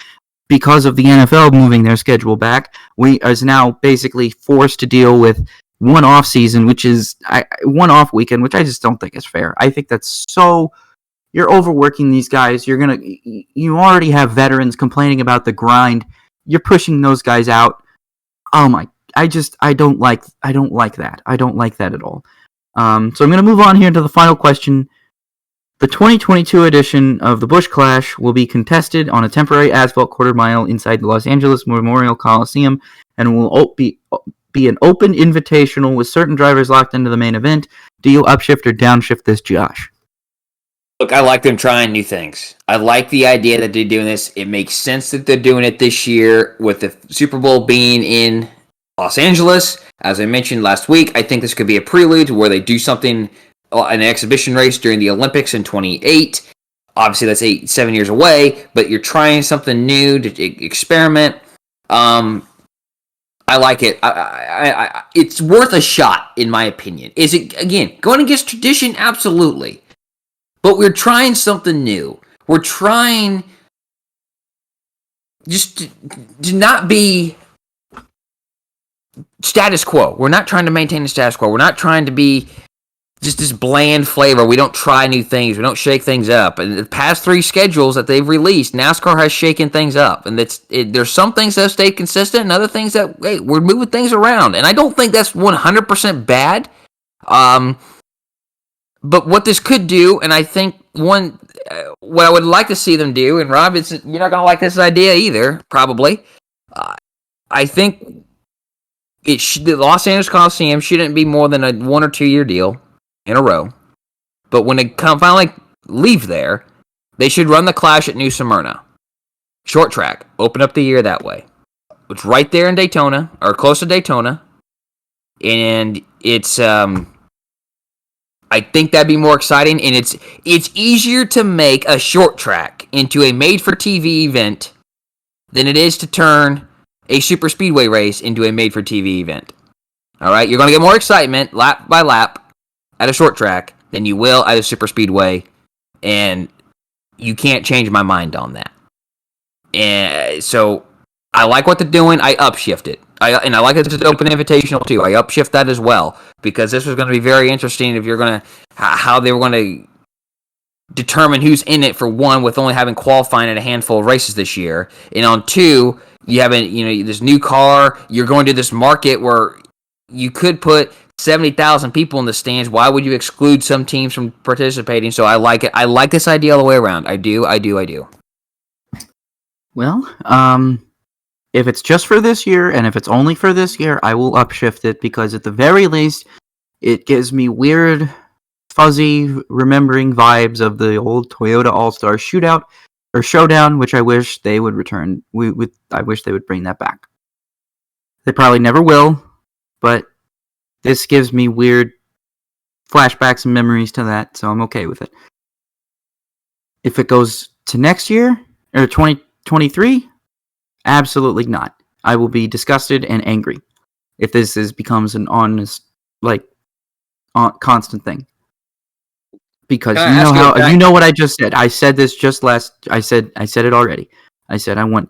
because of the NFL moving their schedule back, is now basically forced to deal with one off season, which is one off weekend, which I just don't think is fair. I think that's so. You're overworking these guys. You already have veterans complaining about the grind. You're pushing those guys out. Oh my! I don't like that. I don't like that at all. So I'm going to move on here to the final question. The 2022 edition of the Busch Clash will be contested on a temporary asphalt quarter mile inside the Los Angeles Memorial Coliseum, and will be an open invitational with certain drivers locked into the main event. Do you upshift or downshift this, Josh? Look, I like them trying new things. I like the idea that they're doing this. It makes sense that they're doing it this year with the Super Bowl being in Los Angeles. As I mentioned last week, I think this could be a prelude to where they do something, an exhibition race during the Olympics in 2028. Obviously, that's 7 years away, but you're trying something new to experiment. I like it. It's worth a shot, in my opinion. Is it, again, going against tradition? Absolutely. But we're trying something new. We're trying just to not be status quo. We're not trying to maintain the status quo. We're not trying to be just this bland flavor. We don't try new things. We don't shake things up. And the past 3 schedules that they've released, NASCAR has shaken things up. And there's some things that have stayed consistent and other things that, hey, we're moving things around. And I don't think that's 100% bad. But what this could do, and I think what I would like to see them do, and Rob, you're not going to like this idea either, probably. I think the Los Angeles Coliseum shouldn't be more than a 1 or 2 year deal in a row. But when they finally leave there, they should run the Clash at New Smyrna. Short track. Open up the year that way. It's right there in Daytona, or close to Daytona. And it's... I think that'd be more exciting, and it's easier to make a short track into a made-for-TV event than it is to turn a super speedway race into a made-for-TV event. All right, you're going to get more excitement lap by lap at a short track than you will at a super speedway, and you can't change my mind on that. And so I like what they're doing. I upshift it. I like it to open invitational too. I upshift that as well, because this was going to be very interesting if you're going to how they were going to determine who's in it, for one, with only having qualifying at a handful of races this year, and on 2, you have this new car. You're going to this market where you could put 70,000 people in the stands. Why would you exclude some teams from participating? So I like it. I like this idea all the way around. I do. Well, if it's just for this year, and if it's only for this year, I will upshift it, because at the very least, it gives me weird, fuzzy, remembering vibes of the old Toyota All-Star Shootout or Showdown, which I wish they would return. I wish they would bring that back. They probably never will, but this gives me weird flashbacks and memories to that, so I'm okay with it. If it goes to next year, or 2023, absolutely not. I will be disgusted and angry if this becomes an honest, constant thing. because Can I ask you know what I just said. I said this just last. I said it already. I said I want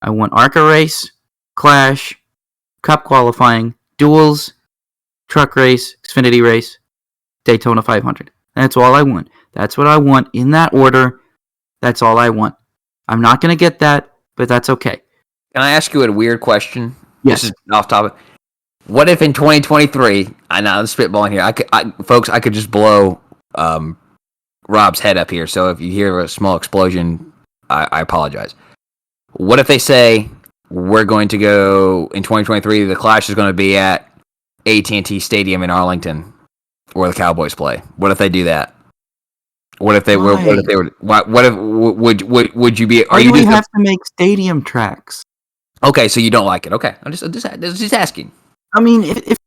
ARCA race, Clash, Cup qualifying, duels, truck race, Xfinity race, Daytona 500. That's all I want. That's what I want in that order. That's all I want. I'm not going to get that, but that's okay. Can I ask you a weird question? Yes. This is off topic. What if in 2023, I know I'm spitballing here, I could just blow Rob's head up here, so if you hear a small explosion, I apologize. What if they say, we're going to go, in 2023, the Clash is going to be at AT&T Stadium in Arlington, where the Cowboys play? What if they do that? What if they were? What if they were? What if would you be? Why do we have to make stadium tracks? Okay, so you don't like it. Okay, I'm just asking. I mean, if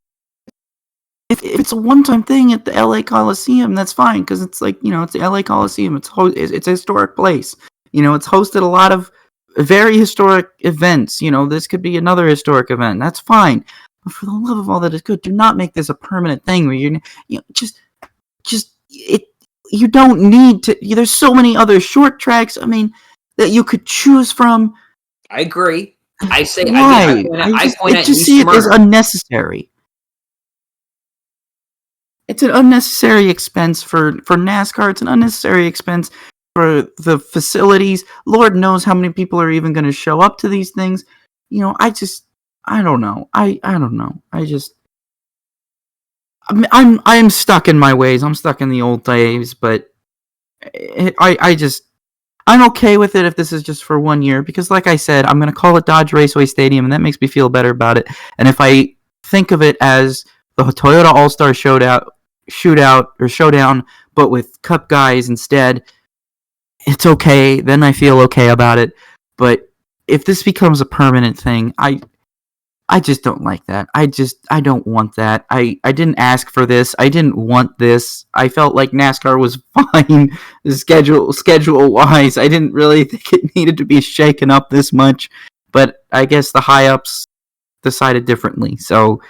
it's a one-time thing at the LA Coliseum, that's fine because it's like it's the LA Coliseum. It's a historic place. It's hosted a lot of very historic events. This could be another historic event. That's fine. But for the love of all that is good, do not make this a permanent thing where you don't need to. There's so many other short tracks. I mean, that you could choose from. I agree. I say why? I just see it as unnecessary. It's an unnecessary expense for NASCAR. It's an unnecessary expense for the facilities. Lord knows how many people are even going to show up to these things. I don't know. I don't know. I'm stuck in my ways. I'm stuck in the old days, but I'm okay with it if this is just for 1 year because, like I said, I'm going to call it Dodge Raceway Stadium, and that makes me feel better about it. And if I think of it as the Toyota All-Star Showdown, but with Cup guys instead, it's okay. Then I feel okay about it. But if this becomes a permanent thing, I just don't like that. I don't want that. I didn't ask for this. I didn't want this. I felt like NASCAR was fine schedule wise. I didn't really think it needed to be shaken up this much, but I guess the high ups decided differently. So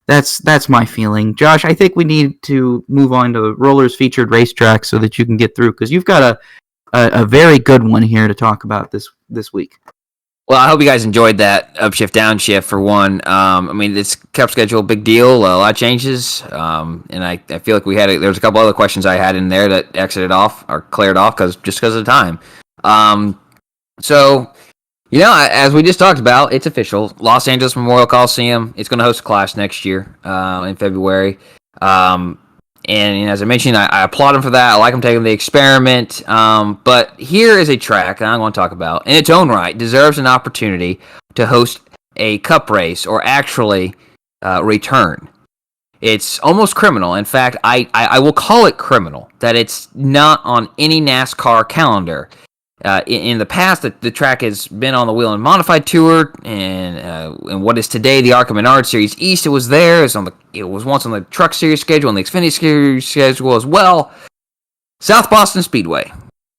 that's my feeling. Josh, I think we need to move on to the Rollers featured racetrack so that you can get through because you've got a very good one here to talk about this week. Well, I hope you guys enjoyed that upshift, downshift for one. I mean, this Cup schedule, big deal, a lot of changes, and I feel like there was a couple other questions I had in there that exited off or cleared off because of the time. So, as we just talked about, it's official. Los Angeles Memorial Coliseum. It's going to host a Clash next year in February. And as I mentioned, I applaud him for that. I like him taking the experiment. But here is a track that I'm going to talk about, in its own right, deserves an opportunity to host a Cup race or actually return. It's almost criminal. In fact, I will call it criminal that it's not on any NASCAR calendar. In the past, the track has been on the Wheel and Modified Tour, and what is today the ARCA Menard Series East. It was there. It was once on the Truck Series schedule and the Xfinity Series schedule as well. South Boston Speedway.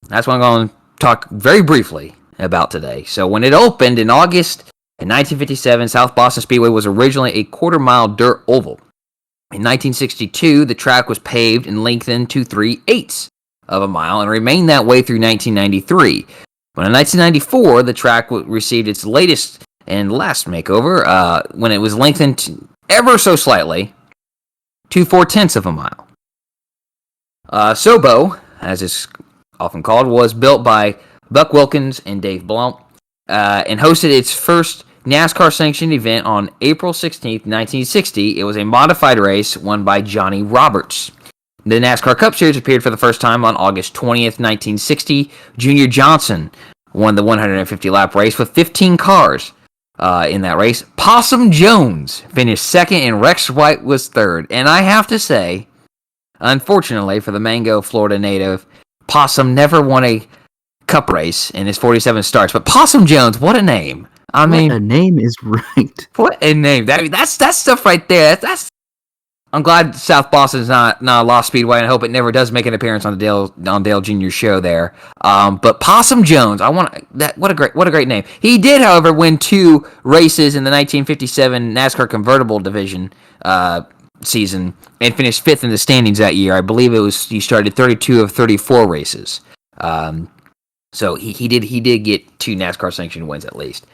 That's what I'm going to talk very briefly about today. So when it opened in August in 1957, South Boston Speedway was originally a quarter-mile dirt oval. In 1962, the track was paved and lengthened to 3/8 of a mile and remained that way through 1993. But in 1994, the track received its latest and last makeover when it was lengthened ever so slightly to 4/10 of a mile. Sobo, as it's often called, was built by Buck Wilkins and Dave Blount and hosted its first NASCAR-sanctioned event on April 16th, 1960. It was a modified race won by Johnny Roberts. The NASCAR Cup Series appeared for the first time on August 20th, 1960. Junior Johnson won the 150-lap race with 15 cars in that race. Possum Jones finished second, and Rex White was third. And I have to say, unfortunately for the Mango, Florida native, Possum never won a Cup race in his 47 starts. But Possum Jones, what a name! I mean, a name is right. What a name! That's stuff right there. I'm glad South Boston's not a Lost Speedway, and I hope it never does make an appearance on Dale Jr.'s show there. But Possum Jones, what a great name. He did, however, win 2 races in the 1957 NASCAR convertible division season and finished 5th in the standings that year. I believe he started 32 of 34 races. So he did get 2 NASCAR sanctioned wins at least.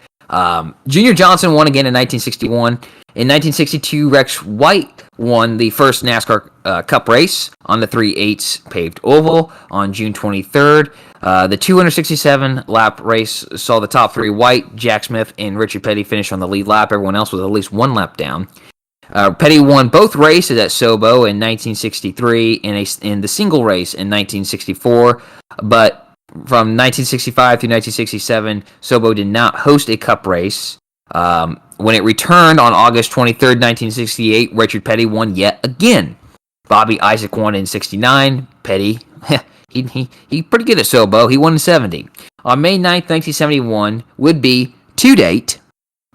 Junior Johnson won again in 1961. In 1962, Rex White won the first NASCAR Cup race on the 3/8 paved oval on June 23rd. The 267-lap race saw the top 3, White, Jack Smith, and Richard Petty, finish on the lead lap. Everyone else was at least 1 lap down. Petty won both races at Sobo in 1963 and in the single race in 1964, but from 1965 through 1967, Sobo did not host a Cup race. When it returned on August 23rd, 1968, Richard Petty won yet again. Bobby Isaac won in 69. Petty, he pretty good at Sobo. He won in 70. On May 9th, 1971, would be, to date,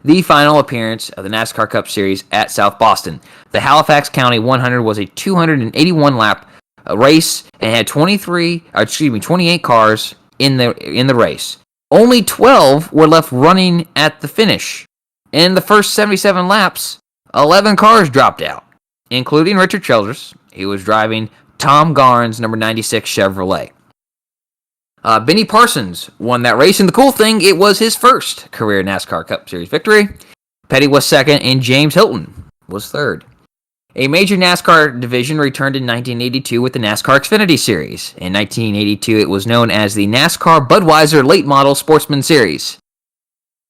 the final appearance of the NASCAR Cup Series at South Boston. The Halifax County 100 was a 281-lap race and had 28 cars in the race. Only 12 were left running at the finish. In the first 77 laps, 11 cars dropped out, including Richard Childress. He was driving Tom Garn's number 96 Chevrolet. Benny Parsons won that race, and the cool thing, it was his first career NASCAR Cup Series victory. Petty was second, and James Hilton was third. A major NASCAR division returned in 1982 with the NASCAR Xfinity Series. In 1982, it was known as the NASCAR Budweiser Late Model Sportsman Series.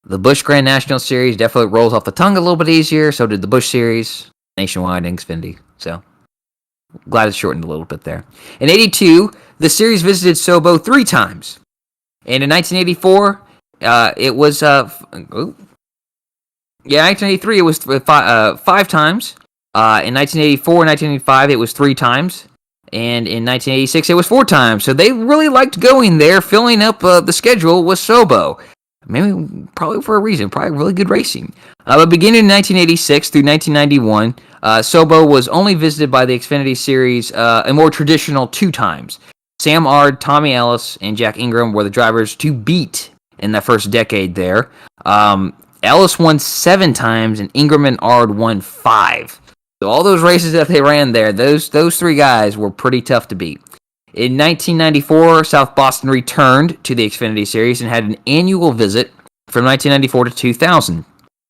The Busch Grand National Series definitely rolls off the tongue a little bit easier, so did the Busch Series, Nationwide, and Xfinity. So, glad it's shortened a little bit there. In 82, the series visited Sobo 3 times. And in 1984, it was... 1983, it was 5 times. In 1984 and 1985, it was 3 times. And in 1986, it was 4 times. So they really liked going there, filling up the schedule with Sobo. Maybe, probably for a reason. Probably really good racing. But beginning in 1986 through 1991, Sobo was only visited by the Xfinity Series a more traditional 2 times. Sam Ard, Tommy Ellis, and Jack Ingram were the drivers to beat in that first decade there. Ellis won 7 times, and Ingram and Ard won 5. So all those races that they ran there, those 3 guys were pretty tough to beat. In 1994, South Boston returned to the Xfinity Series and had an annual visit from 1994 to 2000.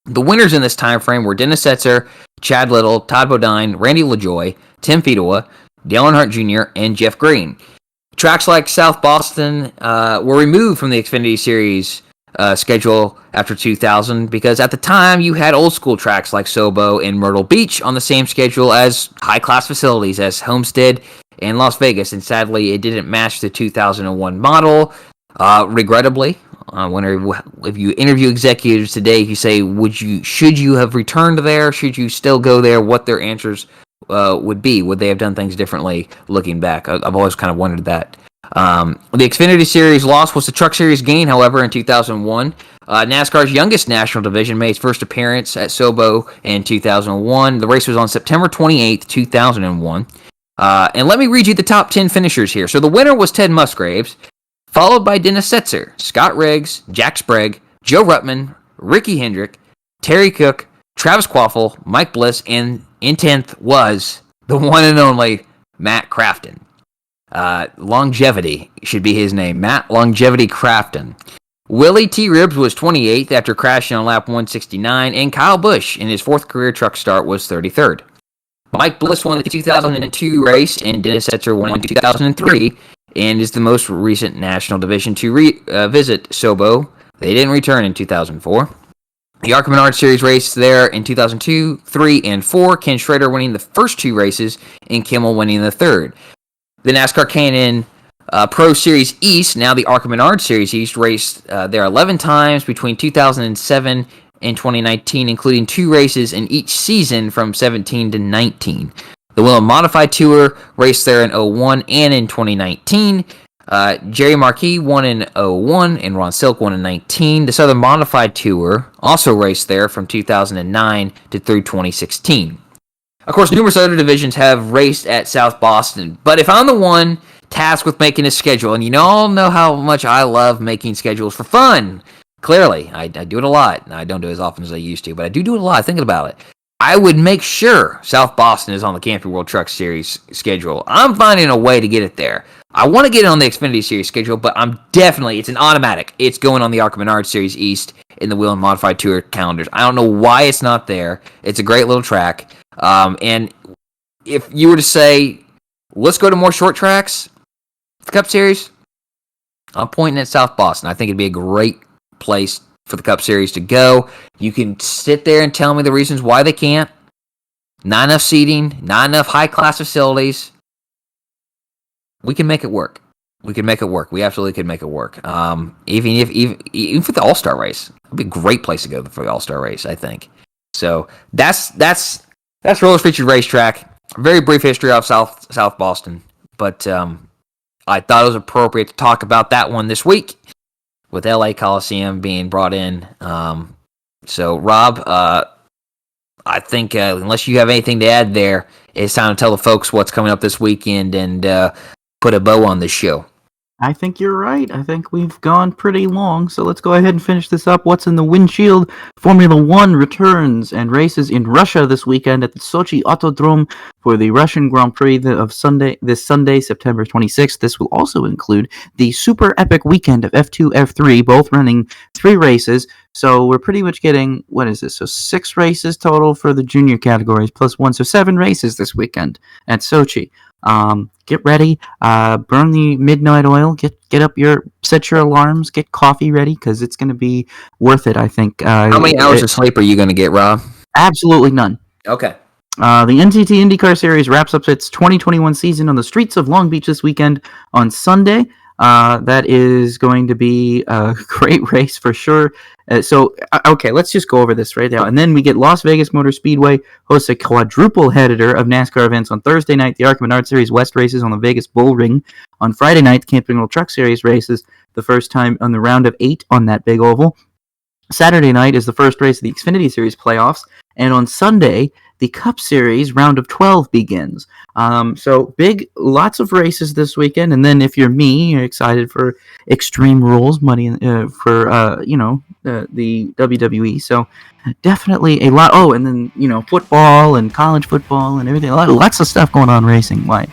The winners in this time frame were Dennis Setzer, Chad Little, Todd Bodine, Randy LaJoie, Tim Fedewa, Dale Earnhardt Jr., and Jeff Green. Tracks like South Boston were removed from the Xfinity Series schedule after 2000 because at the time you had old school tracks like Sobo and Myrtle Beach on the same schedule as high class facilities as Homestead and Las Vegas, and sadly it didn't match the 2001 model. Regrettably, if you interview executives today, you say should you have returned there, should you still go there, what their answers would be. Would they have done things differently looking back? I've always kind of wondered that. The Xfinity Series loss was the Truck Series gain, however, in 2001. NASCAR's youngest national division made its first appearance at Sobo in 2001. The race was on September 28th, 2001. And let me read you the top 10 finishers here. So the winner was Ted Musgraves, followed by Dennis Setzer, Scott Riggs, Jack Sprague, Joe Ruttman, Ricky Hendrick, Terry Cook, Travis Quaffle, Mike Bliss, and in 10th was the one and only Matt Crafton. Longevity should be his name. Matt Longevity Crafton. Willie T. Ribbs was 28th after crashing on lap 169, and Kyle Busch in his 4th career truck start was 33rd. Mike Bliss won the 2002 race, and Dennis Setzer won in 2003, and is the most recent national division to visit Sobo. They didn't return in 2004. The ARCA Menard Series race there in 2002, 3, and 4. Ken Schrader winning the first 2 races, and Kimmel winning the 3rd. The NASCAR K&N Pro Series East, now the ARCA Menard Series East, raced there 11 times between 2007 and 2019, including 2 races in each season from 17 to 19. The Willem Modified Tour raced there in 01 and in 2019. Jerry Marquis won in 01 and Ron Silk won in 19. The Southern Modified Tour also raced there from 2009 to through 2016. Of course, numerous other divisions have raced at South Boston, but if I'm the one tasked with making a schedule, and you all know how much I love making schedules for fun, clearly, I do it a lot. I don't do it as often as I used to, but I do it a lot, thinking about it. I would make sure South Boston is on the Camping World Truck Series schedule. I'm finding a way to get it there. I want to get it on the Xfinity Series schedule, but it's an automatic. It's going on the ARCA Menard Series East in the Wheel and Modified Tour calendars. I don't know why it's not there. It's a great little track. And if you were to say, let's go to more short tracks, the Cup Series, I'm pointing at South Boston. I think it'd be a great place for the Cup Series to go. You can sit there and tell me the reasons why they can't. Not enough seating, not enough high-class facilities. We can make it work. We absolutely can make it work. Even for the All-Star race, it'd be a great place to go for the All-Star race, I think. So that's Roller's featured racetrack. Very brief history of South Boston, but I thought it was appropriate to talk about that one this week with LA Coliseum being brought in. So Rob, I think unless you have anything to add there, it's time to tell the folks what's coming up this weekend and put a bow on this show. I think you're right. I think we've gone pretty long, so let's go ahead and finish this up. What's in the Windshield? Formula One returns and races in Russia this weekend at the Sochi Autodrome for the Russian Grand Prix this Sunday, September 26th. This will also include the super epic weekend of F2, F3, both running 3 races. So we're pretty much getting, what is this? So 6 races total for the junior categories plus 1. So 7 races this weekend at Sochi. Get ready, burn the midnight oil, get up set your alarms, get coffee ready, because it's going to be worth it, I think. How many hours of sleep are you going to get, Rob? Absolutely none. Okay. The NTT IndyCar Series wraps up its 2021 season on the streets of Long Beach this weekend on Sunday. That is going to be a great race for sure. Okay, let's just go over this right now. And then we get Las Vegas Motor Speedway hosts a quadruple header of NASCAR events on Thursday night. The ARCA Menard Series West races on the Vegas Bull Ring. On Friday night, the Camping World Truck Series races the first time on the round of 8 on that big oval. Saturday night is the first race of the Xfinity Series playoffs. And on Sunday, the Cup Series round of 12 begins. So lots of races this weekend. And then if you're me, you're excited for Extreme Rules, money for the WWE. So definitely a lot. Oh, and then football and college football and everything. Lots of stuff going on racing wise,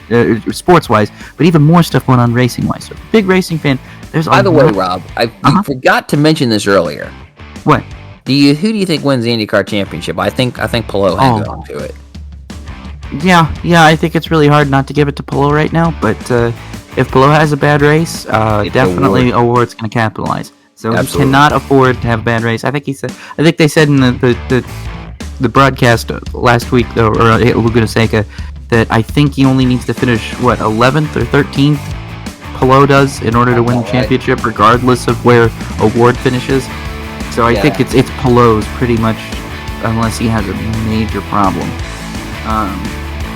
sports wise, but even more stuff going on racing wise. So big racing fan. By the way, Rob, I forgot to mention this earlier. What? Who do you think wins the IndyCar Championship? I think Palou hangs on to it. Yeah, I think it's really hard not to give it to Palou right now, but if Palou has a bad race, definitely Award's going to capitalize. So Absolutely. He cannot afford to have a bad race. I think they said in the broadcast last week, or Laguna Seca, that I think he only needs to finish 11th or 13th. Palou does in order to win the championship, regardless of where Award finishes. So I think it's Palou's pretty much, unless he has a major problem.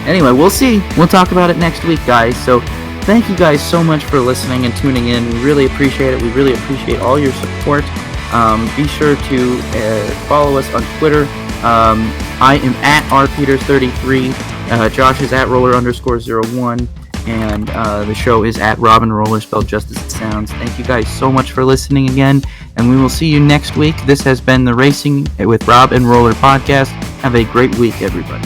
Anyway, we'll see. We'll talk about it next week, guys. So thank you guys so much for listening and tuning in. We really appreciate it. We really appreciate all your support. Be sure to follow us on Twitter. I am at rpeters33. Josh is at roller_01. And the show is at Robin Roller, spelled just as it sounds. Thank you guys so much for listening again, and we will see you next week. This has been the Racing with Rob and Roller podcast. Have a great week, everybody.